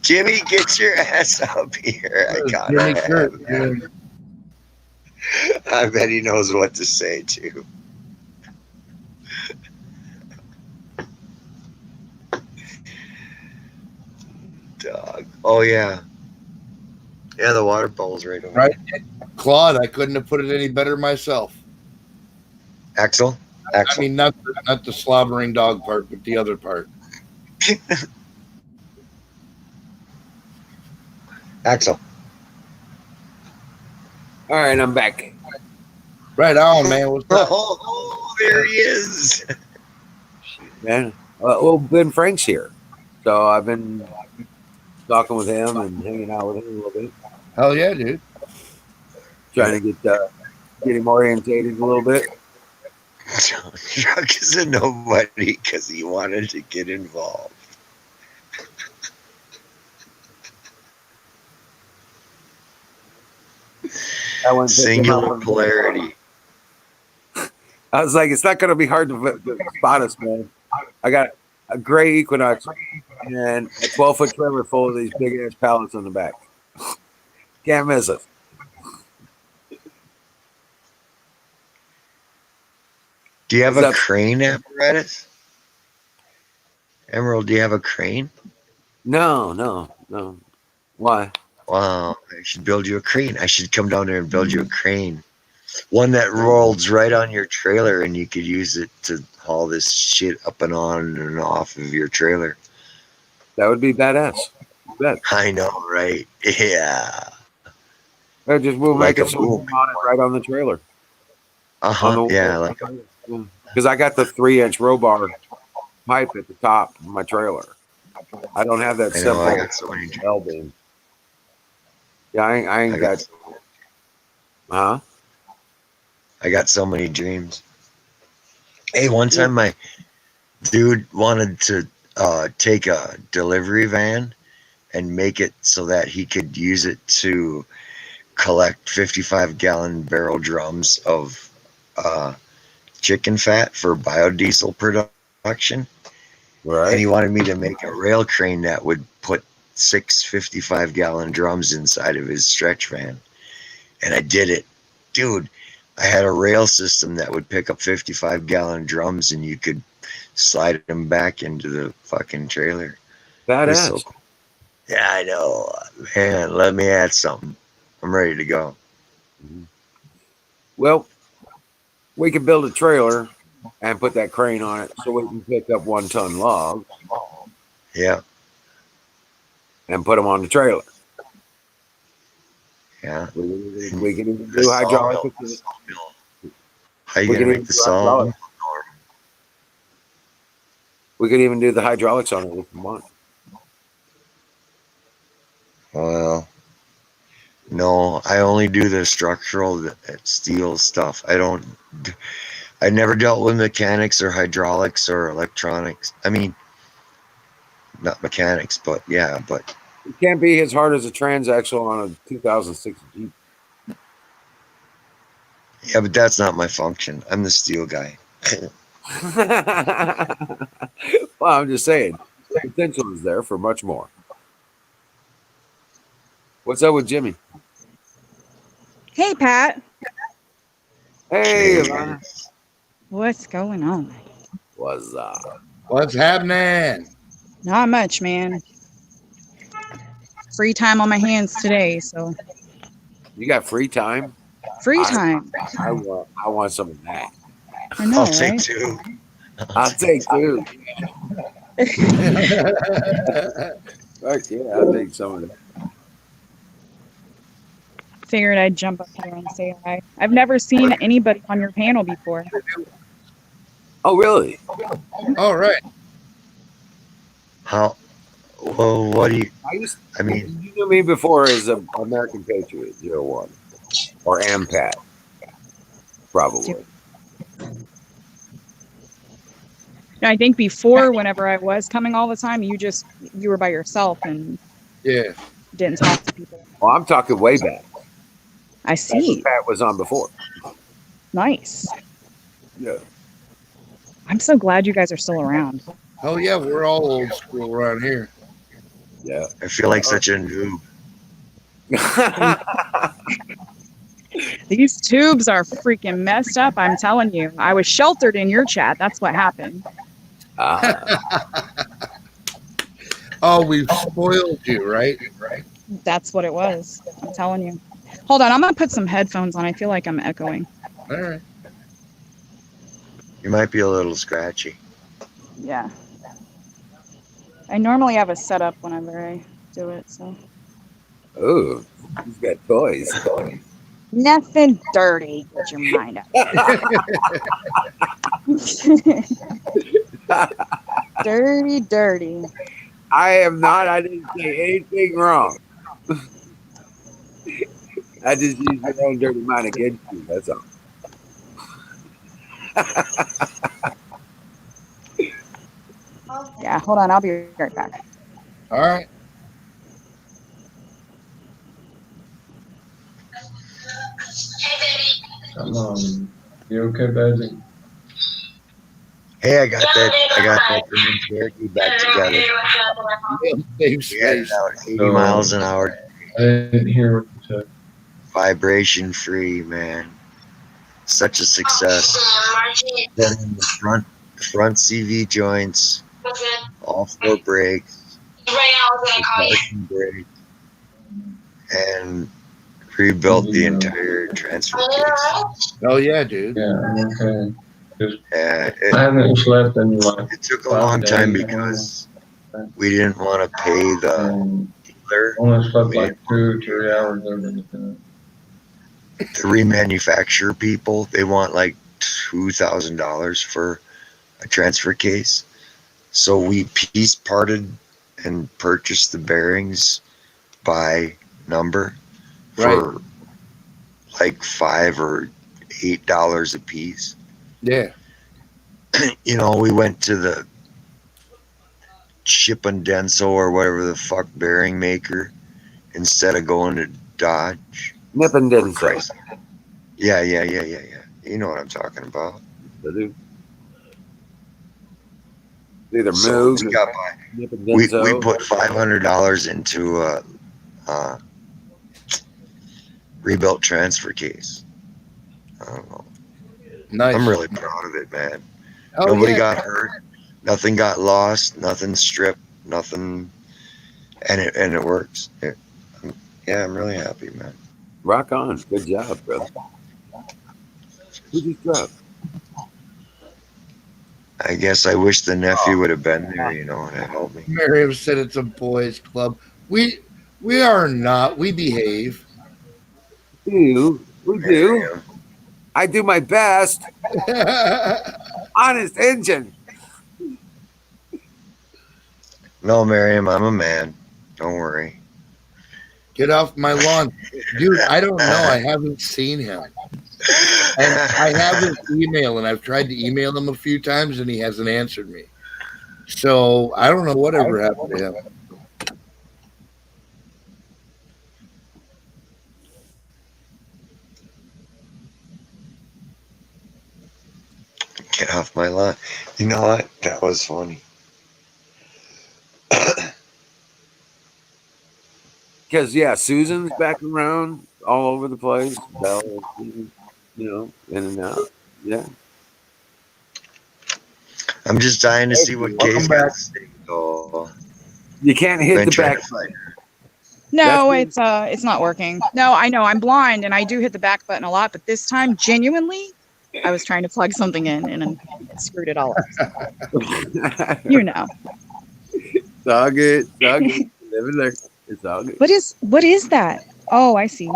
Jimmy, get your ass up here. I bet he knows what to say too. Dog. Oh yeah. Yeah, the water bowl's right over Right, Claude. I couldn't have put it any better myself. there. Axel? I mean, not the slobbering dog part, but the other part. Axel. All right, I'm back. Right on, man. What's up? Oh, there he is. Man, well, Ben Frank's here, so I've been talking with him and hanging out with him a little bit, Hell yeah, dude. trying to get him orientated a little bit. Chuck is a nobody because he wanted to get involved. Singular polarity. I was like, it's not going to be hard to spot us, man. I got a gray Equinox and a 12-foot trailer full of these big ass pallets on the back. Can't miss us. Do you have a crane apparatus? Emerald, do you have a crane? No. Why? Wow, I should build you a crane. I should come down there and build you a crane. One that rolls right on your trailer and you could use it to haul this shit up and on and off of your trailer. That would be badass. I know, right? Yeah. I just will Like make a it so boom. on it right on the trailer. Yeah, like because I got the 3-inch row bar pipe at the top of my trailer. I don't have that I know, I simple got so many L beam. Yeah, I ain't got. Huh? I got so many dreams. Hey, one time my dude wanted to take a delivery van and make it so that he could use it to collect 55-gallon barrel drums of chicken fat for biodiesel production. Right. And he wanted me to make a rail crane that would put 6 55-gallon drums inside of his stretch van. And I did it. Dude, I had a rail system that would pick up 55-gallon drums and you could slide them back into the fucking trailer. Badass. So cool. Yeah, I know. Man, let me add something. I'm ready to go. Well, we can build a trailer and put that crane on it so we can pick up 1-ton logs. Yeah. And put them on the trailer. Yeah. We can even do hydraulics. How you gonna make the saw? We could even do the hydraulics on it if you want. Well, no, I only do the structural steel stuff. I never dealt with mechanics or hydraulics or electronics. I mean, not mechanics, but yeah, but it can't be as hard as a transaxle on a 2006 Jeep. Yeah, but that's not my function. I'm the steel guy. Well, I'm just saying, the potential is there for much more. What's up with Jimmy? Hey, Pat. Hey, Ivana. What's going on? What's up? What's happening? Not much, man. Free time on my hands today, so. You got free time? Free time. I want some of that. I know, I'll take right? 2. I'll take 2. Fuck yeah, I'll take some of that. Figured I'd jump up here and say hi. I've never seen anybody on your panel before. Oh, really? All right. How? Well, what do you? I mean, you knew me before as an American Patriot 01 or AMPAT, probably. I think before, whenever I was coming all the time, you were by yourself and didn't talk to people. Well, I'm talking way back. I see. Pat was on before. Nice. Yeah. I'm so glad you guys are still around. Oh yeah, we're all old school around here. Yeah. I feel like such a noob. These tubes are freaking messed up, I'm telling you. I was sheltered in your chat. That's what happened. Oh, we've spoiled you, right? That's what it was. I'm telling you. Hold on, I'm gonna put some headphones on. I feel like I'm echoing. All right. You might be a little scratchy. Yeah. I normally have a setup whenever I do it, so. Oh, he's got toys. Nothing dirty. Get your mind out. Dirty. I am not. I didn't say anything wrong. I just used my own dirty mind against you. That's all. Yeah, hold on. I'll be right back. All right. Come on. You okay, Bezzy? Hey, I got that Grand Cherokee back together. Same We had it space. out 80 miles an hour. I didn't hear what you said. Vibration free, man. Such a success. Put in the front CV joints, all 4 brakes, the brake, and rebuilt the entire transfer case. Oh yeah, dude. Yeah, I'm okay. Yeah, I haven't slept in like it took a long time because we didn't want to pay the dealer. I only slept like 2 or 3 hours every day. The remanufacturer people, they want like $2,000 for a transfer case. So we piece parted and purchased the bearings by number for like $5 or $8 a piece. Yeah. You know, we went to the Chip and Denso or whatever the fuck bearing maker instead of going to Dodge. Nip and Denso. Yeah. You know what I'm talking about. I do. Either So move. we put $500 into a rebuilt transfer case. I don't know. Nice. I'm really proud of it, man. Oh, Nobody yeah. got hurt. Nothing got lost. Nothing stripped. Nothing. And it works. I'm really happy, man. Rock on. Good job, brother. Who just dropped? I guess I wish the nephew would have been there, you know, and helped me. Miriam said it's a boys' club. We are not. We behave. We do. I do my best. Honest engine. No, Miriam, I'm a man. Don't worry. Get off my lawn. Dude, I don't know. I haven't seen him. And I have his email, and I've tried to email him a few times, and he hasn't answered me. So I don't know whatever happened to him. Get off my lawn. You know what? That was funny. Because, Susan's back around all over the place. Belle, you know, in and out. Yeah. I'm just dying to see what Kay's got to say. You can't hit the back button. No, it's not working. No, I know I'm blind and I do hit the back button a lot, but this time, genuinely, I was trying to plug something in and I screwed it all up. You know. It's all good. It's all good. Living there. It's all good. What is that? Oh, I see.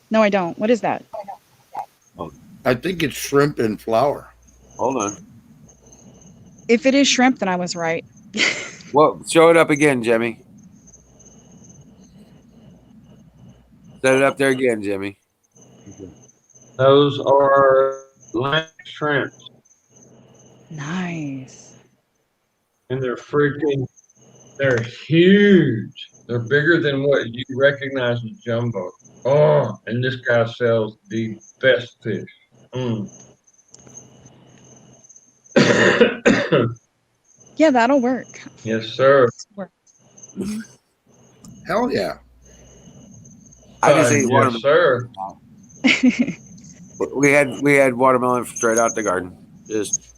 No, I don't. What is that? I think it's shrimp and flour. Hold on. If it is shrimp, then I was right. Well, show it up again, Jimmy. Set it up there again, Jimmy. Those are lamb shrimps. Nice. And they're huge. They're bigger than what you recognize as jumbo. Oh, and this guy sells the best fish. Yeah, that'll work. Yes, sir. Hell yeah. I just ate watermelon. Yes, sir. We had watermelon straight out the garden. Just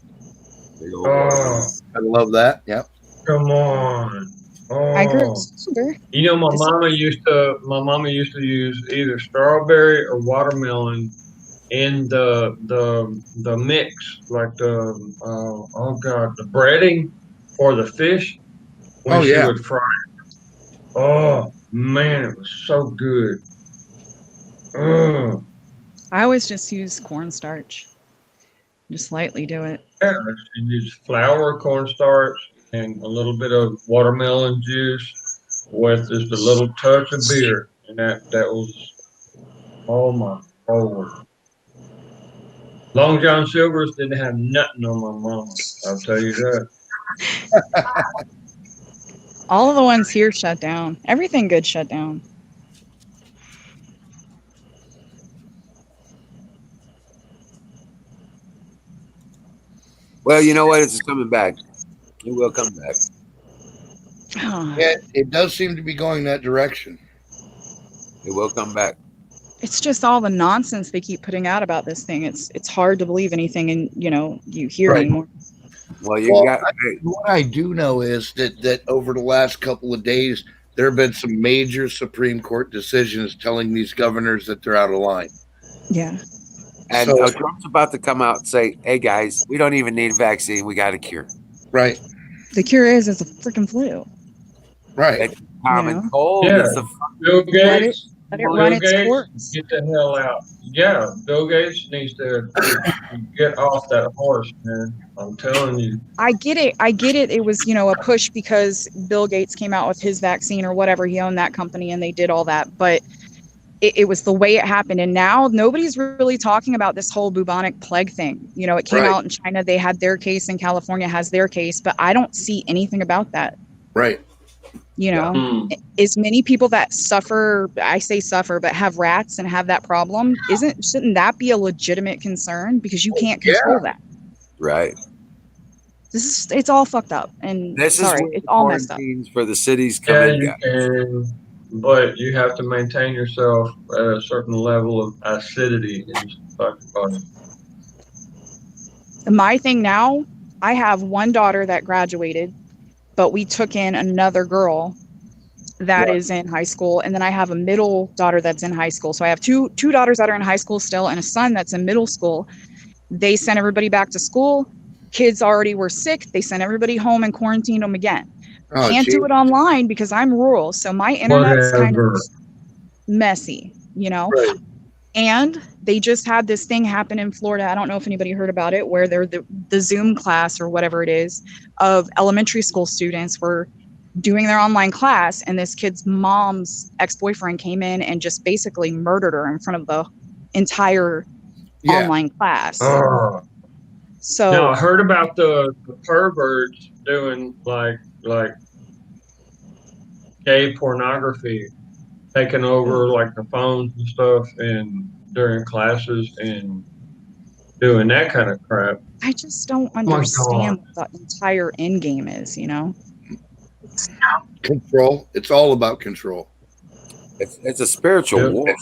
big old watermelon. I love that. Yep. Come on. I grew sugar. You know, my mama used to use either strawberry or watermelon in the mix, like the the breading for the fish when she would fry it. Oh man, it was so good. I always just use cornstarch. Just lightly do it. Yeah, she used flour, cornstarch, and a little bit of watermelon juice with just a little touch of beer, and that was, oh my lord. Long John Silver's didn't have nothing on my mama. I'll tell you that. All of the ones here shut down. Everything good shut down. Well, you know what? It's coming back. It will come back. Yeah, it does seem to be going that direction. It will come back. It's just all the nonsense they keep putting out about this thing. It's hard to believe anything you hear anymore. Well, what I do know is that over the last couple of days, there have been some major Supreme Court decisions telling these governors that they're out of line. Yeah. And Trump's about to come out and say, hey, guys, we don't even need a vaccine. We got a cure. Right. The cure is it's a freaking flu. Right. It's common cold. Yeah. It's the Bill Gates. Let it run its course. Get the hell out. Yeah, Bill Gates needs to get off that horse, man. I'm telling you. I get it. It was, a push because Bill Gates came out with his vaccine or whatever. He owned that company and they did all that. But it was the way it happened. And now nobody's really talking about this whole bubonic plague thing. It came out in China. They had their case and California has their case. But I don't see anything about that. Right. As many people that suffer, I say suffer, but have rats and have that problem, shouldn't that be a legitimate concern? Because you can't control that. Right. It's all fucked up. And it's all messed up. For the cities coming you can, but you have to maintain yourself at a certain level of acidity in your body. My thing now, I have one daughter that graduated, but we took in another girl that is in high school. And then I have a middle daughter that's in high school. So I have two daughters that are in high school still and a son that's in middle school. They sent everybody back to school. Kids already were sick. They sent everybody home and quarantined them again. Can't do it online because I'm rural. So my internet's kind of messy, Right. And they just had this thing happen in Florida. I don't know if anybody heard about it, where they're the Zoom class or whatever it is of elementary school students were doing their online class. And this kid's mom's ex-boyfriend came in and just basically murdered her in front of the entire online class. So now I heard about the perverts doing like gay pornography, taking over like the phones and stuff and during classes and doing that kind of crap. I just don't understand what the entire end game is, Control. It's all about control. It's a spiritual war.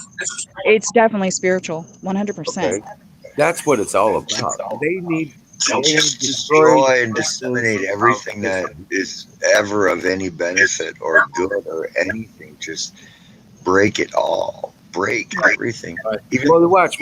It's definitely spiritual, 100%. Okay. That's what it's all about. They need to destroy and disseminate everything that is ever of any benefit or good or anything. Just break it all. Break everything. Watch.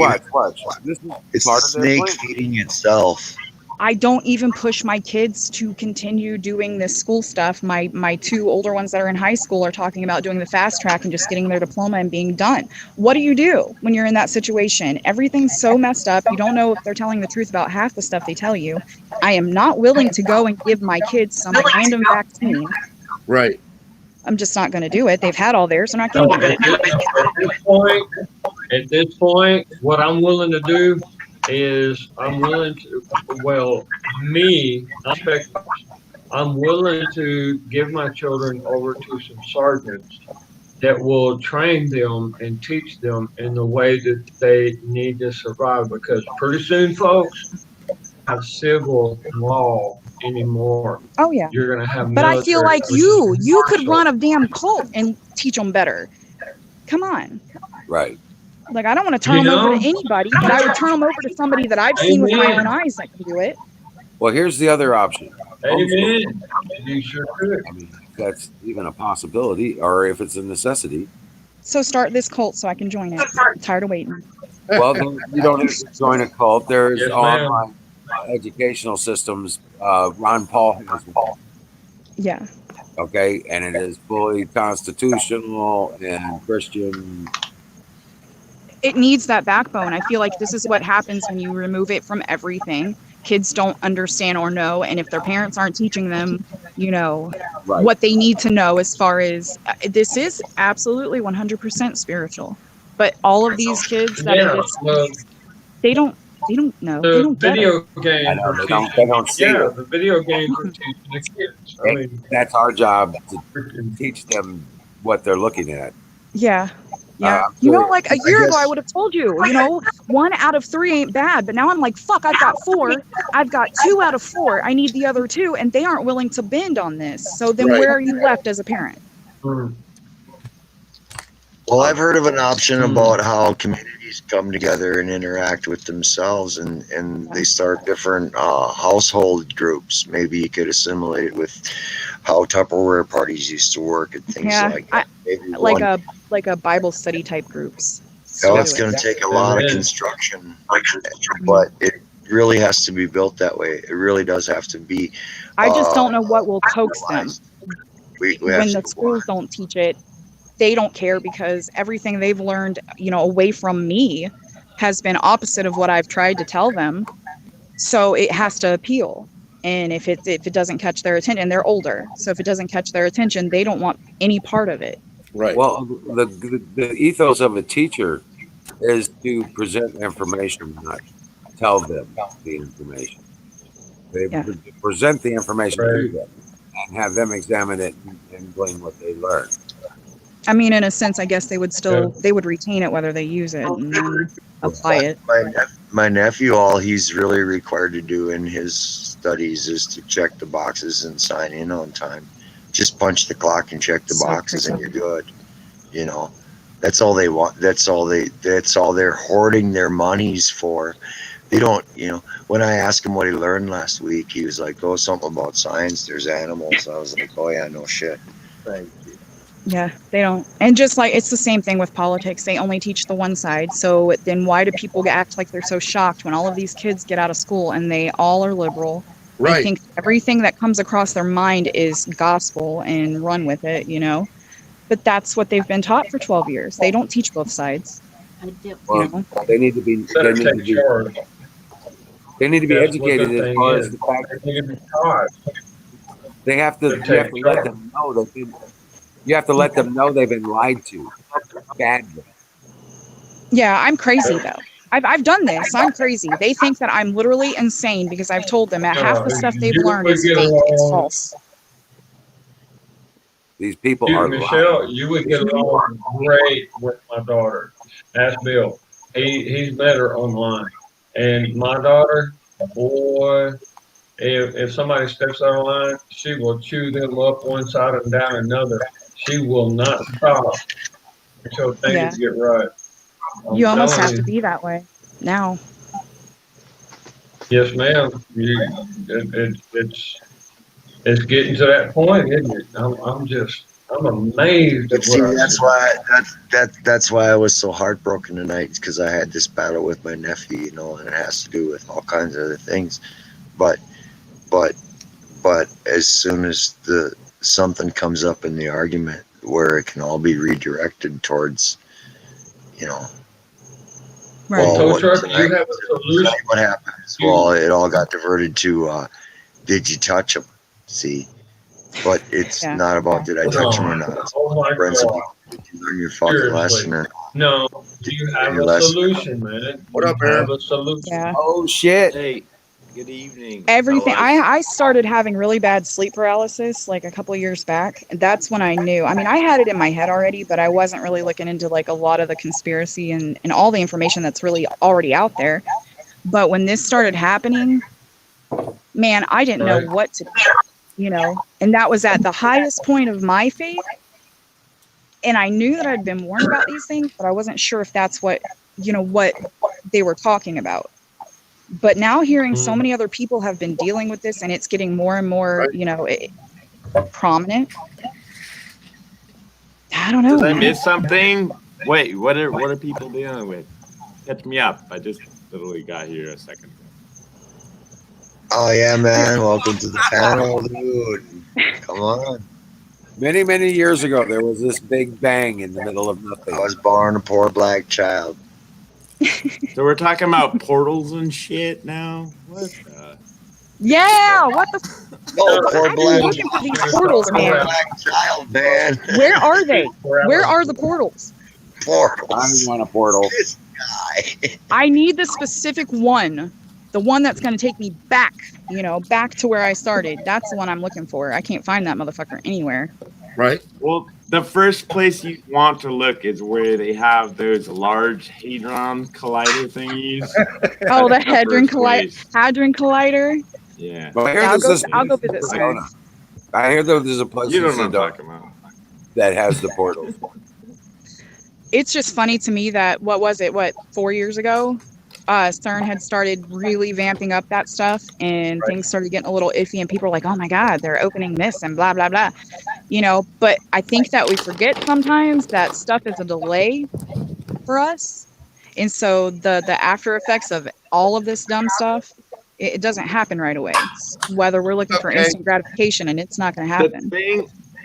It's the snake feeding itself. I don't even push my kids to continue doing this school stuff. My two older ones that are in high school are talking about doing the fast track and just getting their diploma and being done. What do you do when you're in that situation? Everything's so messed up. You don't know if they're telling the truth about half the stuff they tell you. I am not willing to go and give my kids some random vaccine. Right. I'm just not going to do it. They've had all theirs. They're not going to do it. At this point, what I'm willing to do is I'm willing to give my children over to some sergeants that will train them and teach them in the way that they need to survive, because pretty soon, folks, have civil law anymore. Oh yeah. You're going to have But I feel like you could run a damn cult and teach them better. Come on. Right. Like, I don't want to turn them over to anybody, but I would turn them over to somebody that I've seen with my own eyes that can do it. Well, here's the other option. Amen. You sure could. that's even a possibility or if it's a necessity. So start this cult so I can join it. I'm tired of waiting. Well, then you don't have to join a cult. There's Yes, ma'am. online educational systems. Ron Paul has one. Yeah. Okay, and it is fully constitutional and Christian. It needs that backbone. I feel like this is what happens when you remove it from everything. Kids don't understand or know, and if their parents aren't teaching them, Right. what they need to know as far as this is absolutely 100% spiritual. But all of these kids that are just, they don't know. They The don't get video it. games I know, are they teaching. don't see Yeah, it. the video games are teaching the kids. I mean, That's our job to teach them what they're looking at. Yeah. Yeah. Like a year ago, I would have told you, 1 out of 3 ain't bad. But now I'm like, fuck, I've got 4. I've got 2 out of 4. I need the other 2. And they aren't willing to bend on this. So then where are you left as a parent? Well, I've heard of an option about how communities come together and interact with themselves, and they start different household groups. Maybe you could assimilate it with how Tupperware parties used to work and things like that. Maybe like a Bible study type groups. It's going to take a lot of construction, but it really has to be built that way. It really does have to be. I just don't know what will coax them. When the schools don't teach it, they don't care because everything they've learned, away from me has been opposite of what I've tried to tell them. So it has to appeal. And if it doesn't catch their attention, they're older. So if it doesn't catch their attention, they don't want any part of it. Right. Well, the ethos of a teacher is to present information, not tell them the information. They present the information to them and have them examine it and glean what they learn. I mean, in a sense, I guess they would they would retain it whether they use it and then apply it. My nephew, all he's really required to do in his studies is to check the boxes and sign in on time. Just punch the clock and check the boxes and you're good. That's all they want. That's all they're hoarding their monies for. They don't, when I asked him what he learned last week, he was like, something about science. There's animals. I was like, oh yeah, no shit. Thank you. Yeah, they don't. And just like, it's the same thing with politics. They only teach the one side. So then why do people act like they're so shocked when all of these kids get out of school and they all are liberal? Right. I think everything that comes across their mind is gospel and run with it, But that's what they've been taught for 12 years. They don't teach both sides. Well, they need to be educated as far as the fact that they have to let them know that you have to let them know they've been lied to badly. Yeah, I'm crazy though. I've done this. I'm crazy. They think that I'm literally insane because I've told them that half the stuff they've learned is fake. It's false. These people are Michelle, lying. you would get along great with my daughter. Ask Bill. He's met her online. And my daughter, boy, if somebody steps out of line, she will chew them up one side and down another. She will not stop until things get right. You almost have to be that way now. Yes, ma'am. It's getting to that point, isn't it? I'm amazed at See, that's why I was so heartbroken tonight, because I had this battle with my nephew, and it has to do with all kinds of other things. But as soon as something comes up in the argument where it can all be redirected towards, Right. well, you have a solution. what happens? Well, it all got diverted to, did you touch him? See, but it's not about did I touch him or not. Oh my God. Did you learn your fucking lesson or not? No, do you have a solution, man? What up, Aaron? Aaron? Have a solution. Yeah. Oh shit! Hey, good evening. Everything. I started having really bad sleep paralysis like a couple of years back. And that's when I knew. I mean, I had it in my head already, but I wasn't really looking into like a lot of the conspiracy and all the information that's really already out there. But when this started happening, man, I didn't know what to do. And that was at the highest point of my faith. And I knew that I'd been warned about these things, but I wasn't sure if that's what they were talking about. But now hearing so many other people have been dealing with this and it's getting more and more, prominent. I don't know. Did I miss something? Wait, what are people dealing with? Catch me up. I just literally got here a second ago. Oh yeah, man. Welcome to the panel, dude. Come on. Many, many years ago, there was this big bang in the middle of nothing. I was born a poor black child. So we're talking about portals and shit now? What the? Yeah, what the? Poor I'm black looking for these portals, man. black child, man. Where are they? Where are the portals? Portals. I want a portal. This guy. I need the specific one. The one that's going to take me back, back to where I started. That's the one I'm looking for. I can't find that motherfucker anywhere. Right. Well, the first place you want to look is where they have those large hadron collider thingies. Oh, the That's Hadron first place. Collider. Yeah. But I hear Yeah, I'll go there's visit soon. I hear there's a place You in don't know what I'm Sedona talking about. that has the portal. It's just funny to me that, 4 years ago, CERN had started really vamping up that stuff, and things started getting a little iffy, and people were like, oh my God, they're opening this and blah, blah, blah. But I think that we forget sometimes that stuff is a delay for us. And so the after effects of all of this dumb stuff, it doesn't happen right away. Whether we're looking for instant gratification, and it's not going to happen.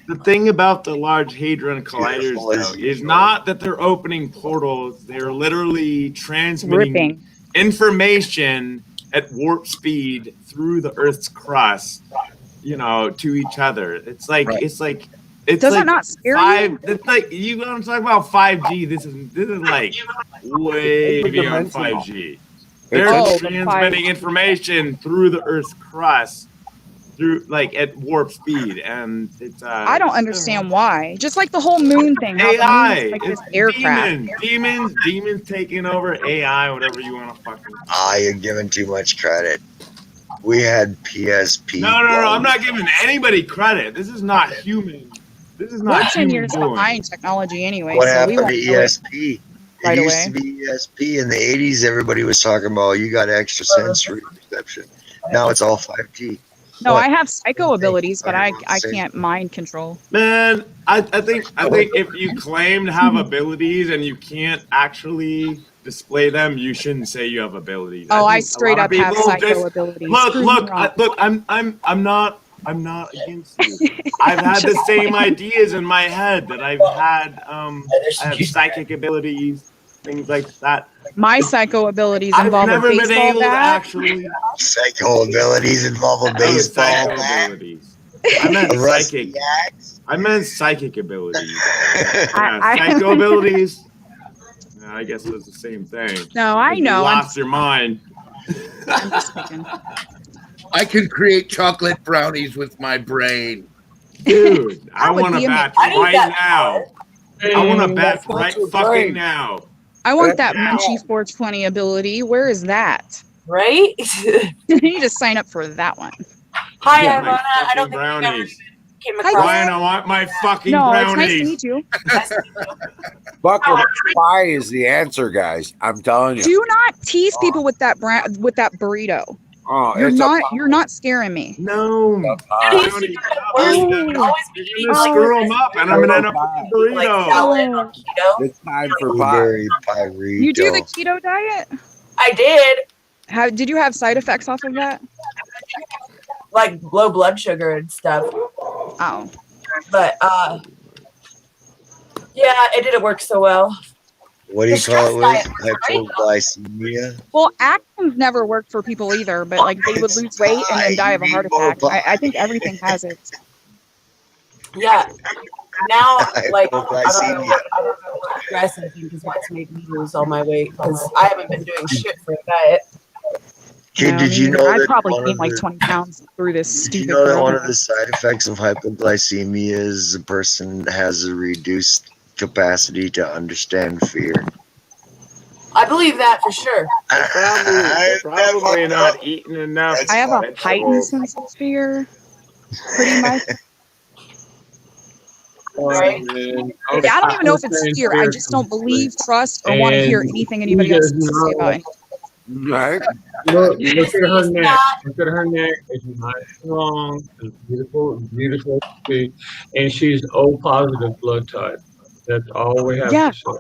The thing about the Large Hadron Colliders though, is not that they're opening portals. They're literally transmitting information at warp speed through the Earth's crust, to each other. It's like Does it not scare you? It's like you want to talk about 5G. This is like way beyond 5G. They're transmitting information through the Earth's crust through at warp speed, and it's I don't understand why. Just like the whole moon thing. How AI, the moon is like this aircraft. demons taking over AI, whatever you want to fucking. You're giving too much credit. We had PSP. No, I'm not giving anybody credit. This is not human. This is not. We're 10 human years doing. behind technology anyway. What so happened we to won't know it ESP? right It used away. to be ESP in the 80s. Everybody was talking about you got extrasensory perception. Now it's all 5G. No, I have psycho abilities, but I can't mind control. Man, I think if you claim to have abilities and you can't actually display them, you shouldn't say you have abilities. Oh, I think a straight lot up of have people psycho just- abilities. Look, I'm not against you. I've had the same ideas in my head that I've had. I have psychic abilities, things like that. My psycho abilities I've involve a never been baseball able to bat. actually. Psycho abilities involve a baseball Psycho bat. abilities. I meant A rusty psychic. I meant psychic abilities. I- Psycho abilities. I guess it's the same thing. No, I You know. lost your mind. I'm just kidding. I can create chocolate brownies with my brain. Dude, I That would want be to bat amazing. right now. I want to bet That's not right your fucking brain. now. I want that Munchie 420 ability. Where is that? Right? You need to sign up for that one. Hi, Yeah, Ivana. my I don't fucking think we ever brownies. came Hi, across. Ryan, I want my fucking No, it's brownies. nice to meet you. Bucket pie is the answer, guys. I'm telling you. Do not tease people with that with that burrito. Oh, You're it's not scaring me. No. Dude, he's super worse. Oh. You'd always be eating You're gonna screw them up, and I'm gonna end up with a like burrito. salad on keto. It's time for pie. Blueberry pyrito. You do the keto diet? I did. How did you have side effects off of that? Like low blood sugar and stuff. Oh. But yeah, it didn't work so well. What do you The call it? stress With diet was hypoglycemia. Well, Atkins never worked for people either, but like they would lose weight and then die of a heart attack. I think everything has it. Yeah. Now, like, I don't know Hypoglycemia. what stress I think is what's made me lose all my weight because I haven't been doing shit for a diet. Kid, No, did me you neither. know I'd that probably one gain of like the- 20 pounds through this Did stupid you know that one program. of the side effects of hypoglycemia is a person has a reduced capacity to understand fear? I believe that for sure. Probably not eating enough. I have a vegetables. heightened sense of fear, pretty much. Right? I don't even know if it's fear. I just don't believe, trust, or want to hear anything anybody else has to say about it. Right. Look at her neck. Look at her neck. It's nice and long. It's beautiful, beautiful. And she's O positive blood type. That's all we have to say.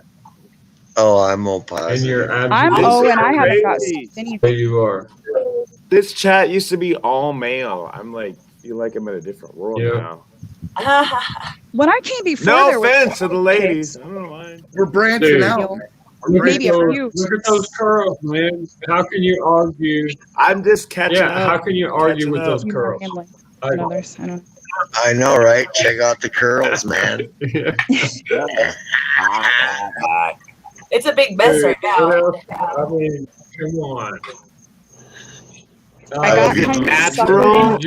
Oh, I'm O positive. And you're I'm O, and I haven't got anything. There you are. This chat used to be all male. I'm like, feel like I'm in a different world now. When I came before, No there offense were to the ladies. I don't mind. We're branching out. Maybe a few. Look at those curls, man. How can you argue? I'm just catching up. How can you argue with those curls? I know, right? Check out the curls, man. It's a big mess right now. I mean, come on. Natural,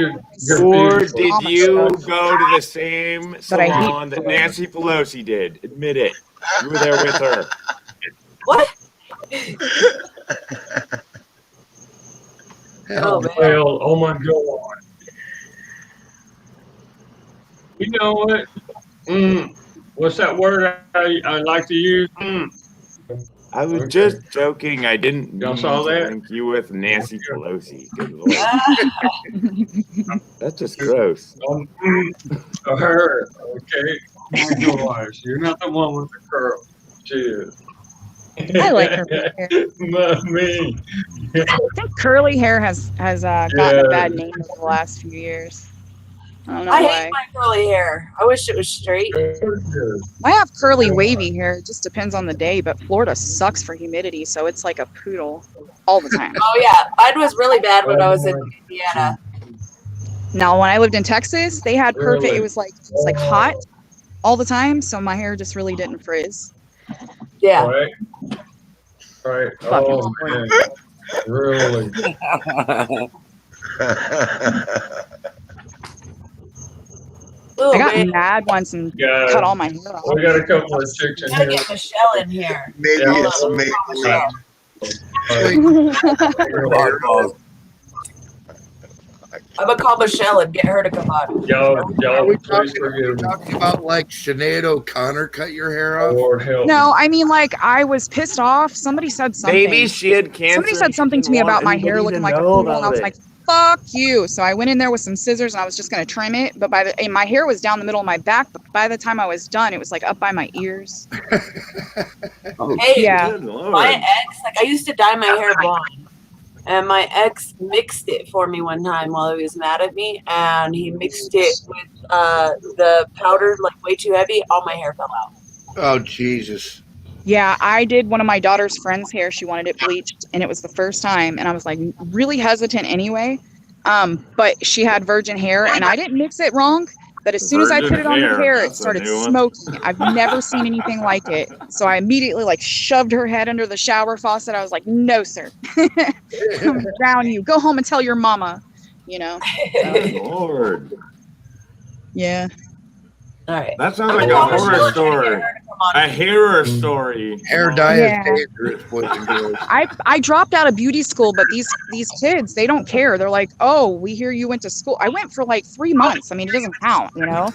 or did you go to the same salon that Nancy Pelosi did? Admit it. You were there with her. What? Well, oh my God. You know what? What's that word I like to use? I was just joking. I didn't Y'all saw that? link you with Nancy Pelosi. Good Lord. That's just gross. Her, okay? Oh my gosh, you're not the one with the curl. She is. I like her hair. Me. I think curly hair has gotten a bad name over the last few years. I don't know I why. hate my curly hair. I wish it was straight. I have curly wavy hair. It just depends on the day, but Florida sucks for humidity, so it's like a poodle all the time. Oh yeah, mine was really bad when I was in Indiana. Now, when I lived in Texas, they had perfect. Really? It was like hot all the time, so my hair just really didn't frizz. Yeah. Right. Oh man. Really. Ooh, I got man. mad once and cut all my hair off. We got a couple of chicks in Gotta here. get Michelle in here. Maybe it's I'm gonna call Michelle and get her to come on. Y'all, Are we please forgive me. talking about like Sinead O'Connor cut your hair off? Lord help. No, I mean, like, I was pissed off. Somebody said something. Maybe she had cancer. Somebody said something to me about my hair looking like a poodle, and I was like, fuck you. So I went in there with some scissors, and I was just going to trim it. But and my hair was down the middle of my back, but by the time I was done, it was like up by my ears. Hey, Yeah. my ex, like I used to dye my hair blonde. And my ex mixed it for me one time while he was mad at me, and he mixed it with the powder like way too heavy. All my hair fell out. Oh Jesus! Yeah, I did one of my daughter's friend's hair. She wanted it bleached, and it was the first time, and I was like really hesitant anyway. But she had virgin hair, and I didn't mix it wrong. But as soon as I put it on her hair, it started smoking. I've never seen anything like it. So I immediately like shoved her head under the shower faucet. I was like, "No, sir, I'm drown you. Go home and tell your mama." You know. Lord. Yeah. All right. That sounds like a horror story. A horror story. Hair dye Yeah. is dangerous, boys and girls. I dropped out of beauty school, but these kids, they don't care. They're like, "Oh, we hear you went to school." I went for like 3 months. I mean, it doesn't count, you know.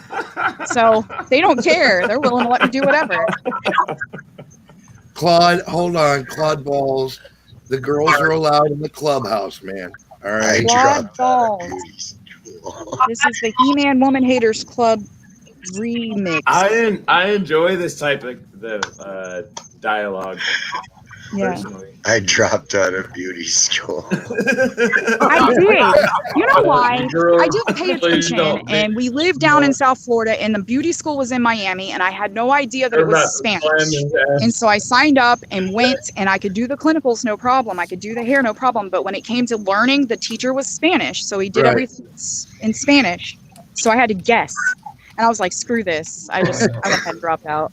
So they don't care. They're willing to let me do whatever. Claude, hold on, Claude Balls. The girls are allowed in the clubhouse, man. All right. Claude Balls. This is the He-Man Woman Haters Club remix. I enjoy this type of dialogue. Yeah. Personally. I dropped out of beauty school. I did. You know why? I didn't pay attention, and we lived down in South Florida, and the beauty school was in Miami, and I had no idea that it was Spanish. And so I signed up and went, and I could do the clinicals no problem. I could do the hair no problem. But when it came to learning, the teacher was Spanish, so he did everything in Spanish. So I had to guess, and I was like, "Screw this!" I went ahead and dropped out.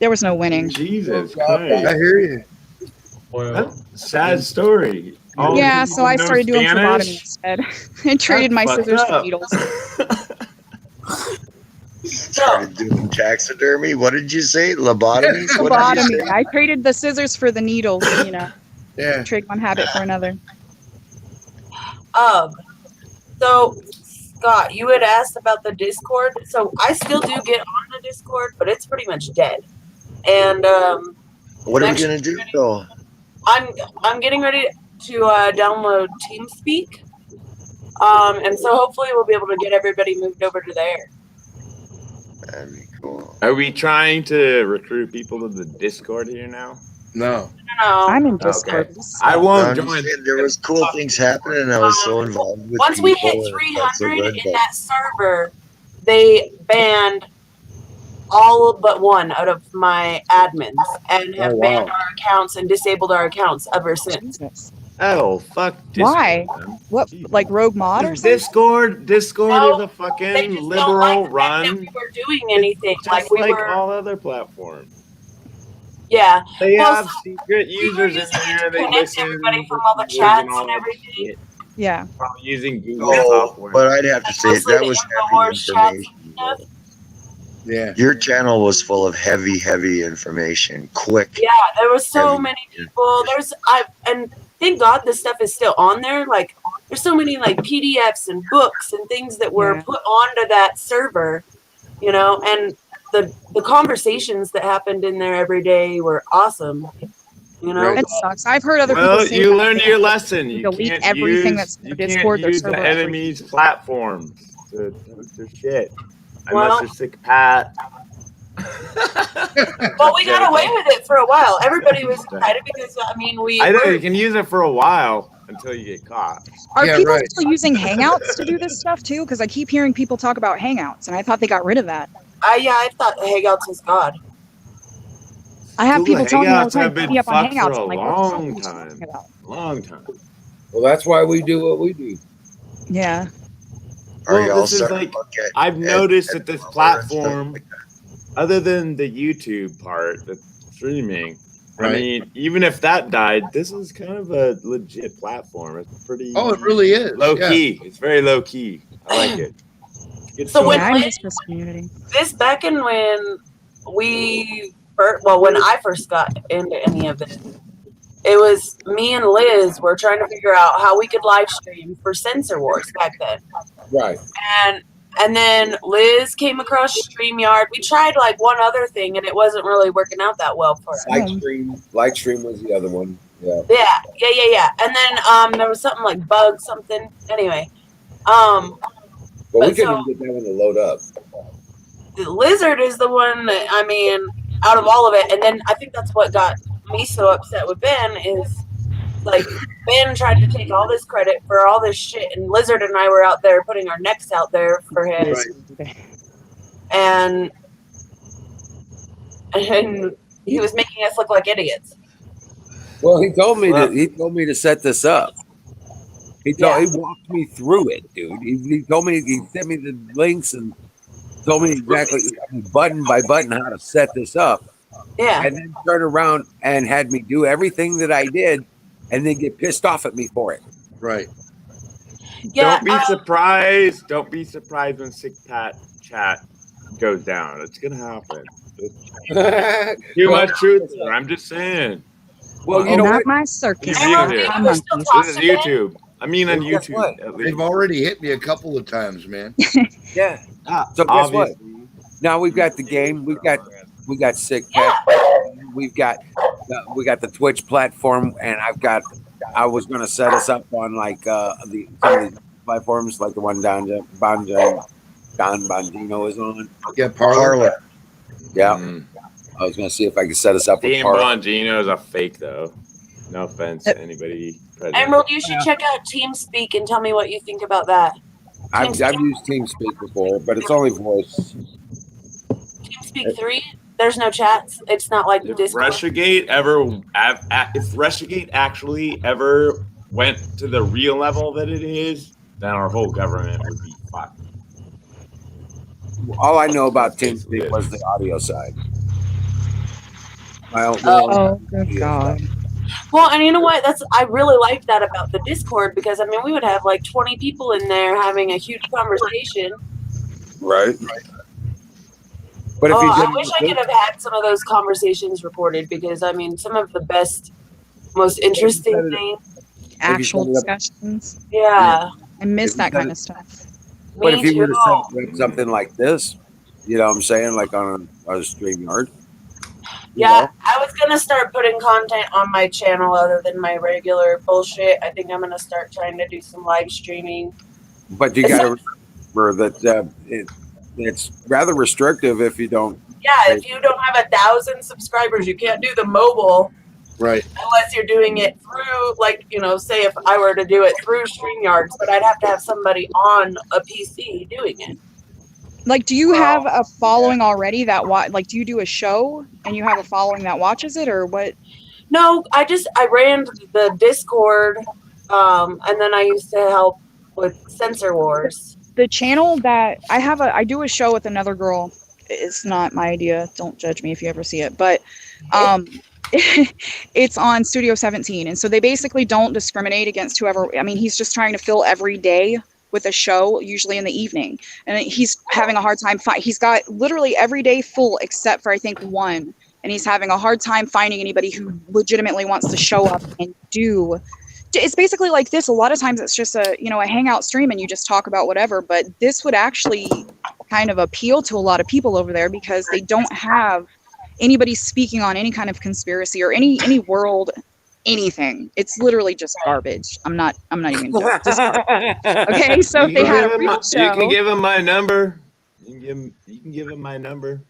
There was no winning. Jesus I Christ. hear you. Well, Sad story. All Yeah, these so I people know started doing Spanish? phlebotomy instead and traded my That's scissors fucked for up. needles. Started doing taxidermy. What did you say? Lobotomies? What did you Phlebotomy. say? I traded the scissors for the needles, you know. Yeah. Trade one habit for another. So Scott, you had asked about the Discord. So I still do get on the Discord, but it's pretty much dead. And What are we gonna do though? I'm getting ready to download TeamSpeak, and so hopefully we'll be able to get everybody moved over to there. That'd be cool. Are we trying to recruit people to the Discord here now? No. I'm in Discord. Okay. I won't I'm join. just saying, there was cool things happening, and I was so involved with Once we hit people, and that's so 300 good, in but- that server, they banned all but one out of my admins and have banned our accounts and disabled our accounts ever since. Oh, fuck. Why? Discord. What, like Rogue Mod or something? Discord No, is a They fucking just don't liberal like the fact that run. we were doing anything. Just Like we like were, all other platforms. yeah. They Well, have so secret we were users in using it there. to They connect listen everybody from to all the videos chats all and that everything. shit. Yeah. While using Google No, software. but I'd have to say Mostly that the was InfoWars heavy chats information. and stuff. Yeah. Your channel was full of heavy information. Quick. Yeah, there was so Heavy many people. And thank God this stuff is still on there. Like there's so many like PDFs and books and things that were put onto that server, you know, and the conversations that happened in there every day were awesome. You know, It sucks. I've heard other people Well, say you that learned they your lesson. You delete can't everything use, that's in you their can't Discord, their use the server, enemy's platforms to post their shit. Well- Unless you're sick Pat. but we got away with it for a while. Everybody was excited because I mean I know you can use it for a while until you get caught. Are Yeah, people right. still using Hangouts to do this stuff too? Because I keep hearing people talk about Hangouts, and I thought they got rid of that. I thought Hangouts was God. I have Google people telling me all the Hangouts time, have "Hit been me up on fucked for Hangouts." a I'm like, what the fuck are long you time. talking about? Long time. Well, that's why we do what we do. Yeah. Are Well, y'all this is starting like to look at I've noticed at that this Tumblr and stuff platform, like that? other than the YouTube part, the streaming. Right. I mean, even if that died, this is kind of a legit platform. It's pretty. Oh, it really is. Low Yeah. key. It's very low key. I like it. Good So when Yeah, I Lynn- miss this community. this back in when when I first got into any of it, it was me and Liz were trying to figure out how we could live stream for Censor Wars back then. Right. And then Liz came across StreamYard. We tried like one other thing and it wasn't really working out that well for us. Lightstream was the other one. Yeah. Yeah. And then there was something like Bug something. Anyway. But we But couldn't so- get that one to load up. The Lizard is the one that, I mean, out of all of it, and then I think that's what got me so upset with Ben is like Ben tried to take all this credit for all this shit, and Lizard and I were out there putting our necks out there for him, and he was making us look like idiots. Well, he told me to set this up. He walked me through it, dude. He told me, he sent me the links and told me exactly button by button how to set this up. Yeah. And then turn around and had me do everything that I did and then get pissed off at me for it. Right. Yeah, Don't be surprised. Don't be surprised when Sick Pat chat goes down. It's gonna happen. Too much truth there. I'm just saying. Well, you know Not what? my circus. This not is my we're still monkeys. talking This is to Ben. YouTube. I mean, on Well, guess YouTube. what? At They've least. already hit me a couple of times, man. Yeah. Ah, So guess what? obviously. Now we've got the game. We got Sick Pat. We got the Twitch platform, and I was going to set us up on like some of these platforms, like the one Don Bongino is on. Yeah, Parlor. Yeah, Mm. I was going to see if I could set us up with Dan Parlor. Bongino is a fake, though. No offense to anybody present. Emerald, you should check out TeamSpeak and tell me what you think about that. I've used TeamSpeak before, but it's only voice. TeamSpeak 3, there's no chats. It's not like If Discord. Russiagate actually ever went to the real level that it is, then our whole government would be fucked. All I know about TeamSpeak was the audio side. Oh, good God. Well, and you know what? I really liked that about the Discord because I mean we would have like 20 people in there having a huge conversation. Right. But if Oh, you I didn't, wish I could have had some of those conversations recorded because I mean some of the best, most interesting things. Actual set it up- discussions. Yeah, I miss If you that set kind it- of stuff. but me if you were too. to set up something like this, you know what I'm saying, like on a StreamYard. Yeah, I was gonna start putting content on my channel other than my regular bullshit. I think I'm gonna start trying to do some live streaming. But you got to remember that it's rather restrictive if you don't. Yeah, if you don't have 1,000 subscribers, you can't do the mobile. Right. Unless you're doing it through, like, say if I were to do it through StreamYards, but I'd have to have somebody on a PC doing it. Like, do you have a following already that like, do you do a show and you have a following that watches it, or what? No, I ran the Discord, and then I used to help with Censor Wars. The channel that I do a show with another girl. It's not my idea. Don't judge me if you ever see it, but it's on Studio 17, and so they basically don't discriminate against whoever. I mean, he's just trying to fill every day with a show, usually in the evening, and he's having a hard time. He's got literally every day full except for I think one, and he's having a hard time finding anybody who legitimately wants to show up and do. It's basically like this. A lot of times it's just a hangout stream and you just talk about whatever, but this would actually kind of appeal to a lot of people over there because they don't have anybody speaking on any kind of conspiracy or any world anything. It's literally just garbage. I'm not even just okay. So if they had a real show, you can give him my number. You can give him my number.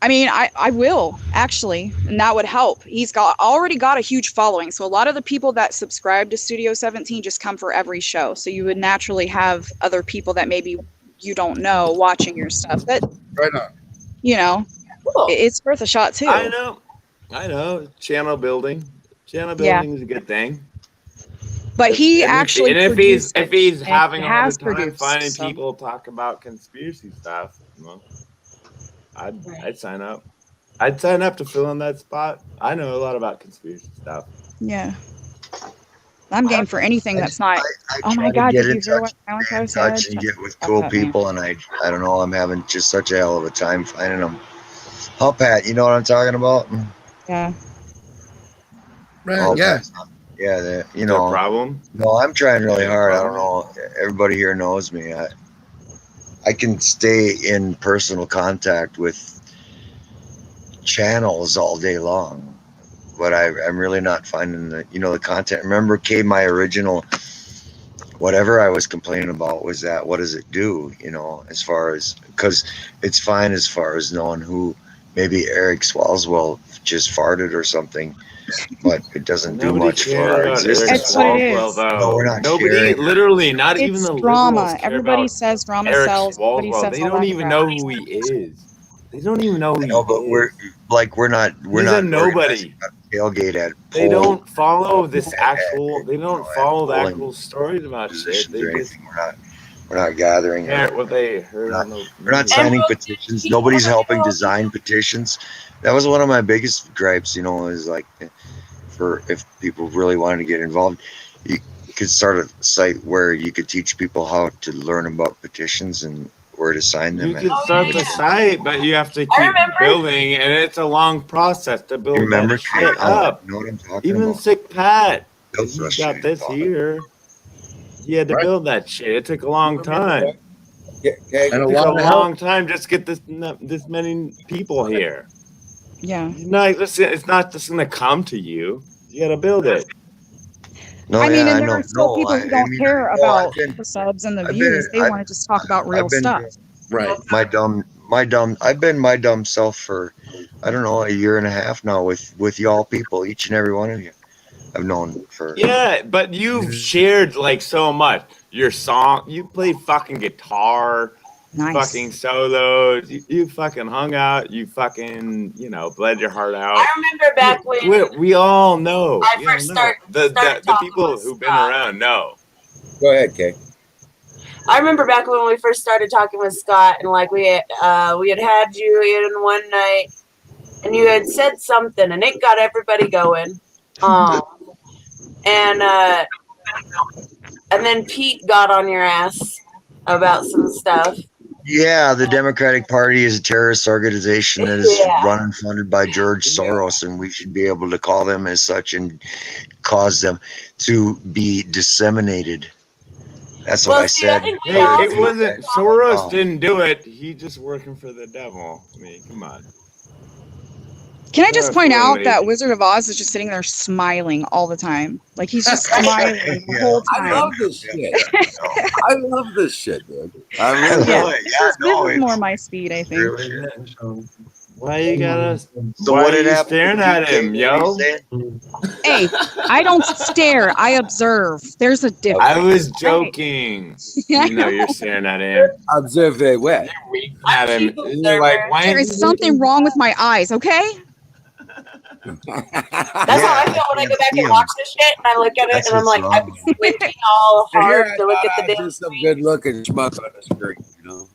I mean, I will actually, and that would help. He's already got a huge following, so a lot of the people that subscribe to Studio 17 just come for every show. So you would naturally have other people that maybe you don't know watching your stuff. That right on. Cool. It's worth a shot too. I know. Channel building is a good thing. But he actually, and if he's having a hard time finding some people to talk about conspiracy stuff, well, I'd sign up. I'd sign up to fill in that spot. I know a lot about conspiracy stuff. Yeah. I'm game for anything that's not. Oh my God! Did you hear what Malachi said? Touch and get with cool people, and I don't know. I'm having just such a hell of a time finding them. Huh, Pat? You know what I'm talking about? Yeah. Right. Yeah. Yeah. No problem. No, I'm trying really hard. I don't know. Everybody here knows me. I can stay in personal contact with channels all day long, but I'm really not finding the content. Remember, my original whatever I was complaining about was that what does it do? As far as, because it's fine as far as knowing who, maybe Eric Swalwell just farted or something, but it doesn't do much for our existence. That's what it is. No, we're not Nobody, sharing. literally, not It's even the drama. liberals care Everybody about says drama Eric sells. Everybody Swalwell. says They all don't that even crap. know who he is. They don't even know who he No, but is. we're not He's a nobody. Tailgate at They poll don't follow this actual. They don't follow the polling actual stories about shit. positions They or just anything. We're not gathering. hear what they heard on the. We're not signing petitions. Nobody's helping design petitions. That was one of my biggest gripes, is like, for if people really wanted to get involved, you could start a site where you could teach people how to learn about petitions and where to sign them. You can start the site, but you have to keep building, and it's a long process to build Remember, that shit up. You know what I'm talking Even about? Sick Pat, So he's got frustrating this about it. here. He had to build that shit. It took a long time. Okay. And a It took lot a of help. long time just to get this many people here. Yeah. It's not just gonna come to you. You gotta build it. No, I mean, yeah, and I there know. are still people who don't care I've about been- the subs and the I've views. been- They want to just talk about real I've been- stuff. Right. I've been my dumb self for, I don't know, a year and a half now with y'all people, each and every one of you. I've known for. Yeah, but you've shared like so much. Your song, you played fucking guitar, Nice. fucking solos. You fucking hung out. You fucking, bled your heart out. I remember back when We all know. I We all first know. started The talking people with who've been Scott. around know. Go ahead, Kay. I remember back when we first started talking with Scott, and like we had you in one night, and you had said something, and it got everybody going. And then Pete got on your ass about some stuff. Yeah, the Democratic Party is a terrorist organization that is Yeah. run and funded by George Soros, and we should be able to call them as such and cause them to be disseminated. That's what I said. Hey, it wasn't Soros didn't do it. He just working for the devil. I mean, come on. Can I just point out that Wizard of Oz is just sitting there smiling all the time? Like he's just smiling the whole time. I love this shit. I love this shit, dude. I really Yeah, love it. this is more my speed, I think. Why you gotta? So why what are did you happen? staring at him, yo? Hey, I don't stare. I observe. There's a difference. I was joking. Yeah, You know you're staring at him. Observe it wet. You're winking at him. And you're like, why There is something wrong with my eyes, okay? That's how I feel when I go back and watch this shit and I look at it and I'm like, I'm squinting all hard to look at the damn Just some good looking schmuck on the screen, you know.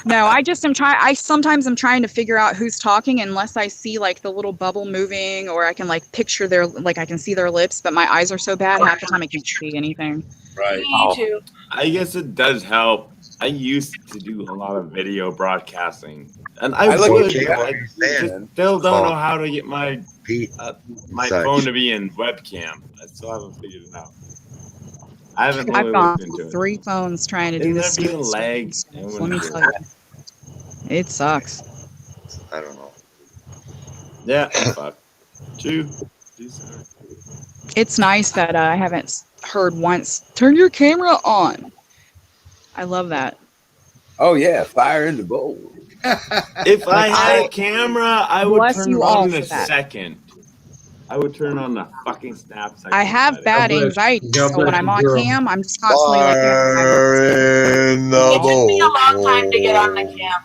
No, I just am trying. I sometimes am trying to figure out who's talking unless I see like the little bubble moving or I can like picture their, like I can see their lips, but my eyes are so bad half the time I can't see anything. Right. Me too. I guess it does help. I used to do a lot of video broadcasting, and I look would. at you. I just still don't know how to get my my Sorry. phone to be in webcam. I still haven't figured it out. I haven't really I've gone looked into through it. 3 phones trying to do Isn't this. that being stupid lagged? stuff. Let me tell you, it sucks. I don't know. Yeah, fuck. Two. It's nice that I haven't heard once. Turn your camera on. I love that. Oh yeah, fire in the bowl. If I had a camera, I would Bless turn you it all on in for a that. second. I would turn on the fucking snap second. I have bad anxiety, God so when bless I'm you, on girl. cam, I'm just constantly looking at Fire in the It took me a long bowl. time to get on the cam.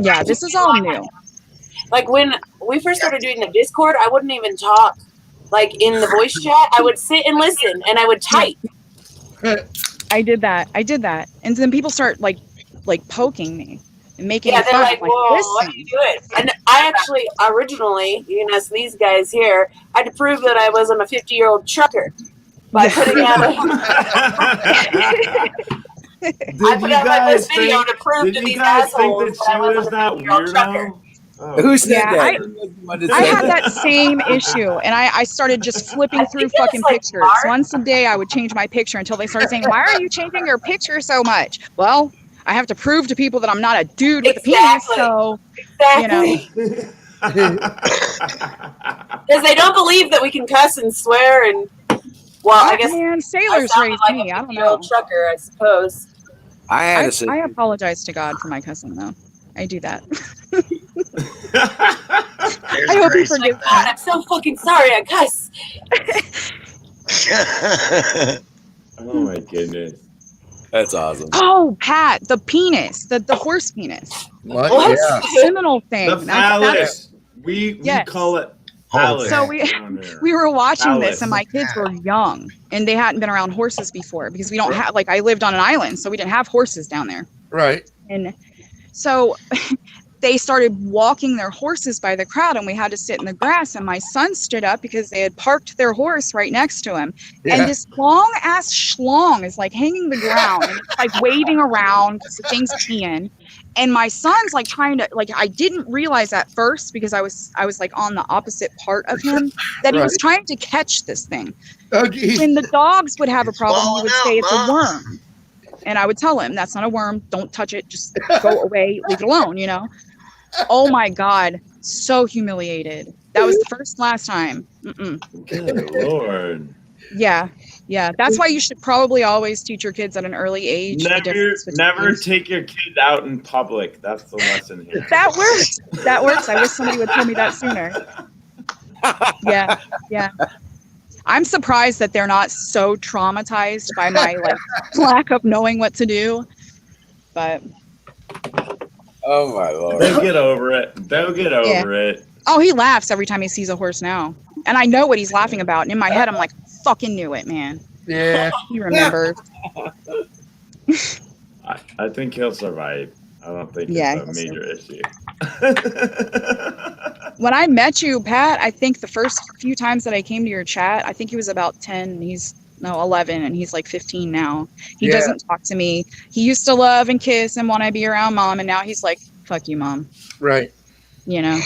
Yeah, this is all new. Like when we first started doing the Discord, I wouldn't even talk. Like in the voice chat, I would sit and listen and I would type. I did that. And then people start like poking me and making Yeah, fun. they're like, I'm whoa, what listen. are you doing? And I actually, originally, you can ask these guys here, I had to prove that I wasn't a 50-year-old trucker by putting out a... I put out my first video to prove to these assholes that I wasn't a 50-year-old trucker. Who said Yeah, that? I had that same issue, and I started just flipping through fucking pictures. Once a day, I would change my picture until they started saying, "Why are you changing your picture so much?" Well, I have to prove to people that I'm not a dude with a penis, so you know. Because they don't believe that we can cuss and swear and, well, I guess Man, sailors I sounded raised like me. a I don't 50-year-old know. trucker, I suppose. I had a I apologize to God for my cussing, though. I do that. There's I hope he Grace. forgives me. God, I'm so fucking sorry I cuss. Oh my goodness. That's awesome. Oh, Pat, the penis, the horse penis. What? What? Yeah. Seminal thing. The phallus. We Yes. call it phallus. So around here. we were watching this, Phallus. and my kids were young, and they hadn't been around horses before because we don't have, like, I lived on an island, so we didn't have horses down there. Right. And so they started walking their horses by the crowd, and we had to sit in the grass, and my son stood up because they had parked their horse right next to him. Yeah. And this long ass schlong is like hanging the ground and it's like waving around because the thing's peeing. And my son's like trying to, like, I didn't realize at first because I was like on the opposite part of him that he was Right. trying to catch this thing. Oh, geez. When the dogs would have a problem, he would say it's a Mom. worm. And I would tell him, that's not a worm. Don't touch it. Just go away. Leave it alone, you know? Oh my God. So humiliated. That was the first and last time. Mm-mm. Good Lord. Yeah. Yeah. That's why you should probably always teach your kids at an early age the Never, difference between never these. take your kids out in public. That's the lesson here. That works. That works. I wish somebody would tell me that sooner. Yeah. Yeah. I'm surprised that they're not so traumatized by my like lack of knowing what to do. But Oh my lord. They'll get over it. They'll get over it. oh, he laughs every time he sees a horse now. And I know what he's laughing about. And in my head, I'm like, fucking knew it, man. Yeah. He remembers. I think he'll survive. I don't think Yeah, it's a he'll major issue. When I met you, Pat, I think the first few times that I came to your chat, I think he was about 10. And he's 11, and he's like 15 now. He Yeah. doesn't talk to me. He used to love and kiss and want to be around mom, and now he's like, fuck you, mom. Right. You know,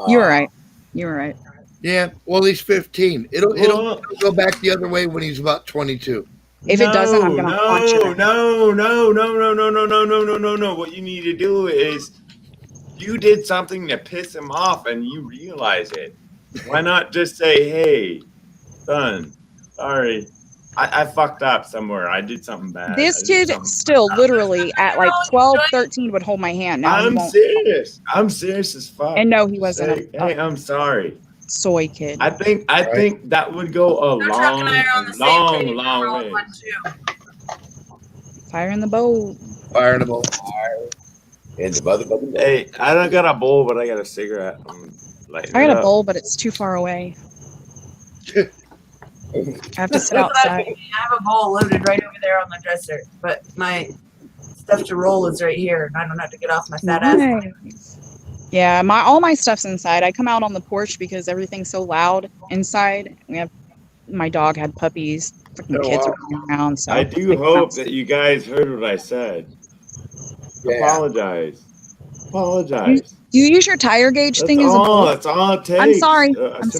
you were right. You were right. Yeah. Well, he's 15. It'll Well- go back the other way when he's about 22. If it doesn't, I'm gonna punch it. No. What you need to do is you did something to piss him off and you realize it. Why not just say, hey, son, sorry. I fucked up somewhere. I did something bad. This kid still literally at like 12, 13 would hold my hand. Now I'm serious. I'm serious as fuck. And no, he wasn't. Hey, I'm sorry. Soy kid. I think that would go a long way. Fire in the bowl. Fire in the bowl. And the motherfucking Hey, I don't got a bowl, but I got a cigarette. I got a bowl, but it's too far away. I have to sit outside. I have a bowl loaded right over there on the dresser, but my stuff to roll is right here, and I don't have to get off my fat ass. Yeah, all my stuff's inside. I come out on the porch because everything's so loud inside. My dog had puppies. Freaking kids are running around. So I do hope that you guys heard what I said. Yeah. Apologize. Do you use your tire gauge thing as a bowl? That's all it takes. I'm sorry. I'm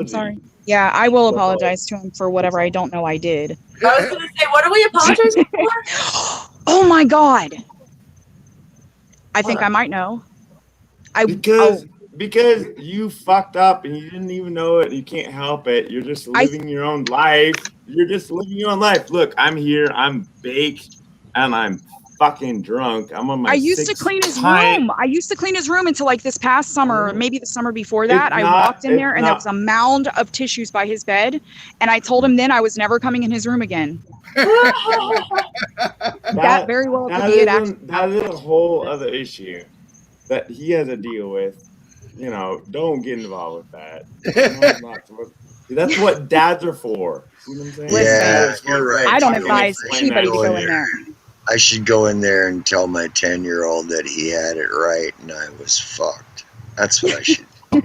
sorry. Yeah, I will apologize to him for whatever I don't know I did. I was going to say, what are we apologizing for? Oh my God. I think I might know. Because you fucked up and you didn't even know it. You can't help it. You're just living your own life. Look, I'm here. I'm baked and I'm fucking drunk. I'm on my I used to clean his room. I used to clean his room until like this past summer, maybe the summer before that. I walked in there and there was a mound of tissues by his bed. And I told him then I was never coming in his room again. That very well could be it. That is a whole other issue that he has to deal with. You know, don't get involved with that. That's what dads are for. You know what I'm saying? Yeah, you're right. I don't advise anybody to go in there. I should go in there and tell my 10-year-old that he had it right and I was fucked. That's what I should do.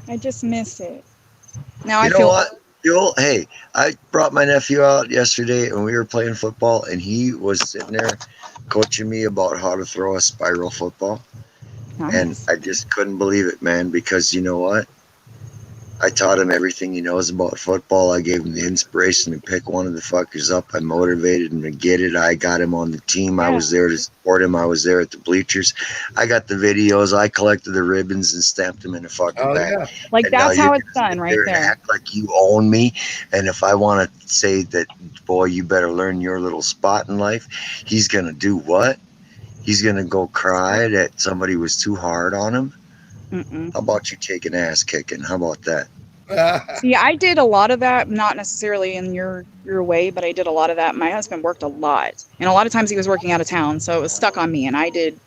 I just miss it. Now you know what? Hey, I brought my nephew out yesterday and we were playing football and he was sitting there coaching me about how to throw a spiral football. Nice. And I just couldn't believe it, man, because you know what? I taught him everything he knows about football. I gave him the inspiration to pick one of the fuckers up. I motivated him to get it. I got him on the team. Yeah. I was there to support him. I was there at the bleachers. I got the videos. I collected the ribbons and stamped them in a fucking bag. Yeah. Like and that's how it's done right there. Act like you own me. And if I want to say that, boy, you better learn your little spot in life, he's going to do what? He's going to go cry that somebody was too hard on him. Mm-mm. How about you take an ass kicking? How about that? See, I did a lot of that, not necessarily in your way, but I did a lot of that. My husband worked a lot, and a lot of times he was working out of town, so it was stuck on me. And I did,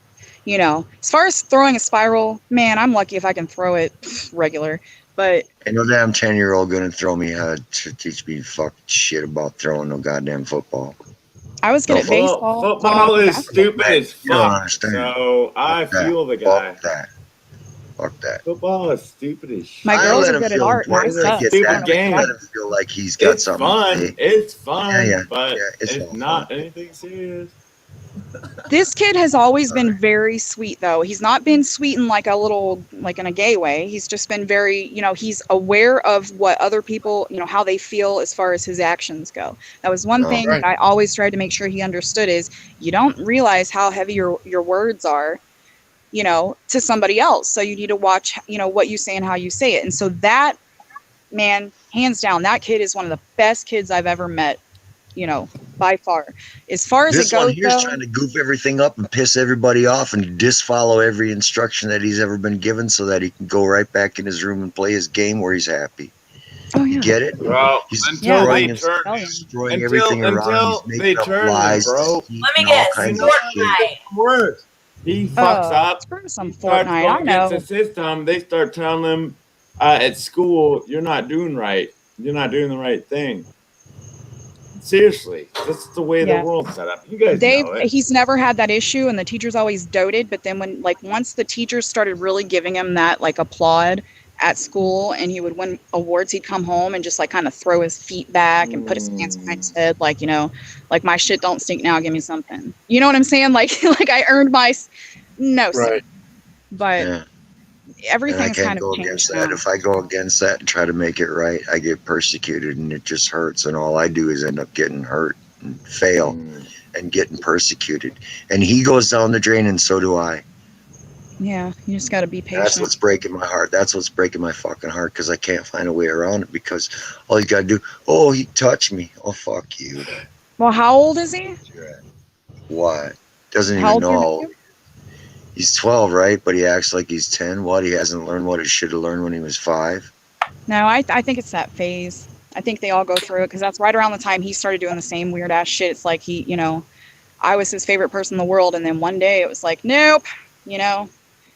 you know, as far as throwing a spiral, man, I'm lucky if I can throw it regular. But ain't no damn 10-year-old gonna throw me how to teach me fuck shit about throwing no goddamn football. I was good at baseball. Football is stupid as fuck. So I feel the guy. Fuck that. Football is stupid as shit. My girls are good at art. Stupid game. Let him feel like he's got something. It's fun, but it's not anything serious. This kid has always been very sweet, though. He's not been sweet in like in a gay way. He's just been very, you know, he's aware of what other people, you know, how they feel as far as his actions go. That was one thing that I always tried to make sure he understood is you don't realize how heavy your words are, you know, to somebody else. So you need to watch, you know, what you say and how you say it. And so that, man, hands down, that kid is one of the best kids I've ever met, you know, by far. As far as this it goes, one here's trying to goof everything up and piss everybody off and disfollow every instruction that he's ever been given so that he can go right back in his room and play his game where he's happy. Oh, yeah. You get it? Well, he's until they destroying everything around. He's making up lies. Let me guess. Fortnite. He fucks up. Screw some Fortnite. I know. The system. They start telling him at school, "You're not doing right. You're not doing the right thing." Seriously, that's the way the world's set up. You guys know it. He's never had that issue, and the teachers always doted. But then when, like, once the teachers started really giving him that, like, applaud at school, and he would win awards, he'd come home and just, like, kind of throw his feet back and put his hands behind his head, like, you know, like, my shit don't stink now, give me something. You know what I'm saying? Like I earned my right. But everything's kind of changed now. If I go against that and try to make it right, I get persecuted and it just hurts, and all I do is end up getting hurt and fail. and getting persecuted. And he goes down the drain, and so do I. Yeah, you just got to be patient. That's what's breaking my heart. That's what's breaking my fucking heart, because I can't find a way around it, because all you got to do, oh, he touched me. Oh, fuck you. Well, how old is he? What? Doesn't How even old are know. you? He's 12, right? But he acts like he's 10. What? He hasn't learned what he should have learned when he was 5. No, I think it's that phase. I think they all go through it because that's right around the time he started doing the same weird ass shit. It's like he, you know, I was his favorite person in the world, and then one day it was like, nope, you know.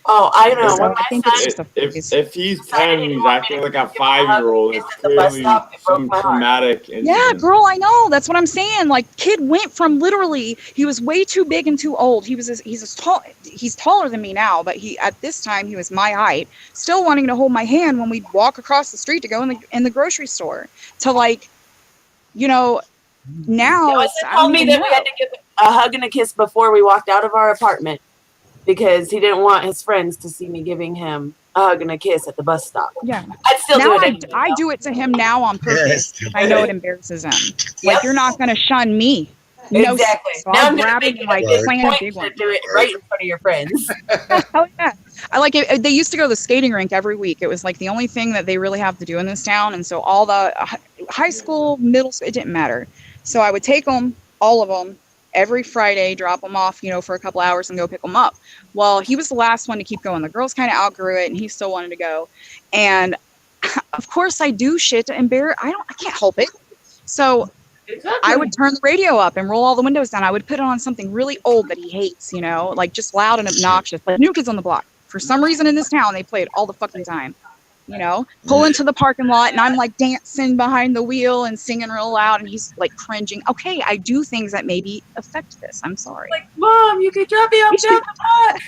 Oh, I know. So When I my think son, it's just a phase. If he's 10 and he's acting like a 5-year-old, it's clearly some traumatic incident. Yeah, girl, I know. That's what I'm saying. Like, kid went from literally, he was way too big and too old. He's taller than me now, but at this time he was my height, still wanting to hold my hand when we'd walk across the street to go in the grocery store. To like, you know, now my it's, son I told don't me even that we know. had to give a hug and a kiss before we walked out of our apartment because he didn't want his friends to see me giving him a hug and a kiss at the bus stop. Yeah. I'd still Now do it anyway, I do it to him now on purpose. Yes. I know it embarrasses him. Yep. Like, you're not going to shun me. No, Exactly. So Now I'll I'm gonna grab make him it and like a big plant a point big to one. do it right in front of your friends. Hell yeah. I like it. They used to go to the skating rink every week. It was like the only thing that they really have to do in this town. And so all the high school, middle school, it didn't matter. So I would take them, all of them, every Friday, drop them off, you know, for a couple hours and go pick them up. Well, he was the last one to keep going. The girls kind of outgrew it and he still wanted to go. And of course I do shit to embarrass. I can't help it. So I would turn the radio up and roll all the windows down. I would put it on something really old that he hates, you know, like just loud and obnoxious, like New Kids on the Block. For some reason in this town, they play it all the fucking time, you know, pull into the parking lot and I'm like dancing behind the wheel and singing real loud. And he's like cringing. Okay, I do things that maybe affect this. I'm sorry. Like, Mom, you could drop me off down the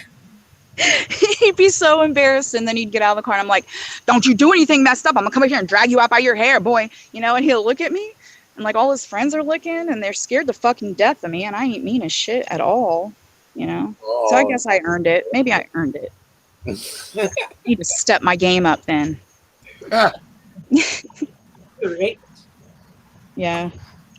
block. He'd be so embarrassed, and then he'd get out of the car and I'm like, don't you do anything messed up. I'm gonna come up here and drag you out by your hair, boy. You know, and he'll look at me and like all his friends are looking and they're scared to fucking death of me, and I ain't mean as shit at all, you know. So I guess I earned it. Maybe I earned it. Need to step my game up then. Right. Yeah.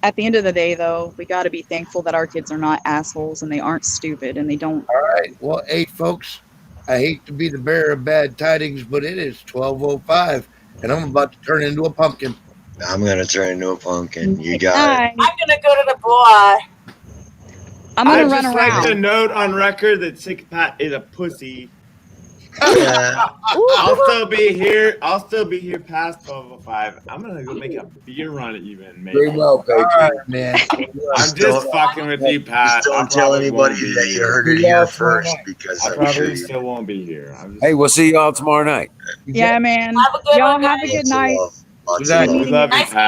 At the end of the day, though, we got to be thankful that our kids are not assholes and they aren't stupid and they don't. All right. Well, hey, folks, I hate to be the bearer of bad tidings, but it is 12:05, and I'm about to turn into a pumpkin. I'm going to turn into a pumpkin. You got it. I'm gonna go to the boy. I'm gonna I'd run just around. like to note on record that Sick Pat is a pussy. Yeah. I'll still be here. I'll still be here past 12:05. I'm gonna go make a beer run even, maybe. Very well, All Patriot. right, man. I'm just fucking with you, Pat. Just don't tell anybody that you heard it here first, because I I'm probably sure you still won't be here. I'm just, Hey, we'll see y'all tomorrow night. Yeah, man. Have a good Y'all one, have a guys. good night. Lots of love. we love you, Nice Pat.